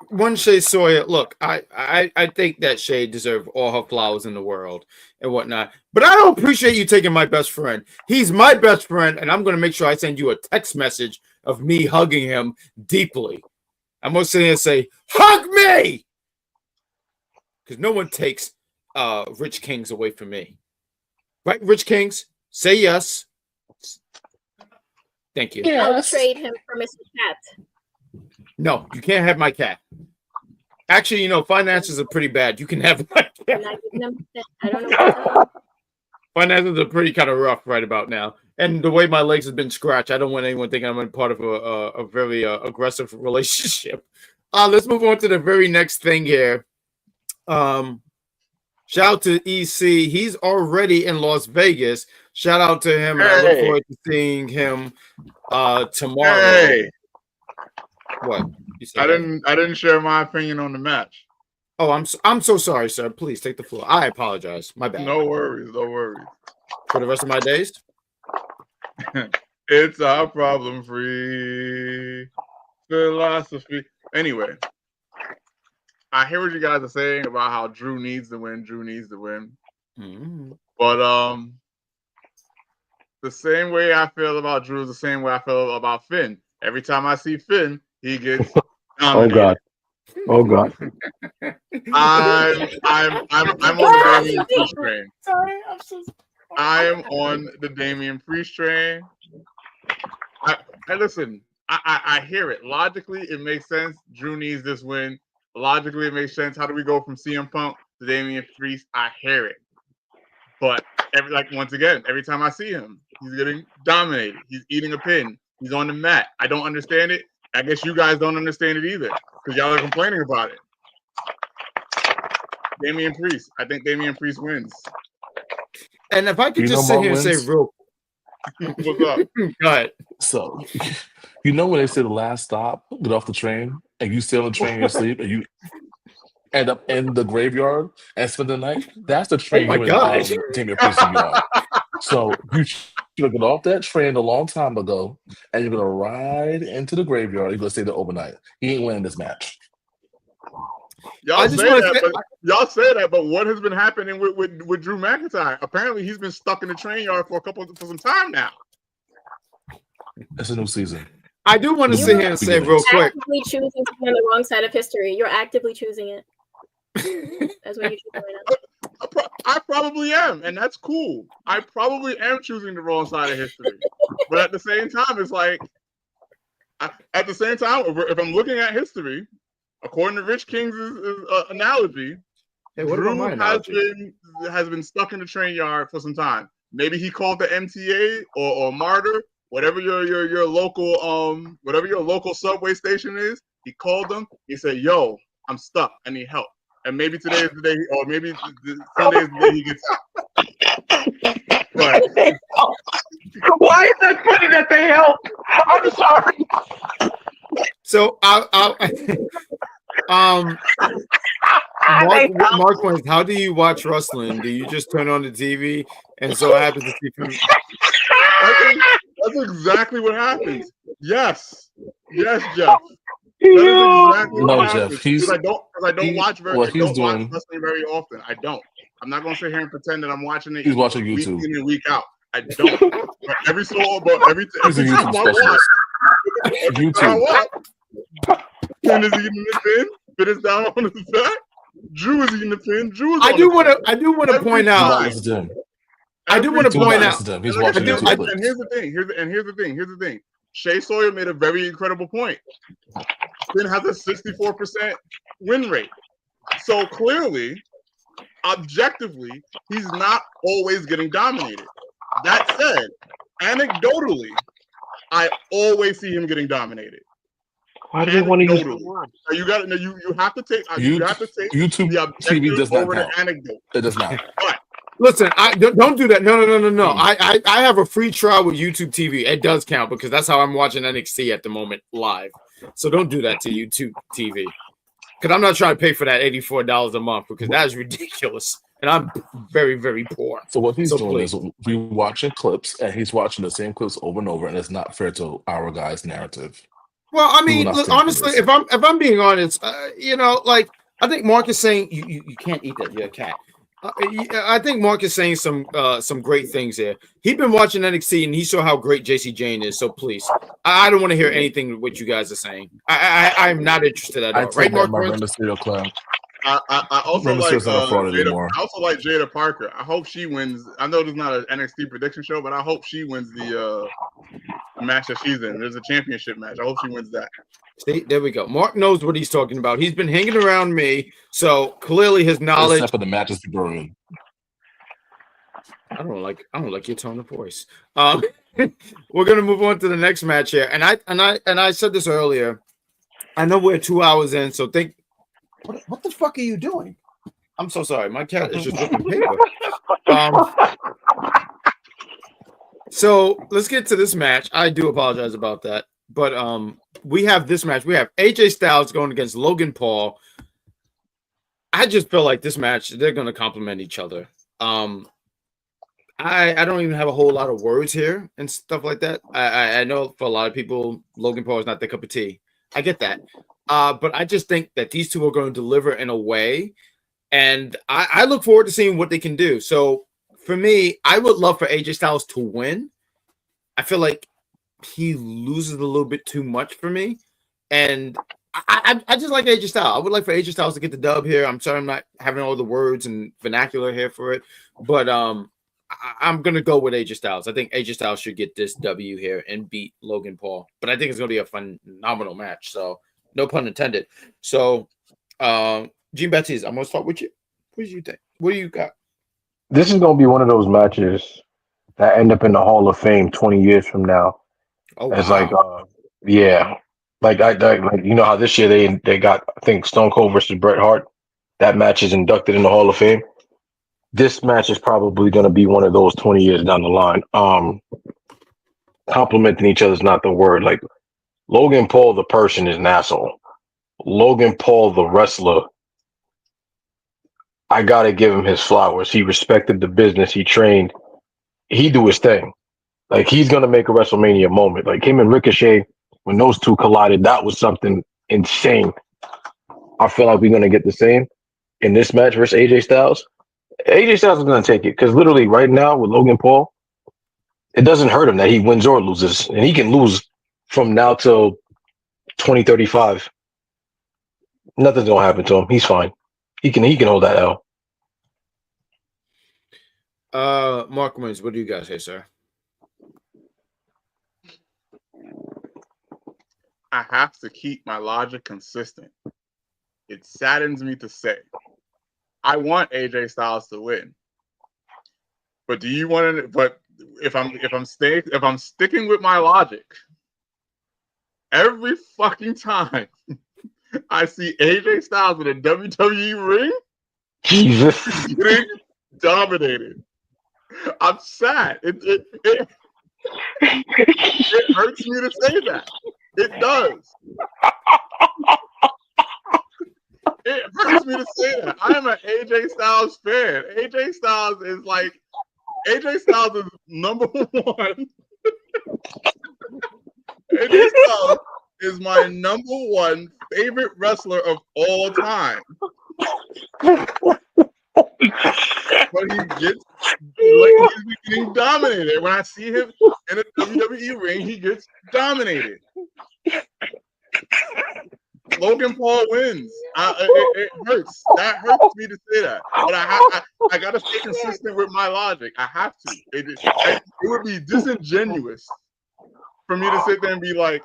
one ShaySawyer. Look, I think that Shay deserves all her flowers in the world and whatnot. But I don't appreciate you taking my best friend. He's my best friend, and I'm going to make sure I send you a text message of me hugging him deeply. I'm going to sit here and say, "Hug me," because no one takes Rich Kings away from me. Right, Rich Kings? Say yes. Thank you. I'll trade him for Mr. Cat. No, you can't have my cat. Actually, finances are pretty bad. You can have my cat. I don't know. Finances are pretty kind of rough right about now. And the way my legs have been scratched, I don't want anyone thinking I'm part of a very aggressive relationship. Let's move on to the very next thing here. Shout out to EC. He's already in Las Vegas. Shout out to him. And I look forward to seeing him tomorrow. Hey. What? I didn't share my opinion on the match. Oh, I'm so sorry, sir. Please take the floor. I apologize. My bad. No worries. For the rest of my days? It's our problem-free philosophy. Anyway, I hear what you guys are saying about how Drew needs to win. Mm-hmm. But the same way I feel about Drew is the same way I feel about Finn. Every time I see Finn, he gets dominated. Oh God. I'm on the Damian Priest train. Sorry, I'm so sorry. I am on the Damian Priest train. Listen, I hear it. Logically, it makes sense. Drew needs this win. Logically, it makes sense. How do we go from CM Punk to Damian Priest? I hear it. But once again, every time I see him, he's getting dominated. He's eating a pin. He's on the mat. I don't understand it. I guess you guys don't understand it either, because y'all are complaining about it. Damian Priest. I think Damian Priest wins. And if I could just sit here and say real What's up? Go ahead. So, when they say the last stop, get off the train, and you stay on the train in your sleep, and you end up in the graveyard and spend the night, that's the train Oh my God. Damian Priest to be on. So you should have got off that train a long time ago, and you're gonna ride into the graveyard. You're gonna stay there overnight. He ain't winning this match. Y'all say that, but what has been happening with Drew McIntyre? Apparently, he's been stuck in the train yard for some time now. It's a new season. I do want to sit here and say real quick. Actively choosing to be on the wrong side of history. You're actively choosing it. That's what you're choosing right now. I probably am, and that's cool. I probably am choosing the wrong side of history, but at the same time, it's like, if I'm looking at history, according to Rich King's analogy, Drew has been stuck in the train yard for some time. Maybe he called the MTA or Martyr, whatever your local subway station is. He called them. He said, "Yo, I'm stuck. I need help." And maybe today is the day, or maybe Sunday is the day he gets out. But why is that funny that they help? I'm sorry. So Mark points, how do you watch wrestling? Do you just turn on the TV and so happens to see him? That's exactly what happens. Yes, Jeff. That is exactly what happens. Because I don't watch wrestling very often. I don't. I'm not gonna sit here and pretend that I'm watching it. He's watching YouTube week in and week out. I don't. But every time I watch, Finn is eating the pin. Finn is down on his back. Drew is eating the pin. I do want to point out. I do want to point out. He's watching YouTube. And here's the thing. ShaySawyer made a very incredible point. Finn has a 64% win rate. So clearly, objectively, he's not always getting dominated. That said, anecdotally, I always see him getting dominated. Why do you want to use the word? You have to take YouTube the objective TV does not over count. the anecdote. It does not. But listen, don't do that. No. I have a free trial with YouTube TV. It does count because that's how I'm watching NXT at the moment live. So don't do that to YouTube TV. Because I'm not trying to pay for that $84 a month because that is ridiculous. And I'm very, very poor. So what he's doing is we watching clips and he's watching the same clips over and over, and it's not fair to our guy's narrative. Well, I We will mean, not look, stand for honestly, this. if I'm being honest, like I think Mark is saying you can't eat that. You're a cat. I think Mark is saying some great things here. He's been watching NXT and he saw how great JC Jane is. So please, I don't want to hear anything what you guys are saying. I'm not interested at all. I Right, take back Mark? my Rey Mysterio claim. I also Rey like Mysterio's not a fraud Jada. anymore. I also like Jada Parker. I hope she wins. I know this is not an NXT prediction show, but I hope she wins the match that she's in. There's a championship match. I hope she wins that. See, there we go. Mark knows what he's talking about. He's been hanging around me, so clearly his knowledge. Except for the matches people are in. I don't like your tone of voice. We're gonna move on to the next match here, and I said this earlier. I know we're 2 hours in, so think. What the fuck are you doing? I'm so sorry. My cat is just ripping paper. So let's get to this match. I do apologize about that, but we have this match. We have AJ Styles going against Logan Paul. I just feel like this match they're going to complement each other. I don't even have a whole lot of words here and stuff like that. I know for a lot of people, Logan Paul is not their cup of tea. I get that. But I just think that these two are going to deliver in a way. And I look forward to seeing what they can do. So for me, I would love for AJ Styles to win. I feel like he loses a little bit too much for me. And I just like AJ Styles. I would like for AJ Styles to get the dub here. I'm sorry I'm not having all the words and vernacular here for it. But I'm going to go with AJ Styles. I think AJ Styles should get this W here and beat Logan Paul. But I think it's going to be a phenomenal match. So no pun intended. So, Gene Baptiste, I'm going to start with you. What do you think? What do you got? This is going to be one of those matches that end up in the Hall of Fame 20 years from now. Oh, It's wow. like you know how this year they got, I think, Stone Cold versus Bret Hart. That match is inducted in the Hall of Fame. This match is probably going to be one of those 20 years down the line. Complimenting each other is not the word. Like Logan Paul, the person, is an asshole. Logan Paul, the wrestler, I gotta give him his flowers. He respected the business. He trained. He do his thing. Like he's gonna make a WrestleMania moment. Like him and Ricochet, when those two collided, that was something insane. I feel like we're gonna get the same in this match versus AJ Styles. AJ Styles is gonna take it because literally right now with Logan Paul, it doesn't hurt him that he wins or loses, and he can lose from now till 2035. Nothing's gonna happen to him. He's fine. He can hold that L. Mark Wins, what do you guys say, sir? I have to keep my logic consistent. It saddens me to say, I want AJ Styles to win. But do you want to? But if I'm sticking with my logic, every fucking time I see AJ Styles in a WWE ring, Jesus. he's getting dominated. I'm sad. It hurts me to say that. It does. It hurts me to say that. I am an AJ Styles fan. AJ Styles is number one. AJ Styles is my number one favorite wrestler of all time. But he's getting dominated. When I see him in a WWE ring, he gets dominated. Logan Paul wins. It hurts. That hurts me to say that. But I gotta stay consistent with my logic. I have to. It would be disingenuous for me to sit there and be like,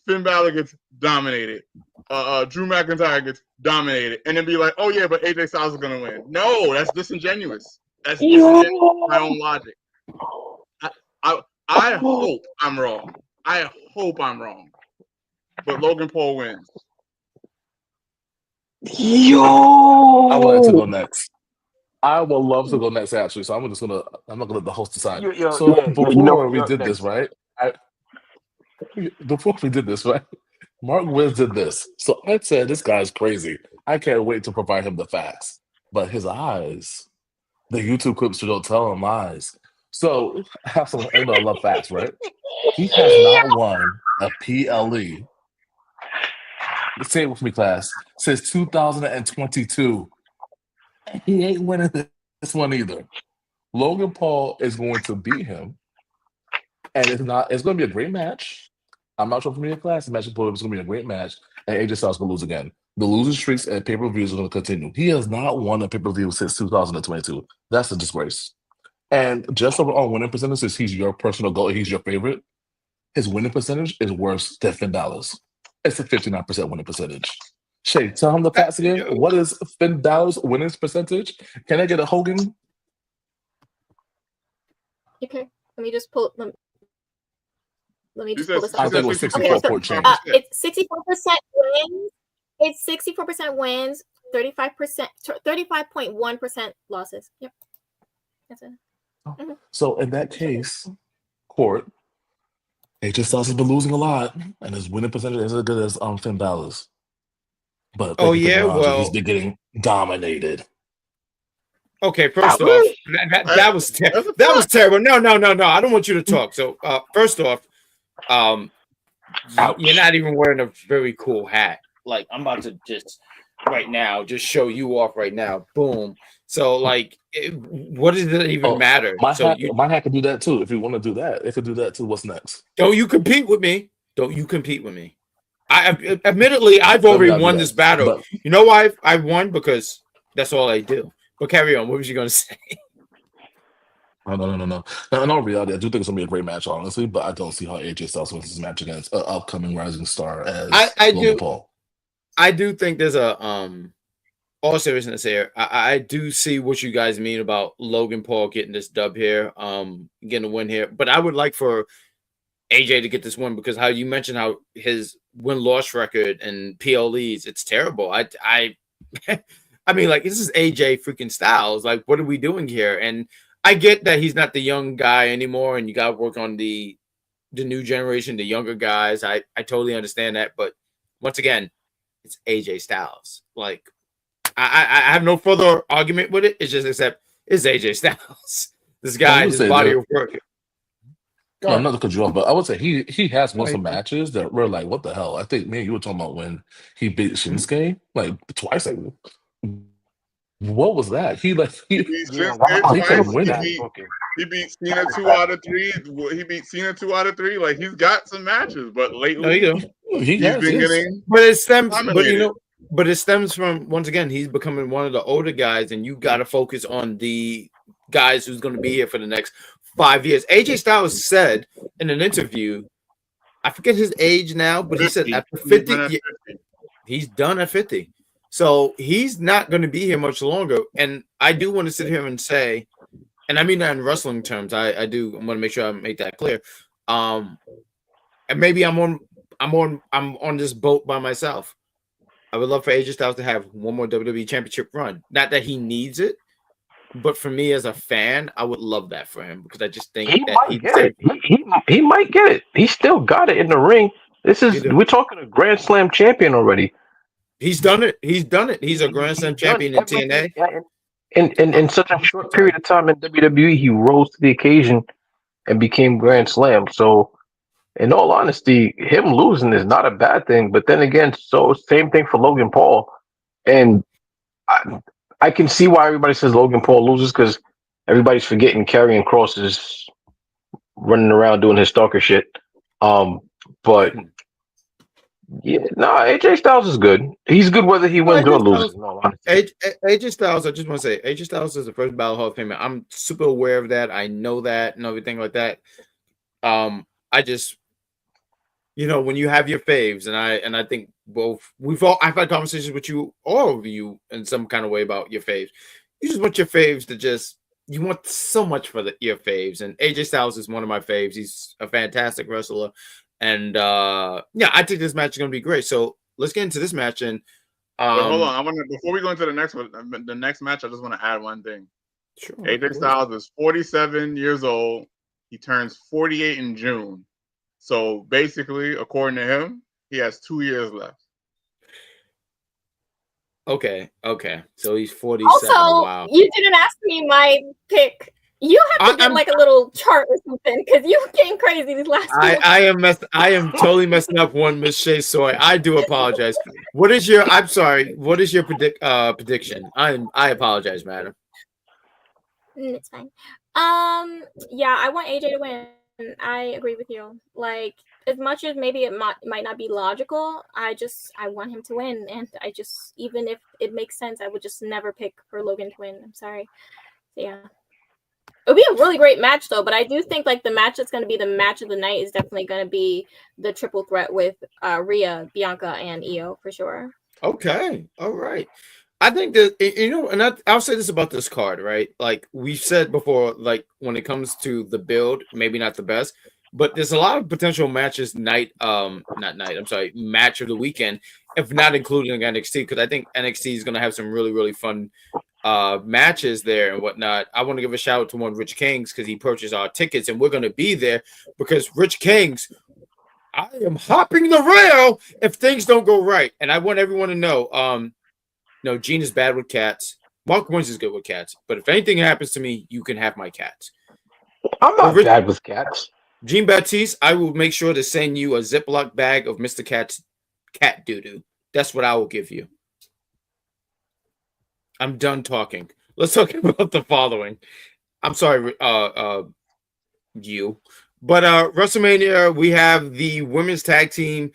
Finn Balor gets dominated. Drew McIntyre gets dominated, and then be like, "Oh yeah, but AJ Styles is gonna win." No, that's disingenuous. That's disingenuous with my own logic. I hope I'm wrong. I hope I'm wrong. But Logan Paul wins. Yo, I would like to go next. I would love to go next, actually. So I'm not gonna let the host decide. Before we did this, right? Mark Wiz did this. So I said, this guy's crazy. I can't wait to provide him the facts. But his eyes, the YouTube clips don't tell him lies. So I love facts, right? He has not won a PLE say it with me, class. Since 2022. He ain't winning this one either. Logan Paul is going to beat him, and it's going to be a great match. I'm not sure for me in class. The match is going to be a great match, and AJ Styles going to lose again. The losing streaks at pay-per-views are going to continue. He has not won a pay-per-view since 2022. That's a disgrace. And just overall winning percentage, since he's your personal goal, he's your favorite, his winning percentage is worse than Finn Balor's. It's a 59% winning percentage. Shay, tell him the facts again. What is Finn Balor's winning percentage? Can I get a Hogan? Okay, let me just pull. Let me just pull this I up. think it was 64 Okay, so, point change. it's 64% wins. It's 64% wins, 35.1% losses. Yep, that's it. Mm-hmm. So in that case, Court, AJ Styles has been losing a lot, and his winning percentage isn't as good as Finn Balor's. But he's been getting dominated. Okay, first off, that was terrible. No. I don't want you to talk. So first off, you're not even wearing a very cool hat. Like, I'm about to just right now just show you off right now. Boom. So like, what does it even matter? My hat can do that too. If you want to do that, it could do that too. What's next? Don't you compete with me? Admittedly, I've already won this battle. But you know why I won? Because that's all I do. But carry on. What was you going to say? No. In all reality, I do think it's going to be a great match, honestly, but I don't see how AJ Styles wins this match against an upcoming rising star as Logan Paul. I do think there's a all seriousness here. I do see what you guys mean about Logan Paul getting this dub here, getting a win here. But I would like for AJ to get this win because how you mentioned how his win-loss record and PLEs, it's terrible. I mean, like, this is AJ freaking Styles. Like, what are we doing here? And I get that he's not the young guy anymore, and you got to work on the new generation, the younger guys. I totally understand that. But once again, it's AJ Styles. Like, I have no further argument with it. It's just except it's AJ Styles. This guy, his body of work. No, not to cut you off, but I would say he has won some matches that were like, what the hell? I think me and you were talking about when he beat Shinsuke like twice. Like, what was that? He couldn't win that. He beat Cena 2 out of 3. He beat Cena 2 out of 3. Like, he's got some matches, but lately he's been getting. But it stems. But it stems from, once again, he's becoming one of the older guys, and you got to focus on the guys who's going to be here for the next 5 years. AJ Styles said in an interview, I forget his age now, but 50. He said after 50, he's done at 50. So he's not going to be here much longer. And I do want to sit here and say, and I mean that in wrestling terms, I want to make sure I make that clear. And maybe I'm on this boat by myself. I would love for AJ Styles to have one more WWE Championship run. Not that he needs it, but for me as a fan, I would love that for him because I just think he might get it. He might get it. He still got it in the ring. We're talking a Grand Slam champion already. He's done it. He's a Grand Slam champion in TNA. In such a short period of time in WWE, he rose to the occasion and became Grand Slam. So, in all honesty, him losing is not a bad thing. But then again, so same thing for Logan Paul. And I can see why everybody says Logan Paul loses because everybody's forgetting Karrion Kross is running around doing his stalker shit. But yeah, AJ Styles is good. He's good whether he wins or loses. AJ Styles, I just want to say, AJ Styles is the first Battle Hall of Famer. I'm super aware of that. I know that and everything like that. I just, when you have your faves, and I think I've had conversations with you, all of you, in some kind of way about your faves. You just want your faves to you want so much for your faves, and AJ Styles is one of my faves. He's a fantastic wrestler. And I think this match is going to be great. So let's get into this match. And hold on, before we go into the next match, I just want to add one thing. Sure. AJ Styles is 47 years old. He turns 48 in June. So basically, according to him, he has 2 years left. Okay. So he's 47. Also, wow. You didn't ask me my pick You have to get I'm like a little chart or something because you came crazy these last two. I am totally messing up one, Miss ShaySawyer. I do apologize. I'm sorry. What is your prediction? I apologize, madam. It's fine. Yeah, I want AJ to win. I agree with you. Like, as much as maybe it might not be logical, I want him to win, and even if it makes sense, I would just never pick for Logan to win. I'm sorry. So, yeah. It would be a really great match, though. But I do think like the match that's going to be the match of the night is definitely going to be the triple threat with Rhea, Bianca, and Io for sure. Okay, all right. I think that and I'll say this about this card, right? Like we've said before, like when it comes to the build, maybe not the best, but there's a lot of potential matches match of the weekend, if not including NXT, because I think NXT is going to have some really, really fun matches there and whatnot. I want to give a shout out to one Rich Kings because he purchased our tickets and we're going to be there because Rich Kings, I am hopping the rail if things don't go right. And I want everyone to know, no, Gene is bad with cats. Mark Wins is good with cats. But if anything happens to me, you can have my cats. I'm not bad with cats. Gene Baptiste, I will make sure to send you a Ziploc bag of Mr. Cat's cat doo-doo. That's what I will give you. I'm done talking. Let's talk about the following. I'm sorry, you. But WrestleMania, we have the women's tag team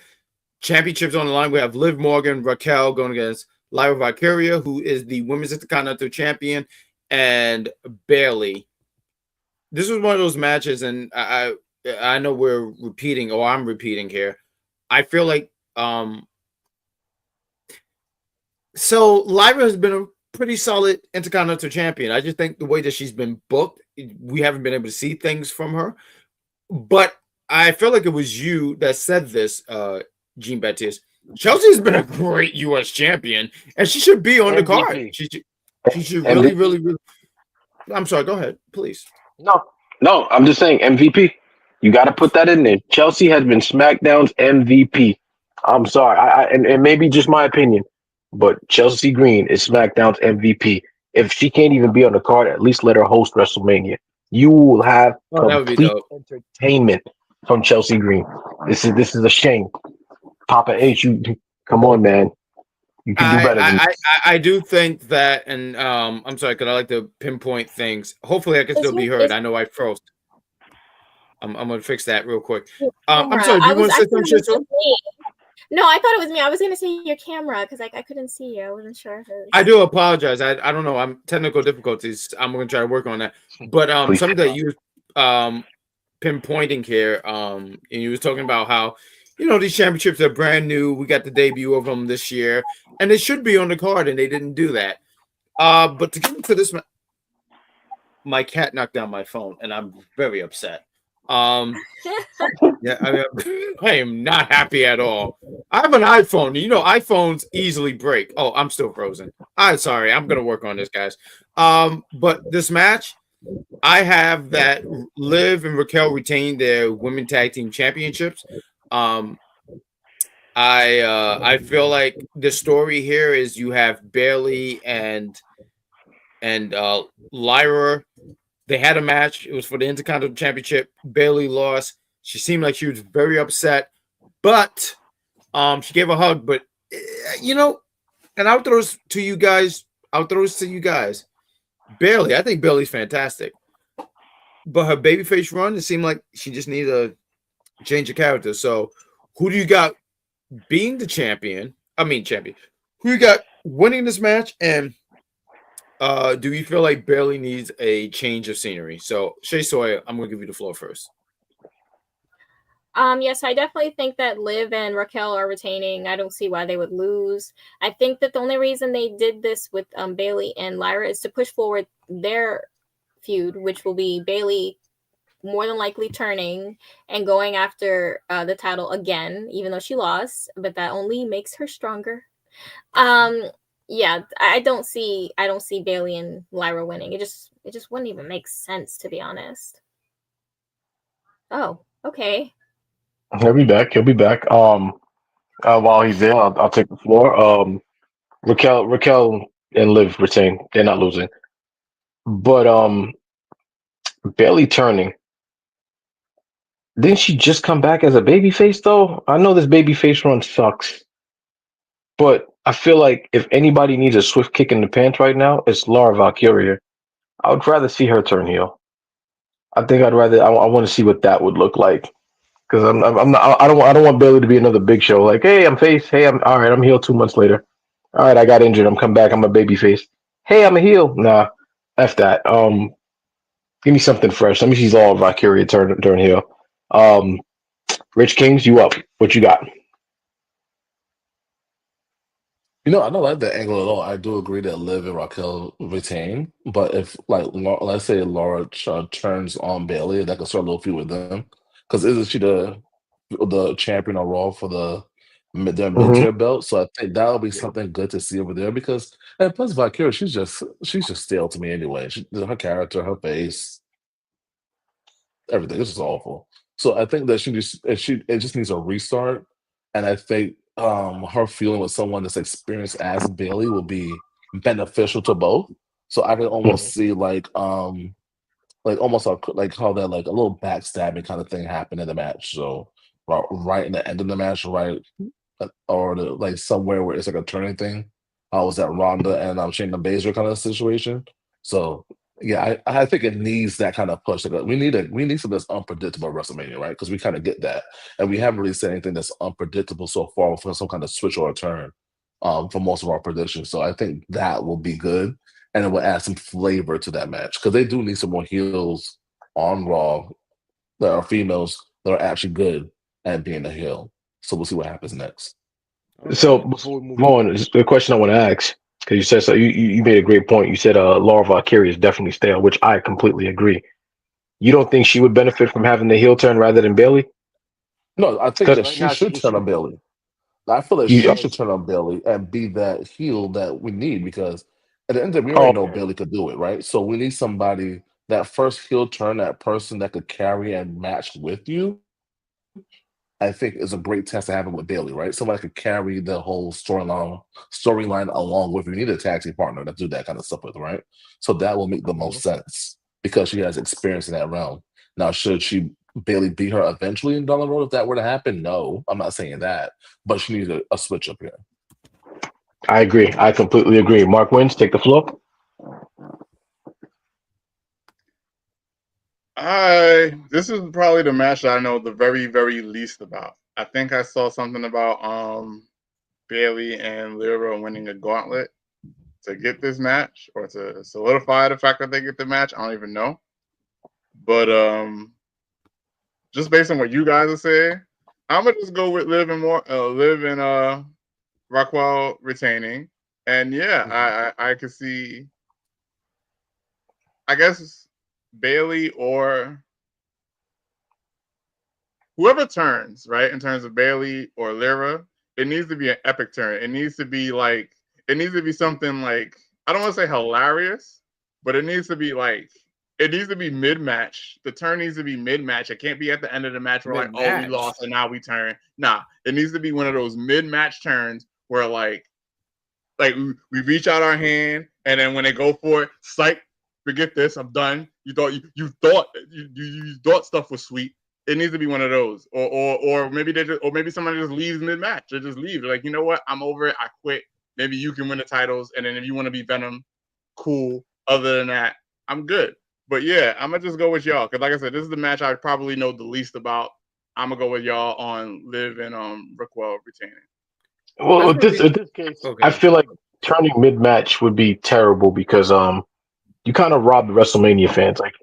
championships on the line. We have Liv Morgan, Raquel going against Lyra Valkyria, who is the women's Intercontinental champion, and Bayley. This was one of those matches, and I know we're repeating, or I'm repeating here. I feel like so Lyra has been a pretty solid Intercontinental champion. I just think the way that she's been booked, we haven't been able to see things from her. But I feel like it was you that said this, Jean Baptiste. Chelsea's been a great U.S. champion, and she should be on the card. She should really. I'm sorry. Go ahead, please. No, I'm just saying MVP. You got to put that in there. Chelsea has been SmackDown's MVP. I'm sorry, and maybe just my opinion, but Chelsea Green is SmackDown's MVP. If she can't even be on the card, at least let her host WrestleMania. You will have complete entertainment from Chelsea Green. This is a shame. Papa H, you come on, man. You can do better than this. I do think that, and I'm sorry, because I like to pinpoint things. Hopefully, I can still be heard. I know I froze. I'm gonna fix that real quick. I'm sorry. Do you want to say some shit too? No, I thought it was me. I was gonna say your camera because I couldn't see you. I wasn't sure. I do apologize. I don't know. I'm technical difficulties. I'm gonna try to work on that. But something that you pinpointing here, and you was talking about how these championships are brand new. We got the debut of them this year, and they should be on the card, and they didn't do that. But to get into this, my cat knocked down my phone, and I'm very upset. Yeah, I am not happy at all. I have an iPhone. iPhones easily break. Oh, I'm still frozen. I'm sorry. I'm gonna work on this, guys. But this match, I have that Liv and Raquel retain their women tag team championships. I feel like the story here is you have Bayley and Lyra. They had a match. It was for the Intercontinental Championship. Bayley lost. She seemed like she was very upset, but she gave a hug. But and I'll throw this to you guys. Bayley, I think Bayley's fantastic, but her babyface run, it seemed like she just needed a change of character. So, who do you got being the champion? Who you got winning this match? And do you feel like Bayley needs a change of scenery? So, ShaySawyer, I'm going to give you the floor first. Yes, I definitely think that Liv and Raquel are retaining. I don't see why they would lose. I think that the only reason they did this with Bayley and Lyra is to push forward their feud, which will be Bayley more than likely turning and going after the title again, even though she lost, but that only makes her stronger. Yeah, I don't see Bayley and Lyra winning. It just wouldn't even make sense, to be honest. Oh, okay. He'll be back. While he's there, I'll take the floor. Raquel and Liv retain. They're not losing. But Bailey turning. Didn't she just come back as a babyface though? I know this babyface run sucks, but I feel like if anybody needs a swift kick in the pants right now, it's Laura Valkyria. I would rather see her turn heel. I think I'd rather. I want to see what that would look like because I'm not. I don't want Bailey to be another Big Show. Like, hey, I'm face. Hey, I'm all right. I'm heel 2 months later. All right, I got injured. I'm come back. I'm a babyface. Hey, I'm a heel. Nah, f that. Give me something fresh. Let me see Laura Valkyria turn heel. Um, Rich Kings, you up? What you got? I don't like that angle at all. I do agree that Liv and Raquel retain, but if like let's say Laura turns on Bailey, that could start a little feud with them. Because isn't she the champion on Raw for their mid Mm-hmm. tier belt? So I think that'll be something good to see over there. Because and plus Valkyria, she's just stale to me anyway. Her character, her face, everything. This is awful. So I think that it just needs a restart. And I think her feeling with someone that's experienced as Bailey will be beneficial to both. So I can almost see like almost like how that like a little backstabbing kind of thing happened in the match. So right in the end of the match, right or like somewhere where it's like a turning thing. How was that Ronda and Shayna Baszler kind of situation? So yeah, I think it needs that kind of push. Like, we need something that's unpredictable at WrestleMania, right? Because we kind of get that, and we haven't really said anything that's unpredictable so far for some kind of switch or a turn for most of our predictions. So I think that will be good, and it will add some flavor to that match because they do need some more heels on Raw that are females that are actually good at being a heel. So we'll see what happens next. So before we move on, just the question I want to ask because you said so. You made a great point. You said Laura Valkyria is definitely stale, which I completely agree. You don't think she would benefit from having the heel turn rather than Bailey? No, I think Because that right she now should turn on Bailey. I feel like you. she should turn on Bailey and be that heel that we need because at the end of the day, we Oh, already know okay. Bailey could do it, right? So we need somebody that first heel turn, that person that could carry and match with you. I think is a great test to have it with Bailey, right? Somebody could carry the whole storyline along with you. You need a tag team partner to do that kind of stuff with, right? So that will make the most sense because she has experience in that realm. Now, should she Bailey beat her eventually down the road if that were to happen? No, I'm not saying that, but she needs a switch up here. I agree. I completely agree. Mark Wins, take the floor. This is probably the match that I know the very, very least about. I think I saw something about Bailey and Lyra winning a gauntlet to get this match or to solidify the fact that they get the match. I don't even know. But just based on what you guys are saying, I'm gonna just go with Liv and Rockwell retaining. And yeah, I could see I guess Bailey or whoever turns, right, in terms of Bailey or Lyra, it needs to be an epic turn. It needs to be something like, I don't want to say hilarious, but it needs to be mid-match. The turn needs to be mid-match. It can't be at the end of the match where like, oh, we lost and now we turn. Nah, it needs to be one of those mid-match turns where like we reach out our hand and then when they go for it, psych, forget this, I'm done. You thought stuff was sweet. It needs to be one of those, or maybe somebody just leaves mid-match. They just leave. They're like, you know what? I'm over it. I quit. Maybe you can win the titles, and then if you want to be Venom, cool. Other than that, I'm good. But yeah, I'm gonna just go with y'all because, like I said, this is the match I probably know the least about. I'm gonna go with y'all on Liv and Rickwell retaining. Well, in this case, Okay. I feel like turning mid match would be terrible because you kind of rob the WrestleMania fans. Like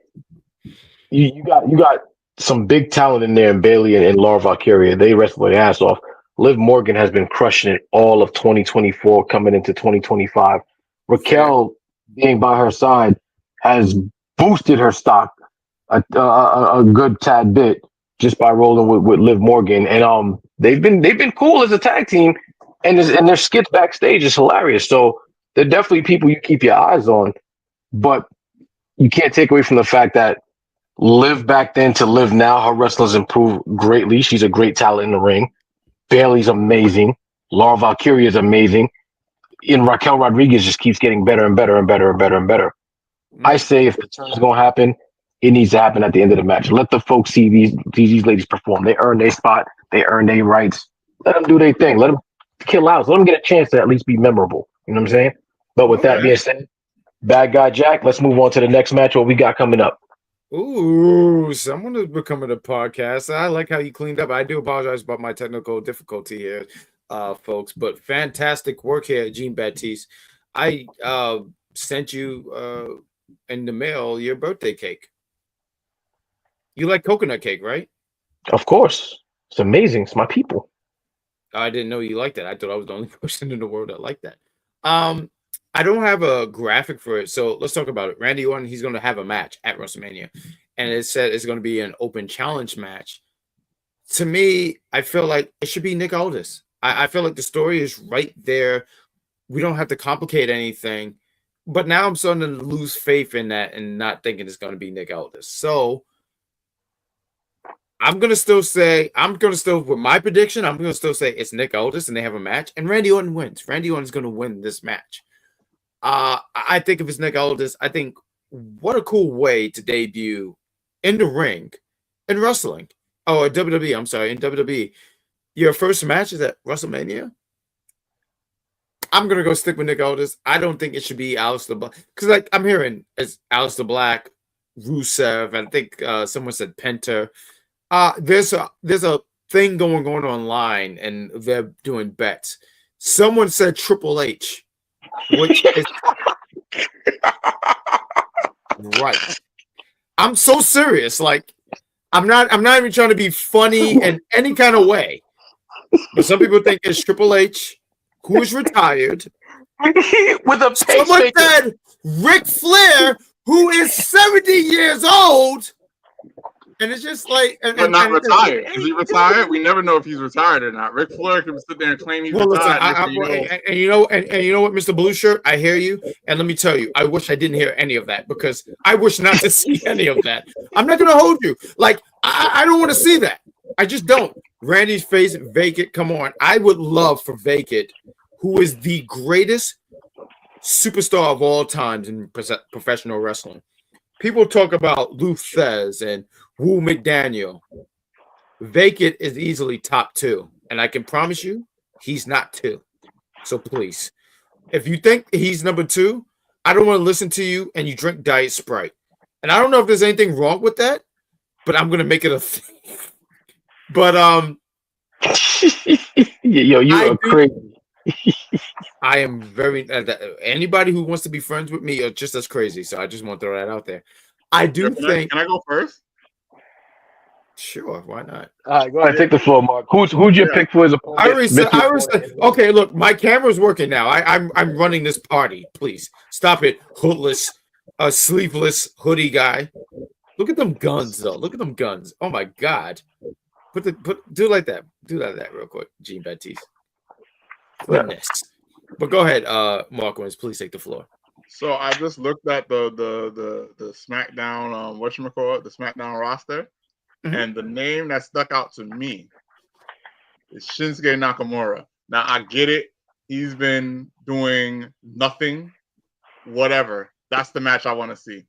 you got some big talent in there in Bailey and Laura Valkyria. They wrestle their ass off. Liv Morgan has been crushing it all of 2024, coming into 2025. Raquel being by her side has boosted her stock a good tad bit just by rolling with Liv Morgan, and they've been cool as a tag team, and their skits backstage is hilarious. So they're definitely people you keep your eyes on, but you can't take away from the fact that Liv back then to Liv now, her wrestling's improved greatly. She's a great talent in the ring. Bailey's amazing. Laura Valkyria is amazing. And Raquel Rodriguez just keeps getting better and better and better and better and better. I say if the turn's gonna happen, it needs to happen at the end of the match. Let the folks see these ladies perform. They earn their spot. They earn their rights. Let them do their thing. Let them kill out. Let them get a chance to at least be memorable. You know what I'm saying? But with that being said, Bad Guy Jack, let's move on to the next match. What we got coming up? Ooh, someone is becoming a podcast. I like how you cleaned up. I do apologize about my technical difficulty here, folks, but fantastic work here, Jean Baptiste. I sent you in the mail your birthday cake. You like coconut cake, right? Of course. It's amazing. It's my people. I didn't know you liked that. I thought I was the only person in the world that liked that. I don't have a graphic for it, so let's talk about it. Randy Orton, he's going to have a match at WrestleMania, and it said it's going to be an open challenge match. To me, I feel like it should be Nick Aldis. I feel like the story is right there. We don't have to complicate anything, but now I'm starting to lose faith in that and not thinking it's going to be Nick Aldis. So I'm going to still with my prediction, I'm going to still say it's Nick Aldis and they have a match, and Randy Orton wins. Randy Orton's going to win this match. I think if it's Nick Aldis, I think what a cool way to debut in the ring in wrestling. Oh, WWE, I'm sorry, in WWE. Your first match is at WrestleMania? I'm going to go stick with Nick Aldis. I don't think it should be Aleister Black. Because like I'm hearing it's Aleister Black, Rusev, and I think someone said Penta. There's a thing going on online, and they're doing bets. Someone said Triple H. Which is right. I'm so serious. Like, I'm not even trying to be funny in any kind of way. But some people think it's Triple H, who is retired. With a Someone said Ric Flair, who is 70 years old. And it's just like, but not retired. Is he retired? We never know if he's retired or not. Ric Flair can sit there and claim he's retired. Listen, and you know what, Mr. Blue Shirt, I hear you, and let me tell you, I wish I didn't hear any of that because I wish not to see any of that. I'm not gonna hold you. Like I don't want to see that. I just don't. Randy's face, Vacant. Come on, I would love for Vacant, who is the greatest superstar of all times in professional wrestling. People talk about Lou Thez and Wu McDaniel. Vacant is easily top 2. And I can promise you, he's not 2. So please, if you think he's number 2, I don't want to listen to you and you drink Diet Sprite. And I don't know if there's anything wrong with that, but I'm going to make it a thing. But, yo, you are crazy. I am very, anybody who wants to be friends with me are just as crazy. So I just want to throw that out there. I do think. Can I go first? Sure, why not? All right, go ahead, take the floor, Mark. Who'd you pick for his opponent? I already said. Okay, look, my camera's working now. I'm running this party. Please stop it, hoodless, sleeveless hoodie guy. Look at them guns, though. Look at them guns. Oh my God. Do like that. Do that real quick, Jean Baptiste. Goodness. But go ahead, Mark Wins. Please take the floor. So I just looked at the SmackDown the SmackDown roster, and the name that stuck out to me is Shinsuke Nakamura. Now I get it; he's been doing nothing, whatever. That's the match I want to see.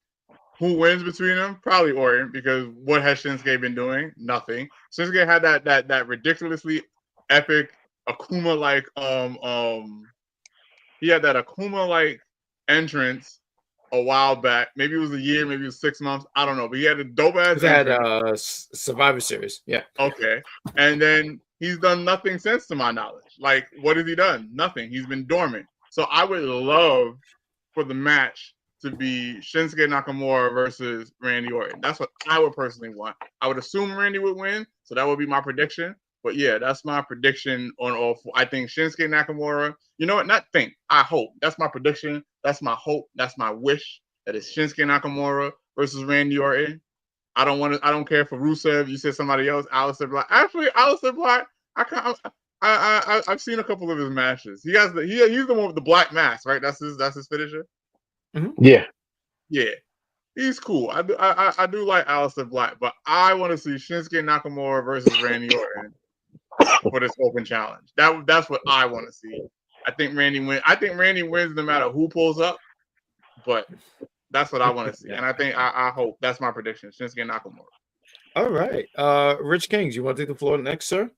Who wins between them? Probably Orton, because what has Shinsuke been doing? Nothing. Shinsuke had that ridiculously epic Akuma-like he had that Akuma-like entrance a while back. Maybe it was a year, maybe it was 6 months. I don't know. But he had a dope ass. He had Survivor Series. Yeah. Okay. And then he's done nothing since, to my knowledge. Like, what has he done? Nothing. He's been dormant. So I would love for the match to be Shinsuke Nakamura versus Randy Orton. That's what I would personally want. I would assume Randy would win, so that would be my prediction. But yeah, that's my prediction on all 4. I think Shinsuke Nakamura, you know what? Not think. I hope. That's my prediction. That's my hope. That's my wish. That is Shinsuke Nakamura versus Randy Orton. I don't care for Rusev. You said somebody else, Aleister Black. Actually, Aleister Black, I've seen a couple of his matches. He's the one with the black mask, right? That's his finisher. Mm-hmm. Yeah. He's cool. I do like Aleister Black, but I want to see Shinsuke Nakamura versus Randy Orton for this open challenge. That's what I want to see. I think Randy wins. I think Randy wins no matter who pulls up, but That's what I want to see, and I think I hope that's my prediction. Shinsuke Nakamura. All right. Rich Kings, you want to take the floor next, sir?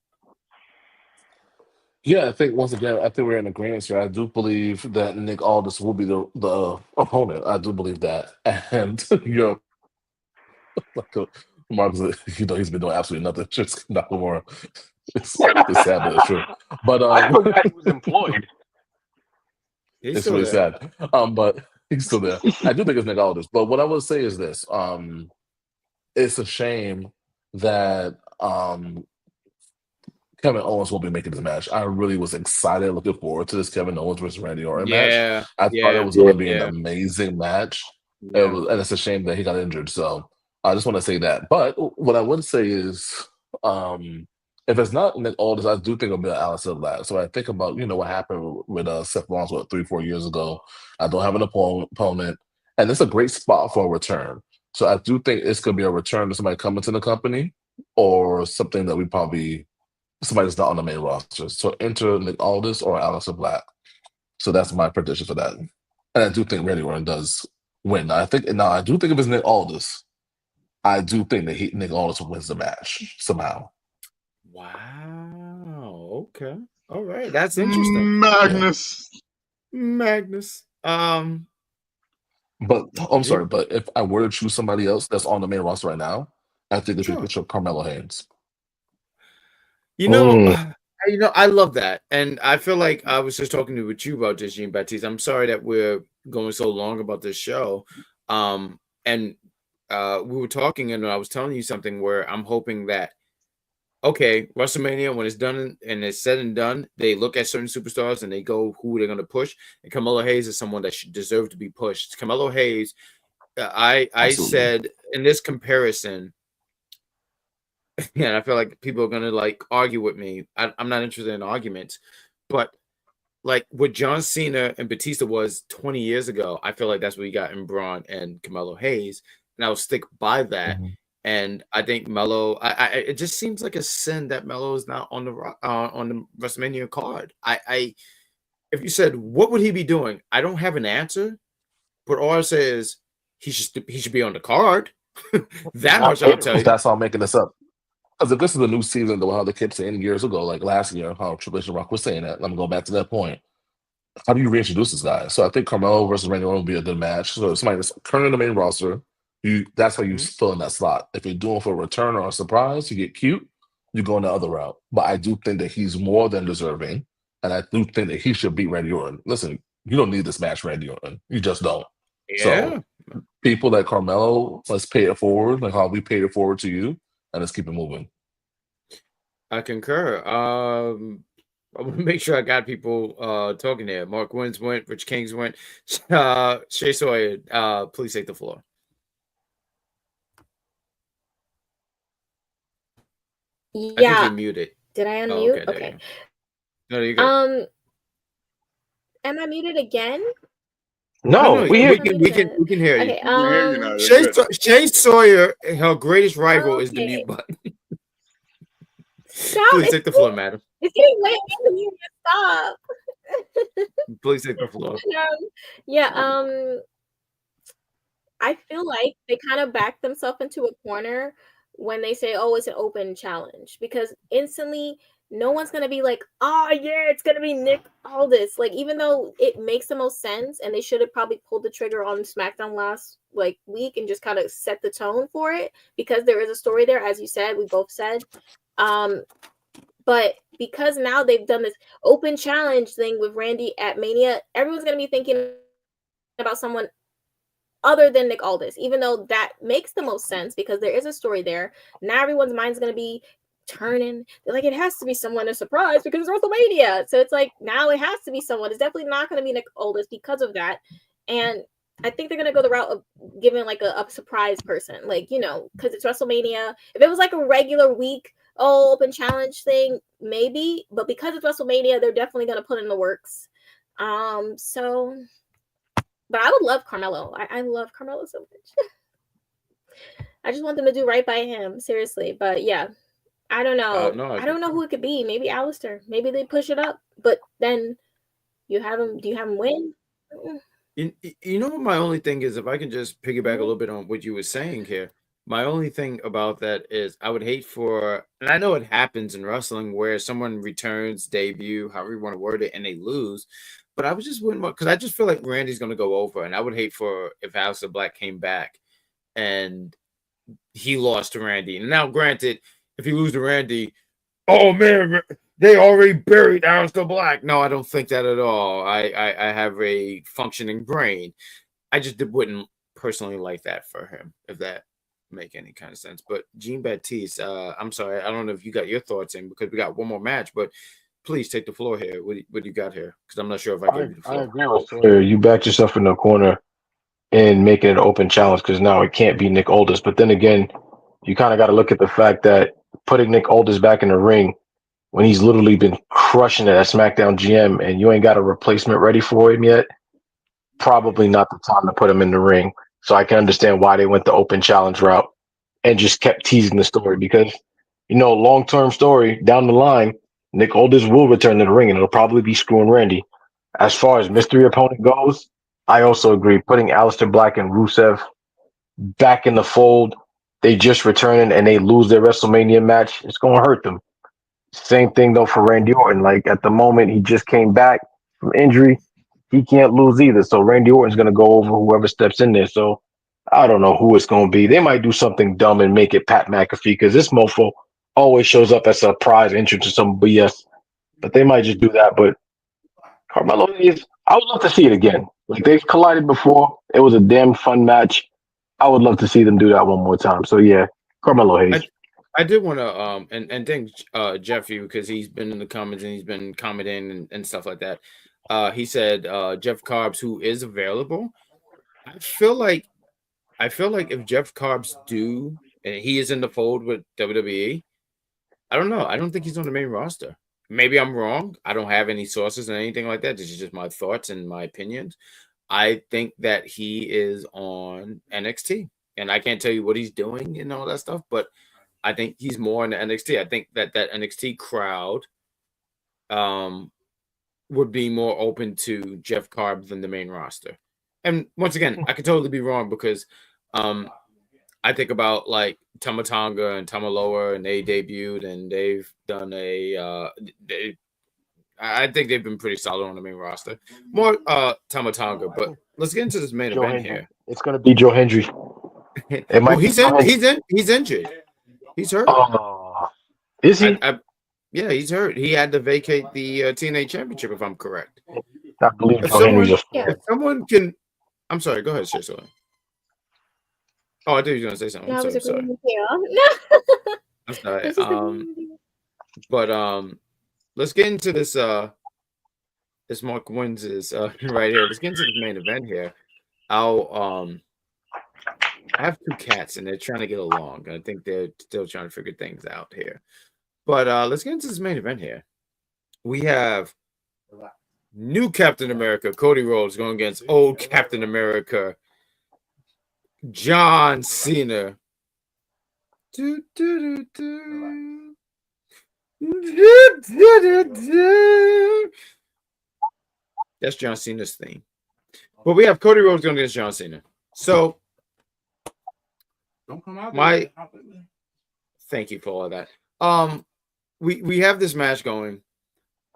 Yeah, I think once again, I think we're in agreement here. I do believe that Nick Aldis will be the opponent. I do believe that, and like Mark, he's been doing absolutely nothing. Just Nakamura. It's sad, but it's true. But I forgot he was employed. He's it's still really there. sad. But he's still there. I do think it's Nick Aldis. But what I would say is this: it's a shame that Kevin Owens won't be making this match. I really was excited, looking forward to this Kevin Owens versus Randy Orton match. I thought it was going to be an amazing match. And it's a shame that he got injured. So I just want to say that. But what I would say is, if it's not Nick Aldis, I do think it'll be Aleister Black. So I think about what happened with Seth Rollins 3-4 years ago. I don't have an opponent, and it's a great spot for a return. So I do think it's going to be a return to somebody coming to the company, or something that we probably. Somebody that's not on the main roster. So enter Nick Aldis or Aleister Black. So that's my prediction for that. And I do think Randy Orton does win. I do think if it's Nick Aldis, I do think that Nick Aldis wins the match somehow. Wow. Okay. All right. That's interesting. Magnus. But I'm sorry, but if I were to choose somebody else that's on the main roster right now, I think it should be Carmelo Hayes. I love that, and I feel like I was just talking with you about this, Jean Baptiste. I'm sorry that we're going so long about this show, and we were talking, and I was telling you something where I'm hoping that WrestleMania, when it's done and it's said and done, they look at certain superstars and they go who they're going to push. And Carmelo Hayes is someone that should deserve to be pushed. Carmelo Hayes, I said in this comparison. Yeah, I feel like people are gonna argue with me. I'm not interested in arguments, but like what John Cena and Batista was 20 years ago, I feel like that's what we got in Braun and Carmelo Hayes, and I'll stick by that. Mm-hmm. And I think Melo, it just seems like a sin that Melo is not on the WrestleMania card. If you said what would he be doing, I don't have an answer, but all I say is he should be on the card. That much I'll tell you. That's all I'm making this up. Because if this is a new season, the how the kids saying years ago, like last year, how Triple H and Rock was saying that, let me go back to that point. How do you reintroduce this guy? So I think Carmelo versus Randy Orton will be a good match. So somebody that's currently in the main roster, that's how you fill in that slot. If you're doing for a return or a surprise, you get cute, you go in the other route. But I do think that he's more than deserving, and I do think that he should beat Randy Orton. Listen, you don't need this match, Randy Orton. You just don't. Yeah. So people like Carmelo, let's pay it forward, like how we paid it forward to you, and let's keep it moving. I concur. I'm gonna make sure I got people talking there. Mark Wins went, Rich Kings went. ShaySawyer, please take the floor. Yeah. I think you're muted. Did I unmute? Oh, okay. No, you're good. Am I muted again? No, we can hear you. Okay. ShaySawyer, her greatest rival is the mute button. Please take the floor, madam. It's getting late. You stop. Please take the floor. I feel like they kind of back themselves into a corner when they say, "Oh, it's an open challenge," because instantly no one's gonna be like, "Oh yeah, it's gonna be Nick Aldis." Like, even though it makes the most sense, and they should have probably pulled the trigger on SmackDown last week and just kind of set the tone for it, because there is a story there, as you said, we both said. But because now they've done this open challenge thing with Randy at Mania, everyone's gonna be thinking about someone other than Nick Aldis, even though that makes the most sense because there is a story there. Now everyone's mind's going to be turning. They're like, it has to be someone a surprise because it's WrestleMania. So it's like, now it has to be someone. It's definitely not going to be Nick Aldis because of that. And I think they're going to go the route of giving a surprise person, because it's WrestleMania. If it was like a regular week, open challenge thing, maybe. But because it's WrestleMania, they're definitely going to put in the works. But I would love Carmelo. I love Carmelo so much. I just want them to do right by him, seriously. But yeah, I don't know. I don't know who it could be. Maybe Aleister. Maybe they push it up. But then do you have him win? You know what my only thing is, if I can just piggyback a little bit on what you were saying here, my only thing about that is I would hate for, and I know it happens in wrestling where someone returns, debut, however you want to word it, and they lose. But I was just wouldn't want, because I just feel like Randy's going to go over, and I would hate for if House of Black came back and he lost to Randy. And now, granted, if he lose to Randy, oh man, they already buried Aleister Black. No, I don't think that at all. I have a functioning brain. I just wouldn't personally like that for him, if that make any kind of sense. But Jean Baptiste, I'm sorry, I don't know if you got your thoughts in because we got one more match, but please take the floor here. What do you got here? Because I'm not sure if I gave you the I floor. agree with Sawyer. You backed yourself in the corner and making it an open challenge because now it can't be Nick Aldis. But then again, you kind of got to look at the fact that putting Nick Aldis back in the ring when he's literally been crushing it at SmackDown GM and you ain't got a replacement ready for him yet, probably not the time to put him in the ring. So I can understand why they went the open challenge route and just kept teasing the story because, long term story down the line, Nick Aldis will return to the ring and it'll probably be screwing Randy. As far as mystery opponent goes, I also agree. Putting Aleister Black and Rusev back in the fold, they just returning and they lose their WrestleMania match, it's going to hurt them. Same thing though for Randy Orton. Like at the moment, he just came back from injury. He can't lose either. So Randy Orton's going to go over whoever steps in there. So I don't know who it's going to be. They might do something dumb and make it Pat McAfee because this mofo always shows up as a surprise entrance to some BS. But they might just do that. But Carmelo Hayes, I would love to see it again. Like they've collided before. It was a damn fun match. I would love to see them do that one more time. So yeah, Carmelo Hayes. I did want to and thank Jeffy because he's been in the comments and he's been commenting and stuff like that. He said Jeff Cobbs, who is available. I feel like if Jeff Cobbs do and he is in the fold with WWE, I don't know. I don't think he's on the main roster. Maybe I'm wrong. I don't have any sources and anything like that. This is just my thoughts and my opinions. I think that he is on NXT, and I can't tell you what he's doing and all that stuff, but I think he's more in the NXT. I think that NXT crowd would be more open to Jeff Cobb than the main roster. And once again, I could totally be wrong because I think about like Tama Tonga and Tamaloa, and they debuted and they've done I think they've been pretty solid on the main roster. More Tama Tonga, but let's get into this main Joe event Hendry. here. It's going to be Joe Hendry. It might he's injured. He's hurt. Is he? Yeah, he's hurt. He had to vacate the TNA Championship, if I'm correct. I believe Joe Hendry's if someone can, I'm sorry. Go ahead, ShaySawyer. Oh, I thought you were going to say something. No, I was sorry. agreeing with you. I'm sorry. But let's get into this. This Mark wins is right here. Let's get into the main event here. I have two cats and they're trying to get along. I think they're still trying to figure things out here. But let's get into this main event here. We have new Captain America, Cody Rhodes, going against old Captain America, John Cena. That's John Cena's theme. But we have Cody Rhodes going against John Cena. So Don't come out thank you for all of that. We have this match going.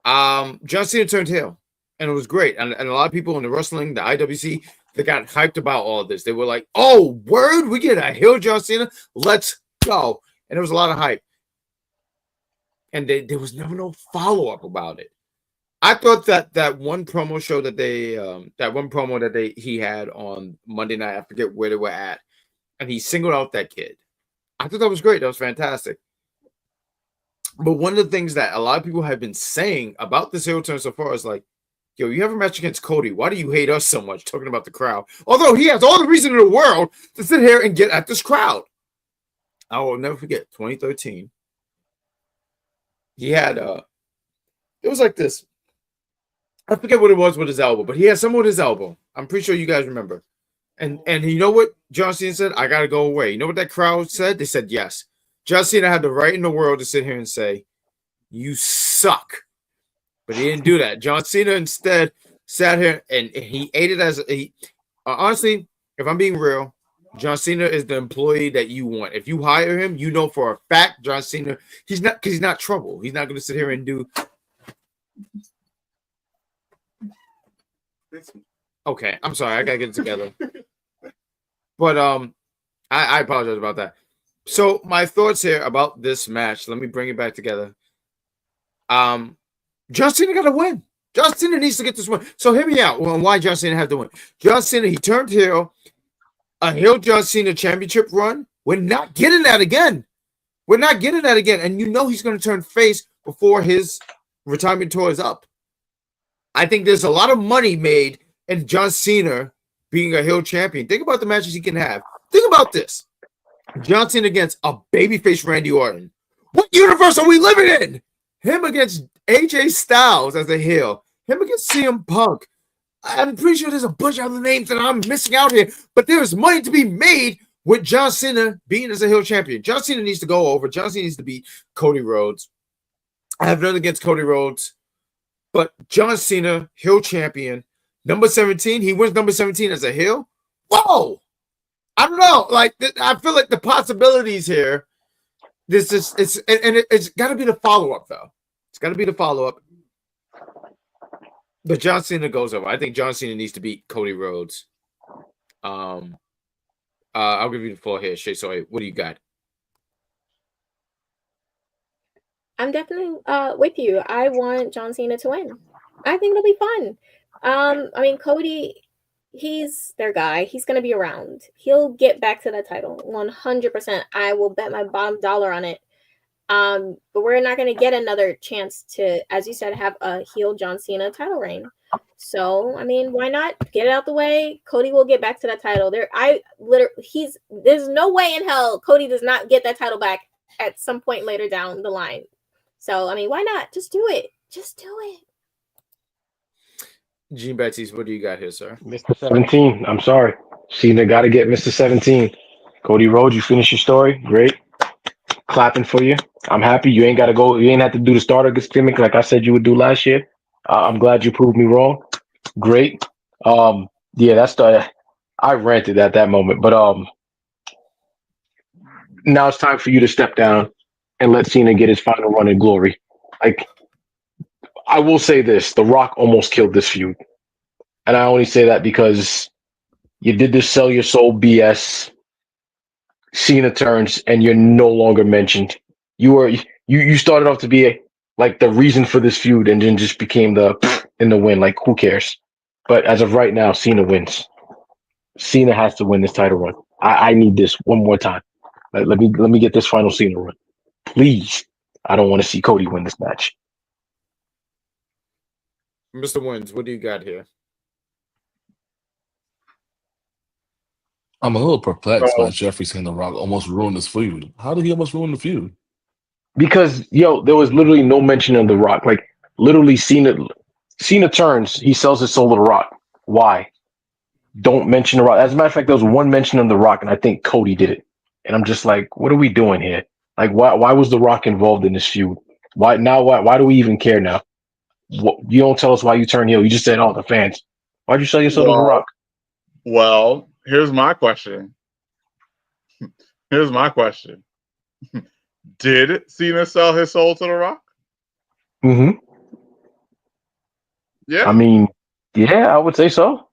John Cena turned heel, and it was great. And a lot of people in the wrestling, the IWC, they got hyped about all of this. They were like, "Oh, word, we get a heel John Cena. Let's go!" And there was a lot of hype. And there was never no follow up about it. I thought that one promo show that he had on Monday night, I forget where they were at, and he singled out that kid. I thought that was great. That was fantastic. But one of the things that a lot of people have been saying about this heel turn so far is like, yo, you have a match against Cody. Why do you hate us so much? Talking about the crowd. Although he has all the reason in the world to sit here and get at this crowd. I will never forget 2013. He had it was like this. I forget what it was with his elbow, but he had something with his elbow. I'm pretty sure you guys remember. And you know what John Cena said? I gotta go away. You know what that crowd said? They said yes. John Cena had the right in the world to sit here and say, "You suck," but he didn't do that. John Cena instead sat here and he ate it as honestly, if I'm being real, John Cena is the employee that you want. If you hire him, you know for a fact John Cena, he's not trouble. He's not going to sit here and do. Okay, I'm sorry, I gotta get it together. But I apologize about that. So my thoughts here about this match. Let me bring it back together. John Cena got to win. John Cena needs to get this win. So hear me out on why John Cena had to win. John Cena, he turned heel. A heel John Cena championship run. We're not getting that again. We're not getting that again. And you know he's going to turn face before his retirement tour is up. I think there's a lot of money made in John Cena being a heel champion. Think about the matches he can have. Think about this. John Cena against a babyface Randy Orton. What universe are we living in? Him against AJ Styles as a heel. Him against CM Punk. I'm pretty sure there's a bunch of other names that I'm missing out here, but there's money to be made with John Cena being as a heel champion. John Cena needs to go over. John Cena needs to beat Cody Rhodes. I have nothing against Cody Rhodes, but John Cena, heel champion, number 17. He wins number 17 as a heel. Whoa! I don't know. Like, I feel like the possibilities here. It's got to be the follow up though. It's got to be the follow up. But John Cena goes over. I think John Cena needs to beat Cody Rhodes. I'll give you the floor here, ShaySawyer. What do you got? I'm definitely with you. I want John Cena to win. I think it'll be fun. I mean, Cody, he's their guy. He's going to be around. He'll get back to that title 100%. I will bet my bottom dollar on it. But we're not going to get another chance to, as you said, have a heel John Cena title reign. So, I mean, why not get it out the way? Cody will get back to that title. There's no way in hell Cody does not get that title back at some point later down the line. So, I mean, why not? Just do it. Just do it. Gene Baptiste, what do you got here, sir? Mr. 17. I'm sorry. Cena got to get Mr. 17. Cody Rhodes, you finish your story. Great. Clapping for you. I'm happy. You ain't got to go. You ain't have to do the starter gimmick like I said you would do last year. I'm glad you proved me wrong. Great. Yeah, I ranted at that moment. But now it's time for you to step down and let Cena get his final run in glory. Like, I will say this. The Rock almost killed this feud. And I only say that because you did this sell your soul BS. Cena turns and you're no longer mentioned. You started off to be like the reason for this feud and then just became the in the win. Like, who cares? But as of right now, Cena wins. Cena has to win this title run. I need this one more time. Let me get this final Cena run. Please. I don't want to see Cody win this match. Mr. Wins, what do you got here? I'm a little perplexed by Jeffrey saying The Rock almost ruined this feud. How did he almost ruin the feud? Because, there was literally no mention of The Rock. Like, literally, Cena turns, he sells his soul to The Rock. Why? Don't mention The Rock. As a matter of fact, there was one mention of The Rock, and I think Cody did it. And I'm just like, what are we doing here? Like, why was The Rock involved in this feud? Why do we even care now? You don't tell us why you turned heel. You just said, the fans. Why'd you sell your soul to The Rock? Well, here's my question. Did Cena sell his soul to The Rock? Mm-hmm. Yeah. I mean, yeah, I would say so.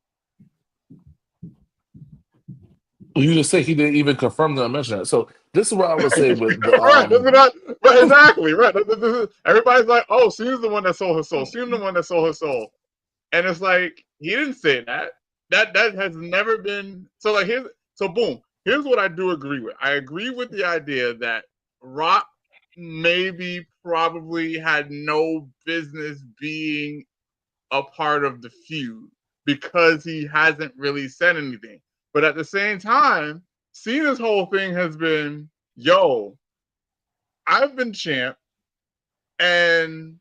Well, you just say he didn't even confirm that I mentioned that. So this is what I would say with the right, exactly, right. Everybody's like, oh, Cena's the one that sold his soul. Cena's the one that sold his soul. And it's like, he didn't say that. That has never been so. Like, boom. Here's what I do agree with. I agree with the idea that Rock probably had no business being a part of the feud because he hasn't really said anything. But at the same time, Cena's whole thing has been, I've been champ, and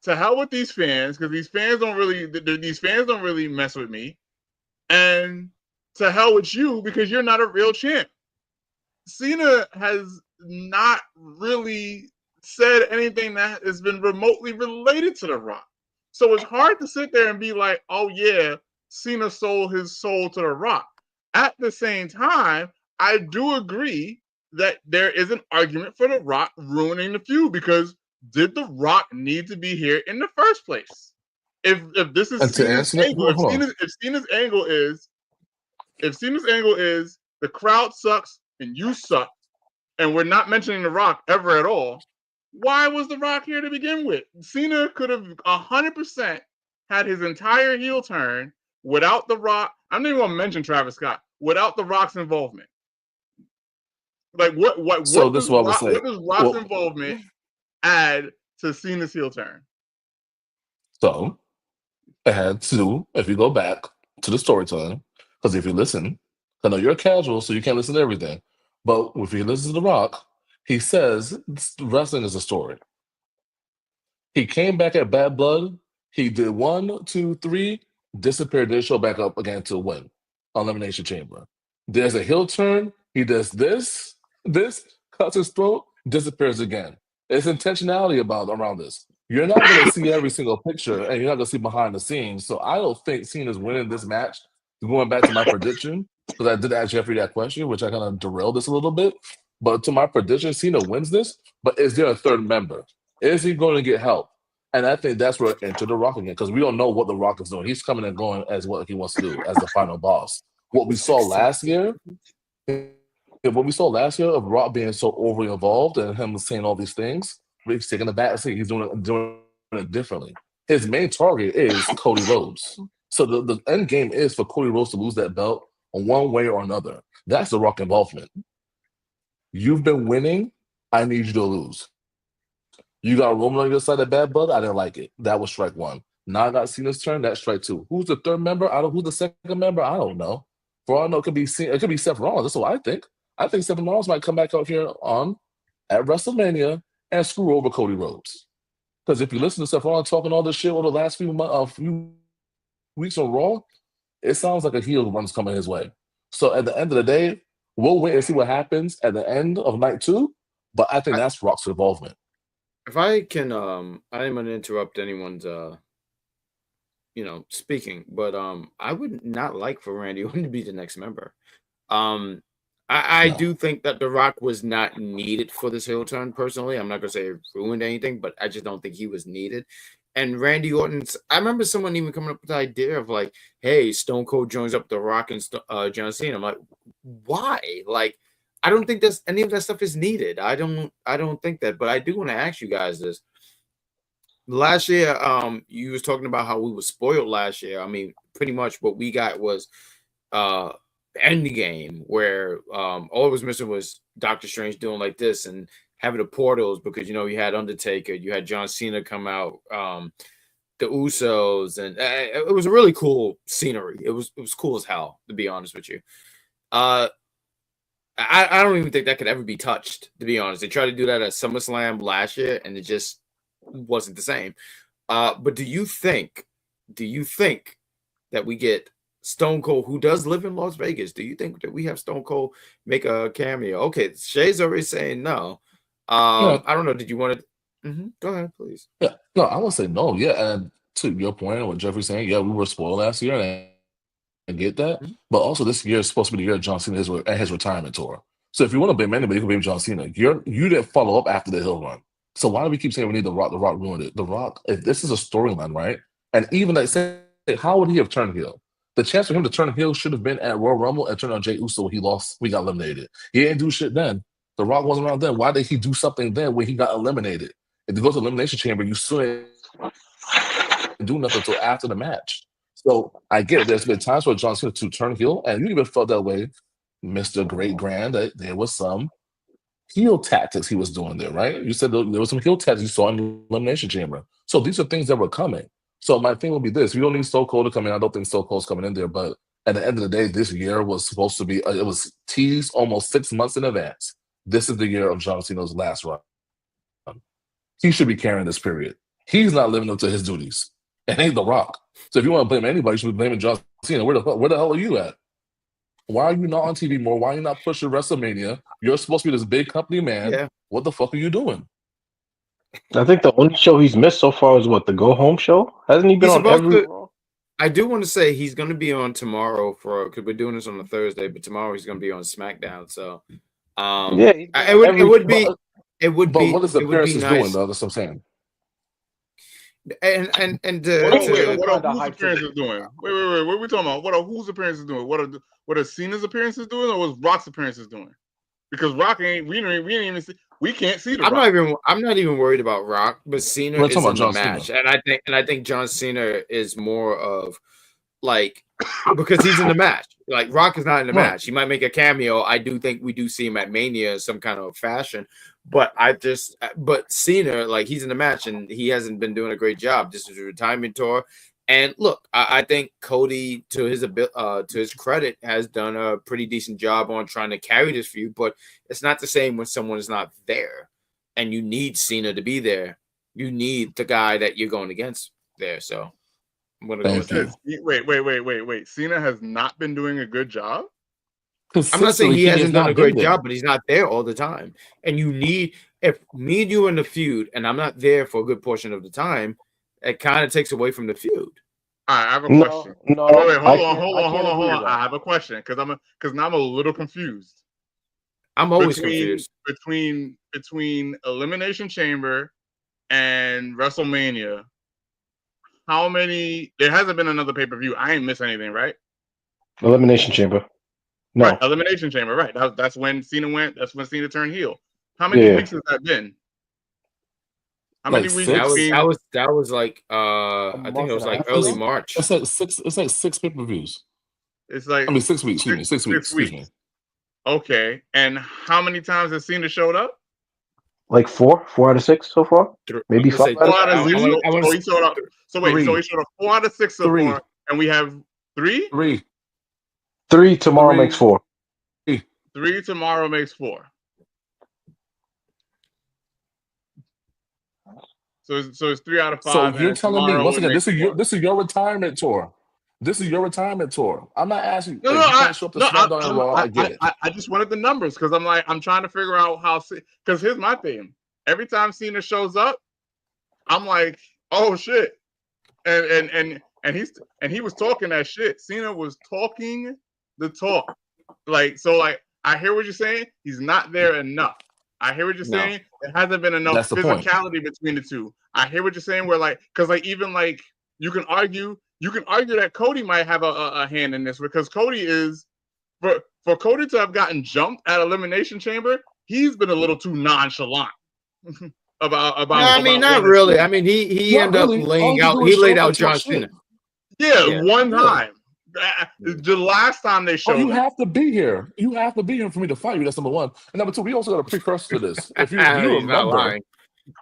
to hell with these fans, because these fans don't really mess with me. And to hell with you, because you're not a real champ. Cena has not really said anything that has been remotely related to The Rock. So it's hard to sit there and be like, oh yeah, Cena sold his soul to The Rock. At the same time, I do agree that there is an argument for The Rock ruining the feud, because did The Rock need to be here in the first place? If this is Cena's angle, if Cena's angle is the crowd sucks and you suck, and we're not mentioning The Rock ever at all, why was The Rock here to begin with? Cena could have 100% had his entire heel turn without The Rock. I'm not even going to mention Travis Scott, without The Rock's involvement. Like what does Rock's involvement add to Cena's heel turn? So it had to do, if you go back to the storytelling, because if you listen, I know you're a casual, so you can't listen to everything. But if you listen to The Rock, he says wrestling is a story. He came back at Bad Blood. He did 1, 2, 3, disappeared, then show back up again to win. Elimination Chamber. There's a heel turn. He does this, cuts his throat, disappears again. There's intentionality around this. You're not going to see every single picture, and you're not going to see behind the scenes. So I don't think Cena's winning this match. Going back to my prediction, because I did ask Jeffrey that question, which I kind of derailed this a little bit. But to my prediction, Cena wins this. But is there a third member? Is he going to get help? And I think that's where enter The Rock again, because we don't know what The Rock is doing. He's coming and going as what he wants to do as the final boss. What we saw last year of Rock being so overly involved and him saying all these things, he's taking the back seat. He's doing it differently. His main target is Cody Rhodes. So the end game is for Cody Rhodes to lose that belt in one way or another. That's The Rock involvement. You've been winning. I need you to lose. You got Roman on your side of Bad Blood. I didn't like it. That was strike one. Now I got Cena's turn. That's strike two. Who's the third member? Who's the second member? I don't know. For all I know, it could be Seth Rollins. That's what I think. I think Seth Rollins might come back out here at WrestleMania and screw over Cody Rhodes. Because if you listen to Seth Rollins talking all this shit over the last few weeks on Raw, it sounds like a heel run's coming his way. So at the end of the day, we'll wait and see what happens at the end of night 2. But I think that's Rock's involvement. If I can, I didn't want to interrupt anyone's, speaking, but I would not like for Randy Orton to be the next member. I do think that The Rock was not needed for this heel turn. Personally, I'm not gonna say it ruined anything, but I just don't think he was needed. And Randy Orton's, I remember someone even coming up with the idea of like, hey, Stone Cold joins up The Rock and John Cena. I'm like, why? Like, I don't think any of that stuff is needed. I don't think that, but I do want to ask you guys this. Last year, you was talking about how we were spoiled last year. I mean, pretty much what we got was Endgame, where all it was missing was Doctor Strange doing like this and having the portals, because you had Undertaker, you had John Cena come out, the Usos, and it was a really cool scenery. It was cool as hell, to be honest with you. I don't even think that could ever be touched, to be honest. They tried to do that at SummerSlam last year, and it just wasn't the same. But do you think that we get Stone Cold, who does live in Las Vegas? Do you think that we have Stone Cold make a cameo? Okay, Shay's already saying no. I don't know. Did you want to? Go ahead, please. Yeah, no, I would say no. Yeah, and to your point, and what Jeffrey's saying, yeah, we were spoiled last year, and I get that. But also, this year is supposed to be the year of John Cena and his retirement tour. So if you want to blame anybody, you can blame John Cena. You didn't follow up after the Hill run. So why do we keep saying we need The Rock? The Rock ruined it. The Rock, if this is a storyline, right? And even like say, how would he have turned heel? The chance for him to turn heel should have been at Royal Rumble and turn on Jey Uso when he lost. We got eliminated. He didn't do shit then. The Rock wasn't around then. Why did he do something then when he got eliminated? If you go to the Elimination Chamber, you still didn't do nothing until after the match. So I get it. There's been times for John Cena to turn heel, and you even felt that way, Mr. Great Grand, that there was some heel tactics he was doing there, right? You said there was some heel tactics you saw in the Elimination Chamber. So these are things that were coming. So my thing would be this. We don't need Stone Cold to come in. I don't think Stone Cold's coming in there, but at the end of the day, this year was supposed to be, it was teased almost 6 months in advance. This is the year of John Cena's last run. He should be carrying this period. He's not living up to his duties. It ain't The Rock. So if you want to blame anybody, you should be blaming John Cena. Where the hell are you at? Why are you not on TV more? Why are you not pushing WrestleMania? You're supposed to be this big company man. Yeah. What the fuck are you doing? I think the only show he's missed so far is what, the Go Home show? Hasn't he been He's on supposed every to. Raw? I do want to say he's going to be on tomorrow because we're doing this on a Thursday, but tomorrow he's going to be on SmackDown. So, Yeah, he's been it on would every But what is the it would be appearances doing nice. though? That's what I'm saying. And What are Kinda whose hyped appearances doing? Wait. What are we talking about? What are whose appearances doing? What are Cena's appearances doing, or was Rock's appearances doing? Because Rock ain't we ain't even see, we can't see the I'm Rock. not even worried about Rock, but Cena We're is talking in about the John match, Cena. and I think John Cena is more of like because he's in the match. Like Rock is not in the Right. match. He might make a cameo. I do think we do see him at Mania in some kind of fashion, but Cena, like he's in the match and he hasn't been doing a great job. This is a retirement tour. And look, I think Cody, to his credit, has done a pretty decent job on trying to carry this feud. But it's not the same when someone is not there, and you need Cena to be there. You need the guy that you're going against there. So I'm gonna go with that. Wait. Cena has not been doing a good job. I'm not saying Consistently, he has hasn't done not a been great there. job, but he's not there all the time. And you need, if me and you are in the feud, and I'm not there for a good portion of the time, it kind of takes away from the feud. All right, I have a No, question. no, Wait, I hold can't agree with on. that. I have a question because now I'm a little confused. I'm always confused. between Elimination Chamber and WrestleMania. How many? There hasn't been another pay-per-view. I ain't miss anything, right? Elimination Chamber. No. Right, Elimination Chamber, right? That's when Cena went. That's when Cena turned heel. How many Yeah. weeks has that been? How Like many weeks six? between? That was like I think it was like early March. It's like six pay-per-views. It's like I mean 6 weeks. Excuse me. 6 weeks. 6 weeks. Excuse me. Okay, and how many times has Cena showed up? Like 4 out of 6 so far? Maybe I'm gonna 5 say out of 6? So he showed up. So wait, Three. so he showed up 4 out of 6 so Three. far, and we have 3. 3 tomorrow Three. makes 4. 3 tomorrow makes 4. So it's 3 out of 5. So you're telling me once again, this is your your retirement tour. This is your retirement tour. I'm not asking. No, Hey, no, you can't show up to SmackDown and Raw. I get it. I just wanted the numbers because I'm trying to figure out how. Because here's my thing: every time Cena shows up, I'm like, oh shit, and he was talking that shit. Cena was talking the talk, like I hear what you're saying. He's not there enough. I hear what you're saying. There hasn't been enough That's the point. physicality between the two. I hear what you're saying. Where because even you can argue that Cody might have a hand in this because Cody is for Cody to have gotten jumped at Elimination Chamber, he's been a little too nonchalant about. No, I mean, not really. I mean, he Not ended really. up All laying you out. do He is show laid up out and talk John shit. Cena. Yeah, one Yeah. time. The last time they showed. Oh, you have to be here. You have to be here for me to fight you. That's number one. And number two, we also got a precursor to this. If you do you He's not remember? lying.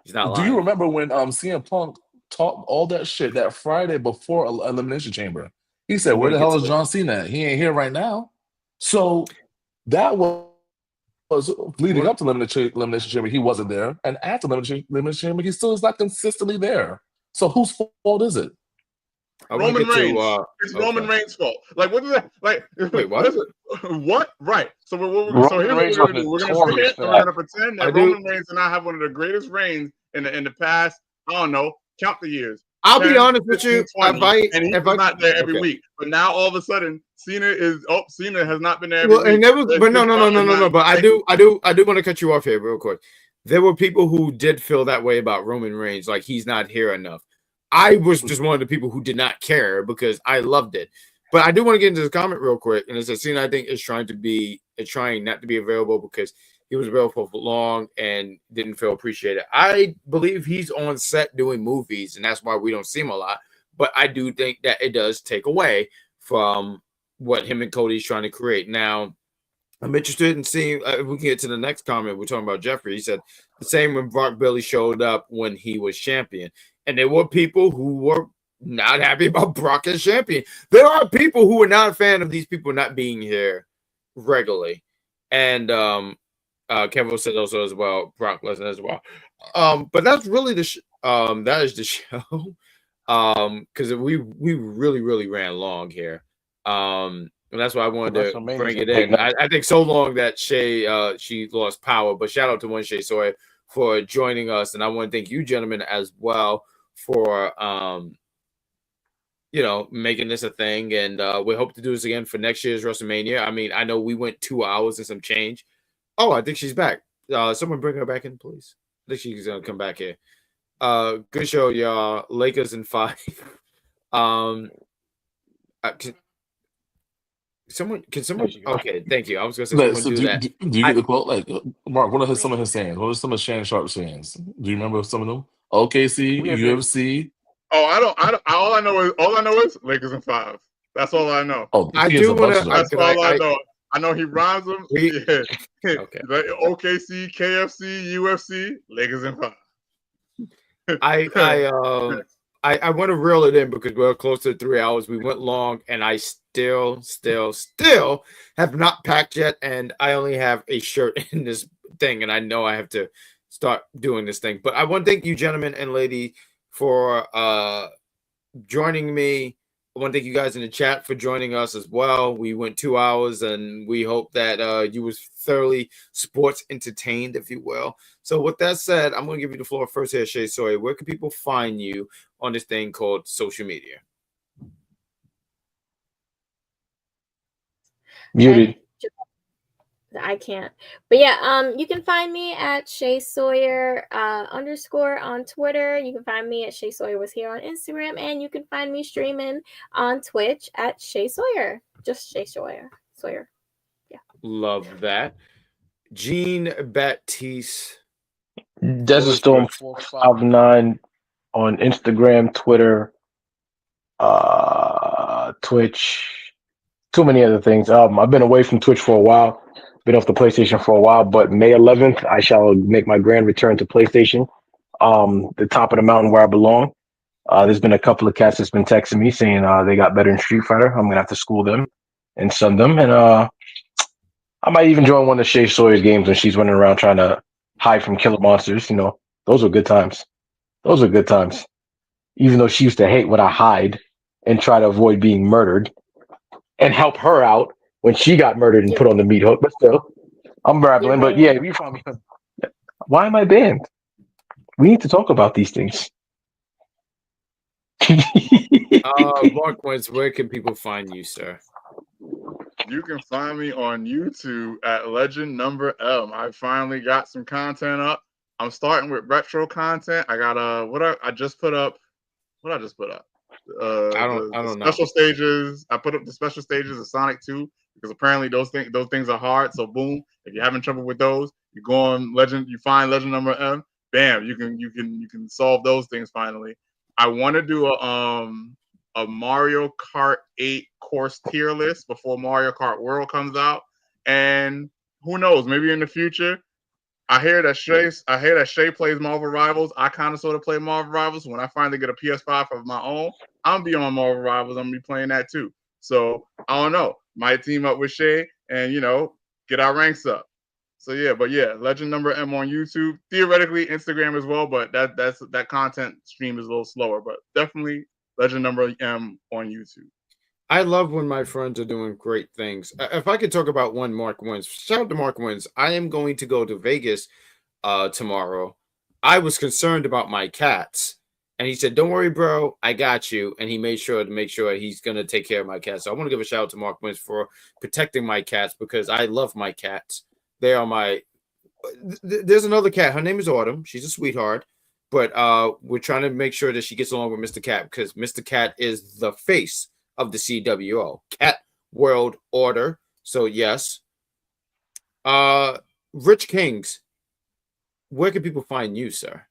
He's not Do lying. you remember when CM Punk talked all that shit that Friday before Elimination Chamber? He said, "Where the hell is John Cena at? He ain't here right now." So that was leading up to Elimination Chamber. He wasn't there, and after Elimination Chamber, he still is not consistently there. So whose fault is it? Roman Reigns. It's Roman Reigns' fault. Like, what is that? Like, wait, what? What? Right. So here's what we're going to do. We're going to sit here and we're going to pretend that Roman Reigns did not have one of the greatest reigns in the past. I don't know. Count the years. I'll be honest with you. 20, and he's not there every week. But now all of a sudden, Cena has not been there every week. And never, but no. But I do want to cut you off here real quick. There were people who did feel that way about Roman Reigns, like he's not here enough. I was just one of the people who did not care because I loved it. But I do want to get into the comment real quick. And it's a scene I think is trying not to be available because he was available for long and didn't feel appreciated. I believe he's on set doing movies, and that's why we don't see him a lot. But I do think that it does take away from what him and Cody's trying to create. Now, I'm interested in seeing if we can get to the next comment. We're talking about Jeffrey. He said the same when Brock Bailey showed up when he was champion. And there were people who were not happy about Brock as champion. There are people who are not a fan of these people not being here regularly. And Kevin said also as well, Brock Lesnar as well. But that's really that is the show. Because we really, really ran long here. And that's why I wanted to bring it in. I think so long that she lost power. But shout out to one ShaySawyer for joining us, and I want to thank you, gentlemen, as well for making this a thing. And we hope to do this again for next year's WrestleMania. I mean, I know we went 2 hours and some change. Oh, I think she's back. Someone bring her back in, please. I think she's gonna come back here. Good show, y'all. Lakers in 5. Can someone? Okay, thank you. I was gonna say someone So do that. do you get the quote? Like, Mark, what are some of his sayings? What are some of Shannon Sharp's sayings? Do you remember some of them? OKC, UFC. Oh, I don't. All I know is Lakers in 5. That's all I know. Oh, I do want to. That's all I know. I know he rhymes them. Yeah. Okay. OKC, KFC, UFC, Lakers in 5. I want to reel it in because we're close to 3 hours. We went long, and I still have not packed yet, and I only have a shirt in this thing, and I know I have to start doing this thing. But I want to thank you, gentlemen and lady, for joining me. I want to thank you guys in the chat for joining us as well. We went 2 hours, and we hope that you was thoroughly sports entertained, if you will. So with that said, I'm going to give you the floor first here, ShaySawyer. Where can people find you on this thing called social media? Muted. I can't. But yeah, you can find me at ShaySawyer _, on Twitter. You can find me at ShaySawyer was here on Instagram, and you can find me streaming on Twitch at ShaySawyer. Just ShaySawyer. Yeah. Love that. Jean Baptiste. Desert Storm 459 on Instagram, Twitter, Twitch, too many other things. I've been away from Twitch for a while, been off the PlayStation for a while, but May 11th, I shall make my grand return to PlayStation, the top of the mountain where I belong. There's been a couple of cats that's been texting me saying they got better in Street Fighter. I'm going to have to school them and send them. And I might even join one of ShaySawyer's games when she's running around trying to hide from killer monsters. You know, those were good times. Those were good times. Even though she used to hate when I hide and try to avoid being murdered and help her out when she got murdered and put on the meat hook. But still, I'm babbling. But yeah, you found me. Why am I banned? We need to talk about these things. Mark Wentz, where can people find you, sir? You can find me on YouTube at Legend Number M. I finally got some content up. I'm starting with retro content. I got I just put up. What I just put up? I don't know. Special stages. I put up the special stages of Sonic 2 because apparently those things are hard. So boom, if you're having trouble with those, you go on Legend. You find Legend Number M. Bam, you can solve those things finally. I want to do a Mario Kart 8 course tier list before Mario Kart World comes out, and who knows, maybe in the future. I hear that Shay plays Marvel Rivals. I kind of sort of play Marvel Rivals. When I finally get a PS5 of my own, I'm be on Marvel Rivals. I'm gonna be playing that too. So I don't know. Might team up with Shay and get our ranks up. So yeah, Legend Number M on YouTube. Theoretically Instagram as well, but that content stream is a little slower. But definitely Legend Number M on YouTube. I love when my friends are doing great things. If I could talk about one Mark Wins, shout out to Mark Wins. I am going to go to Vegas tomorrow. I was concerned about my cats, and he said, "Don't worry, bro, I got you." And he made sure he's going to take care of my cats. So I want to give a shout out to Mark Wins for protecting my cats because I love my cats. They are my. There's another cat. Her name is Autumn. She's a sweetheart. But we're trying to make sure that she gets along with Mr. Cat because Mr. Cat is the face of the CWO, Cat World Order. So yes. Rich Kings, where can people find you, sir?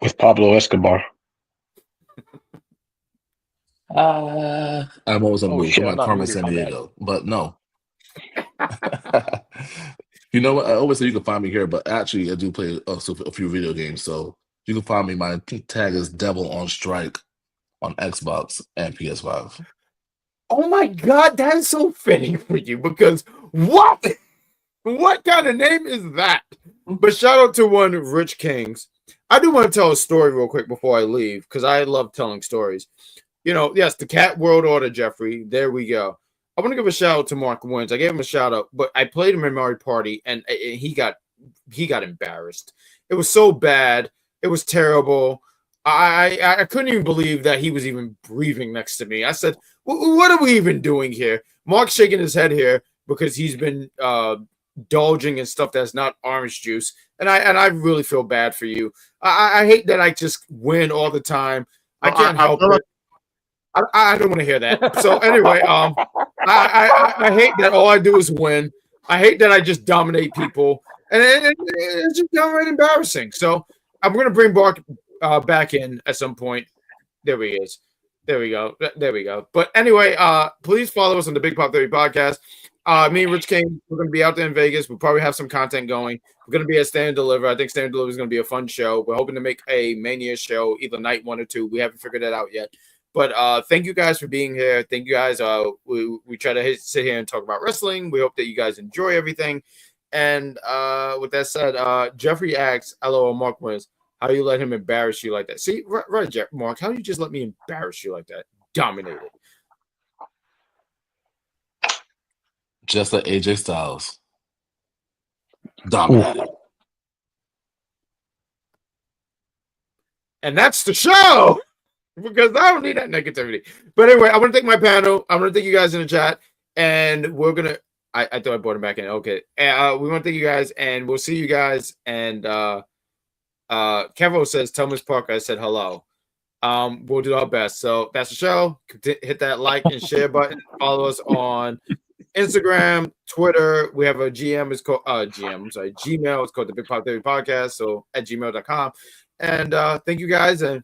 With Pablo Escobar. I'm always on move. I'm at Carmen San Diego, but no. You know what? I always say you can find me here, but actually I do play also a few video games. So you can find me. My tag is Devil on Strike on Xbox and PS5. Oh my God, that is so fitting for you because what kind of name is that? But shout out to one Rich Kings. I do want to tell a story real quick before I leave because I love telling stories. Yes, the Cat World Order, Jeffrey. There we go. I want to give a shout out to Mark Wins. I gave him a shout out, but I played him in Mario Party and he got embarrassed. It was so bad. It was terrible. I couldn't even believe that he was even breathing next to me. I said, what are we even doing here? Mark's shaking his head here because he's been indulging in stuff that's not orange juice. And I really feel bad for you. I hate that I just win all the time. I can't help it. I don't want to hear that. So anyway, I hate that all I do is win. I hate that I just dominate people. And it's just downright embarrassing. So I'm going to bring Mark back in at some point. There he is. There we go. There we go. But anyway, please follow us on the Big Pop Theory podcast. Me and Rich King, we're going to be out there in Vegas. We'll probably have some content going. We're going to be at Stand and Deliver. I think Stand and Deliver is going to be a fun show. We're hoping to make a Mania show, either night 1 or 2. We haven't figured that out yet. But thank you guys for being here. Thank you guys. We try to sit here and talk about wrestling. We hope that you guys enjoy everything. And with that said, Jeffrey asks, "LOL, Mark wins. How do you let him embarrass you like that?" See, right, Mark. How do you just let me embarrass you like that? Dominated. Just like AJ Styles. Dominated. And that's the show. Because I don't need that negativity. But anyway, I want to thank my panel. I want to thank you guys in the chat. And we're going to... I thought I brought him back in. Okay. We want to thank you guys. And we'll see you guys. And Kevo says, tell Miss Parker I said hello. We'll do our best. So that's the show. Hit that like and share button. Follow us on Instagram, Twitter. We have a GM. It's called Gmail. It's called the Big Pop Theory Podcast. So at gmail.com. And thank you guys. And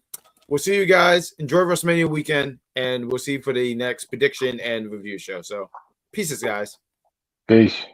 we'll see you guys. Enjoy WrestleMania weekend. And we'll see you for the next prediction and review show. So pieces, guys. Peace.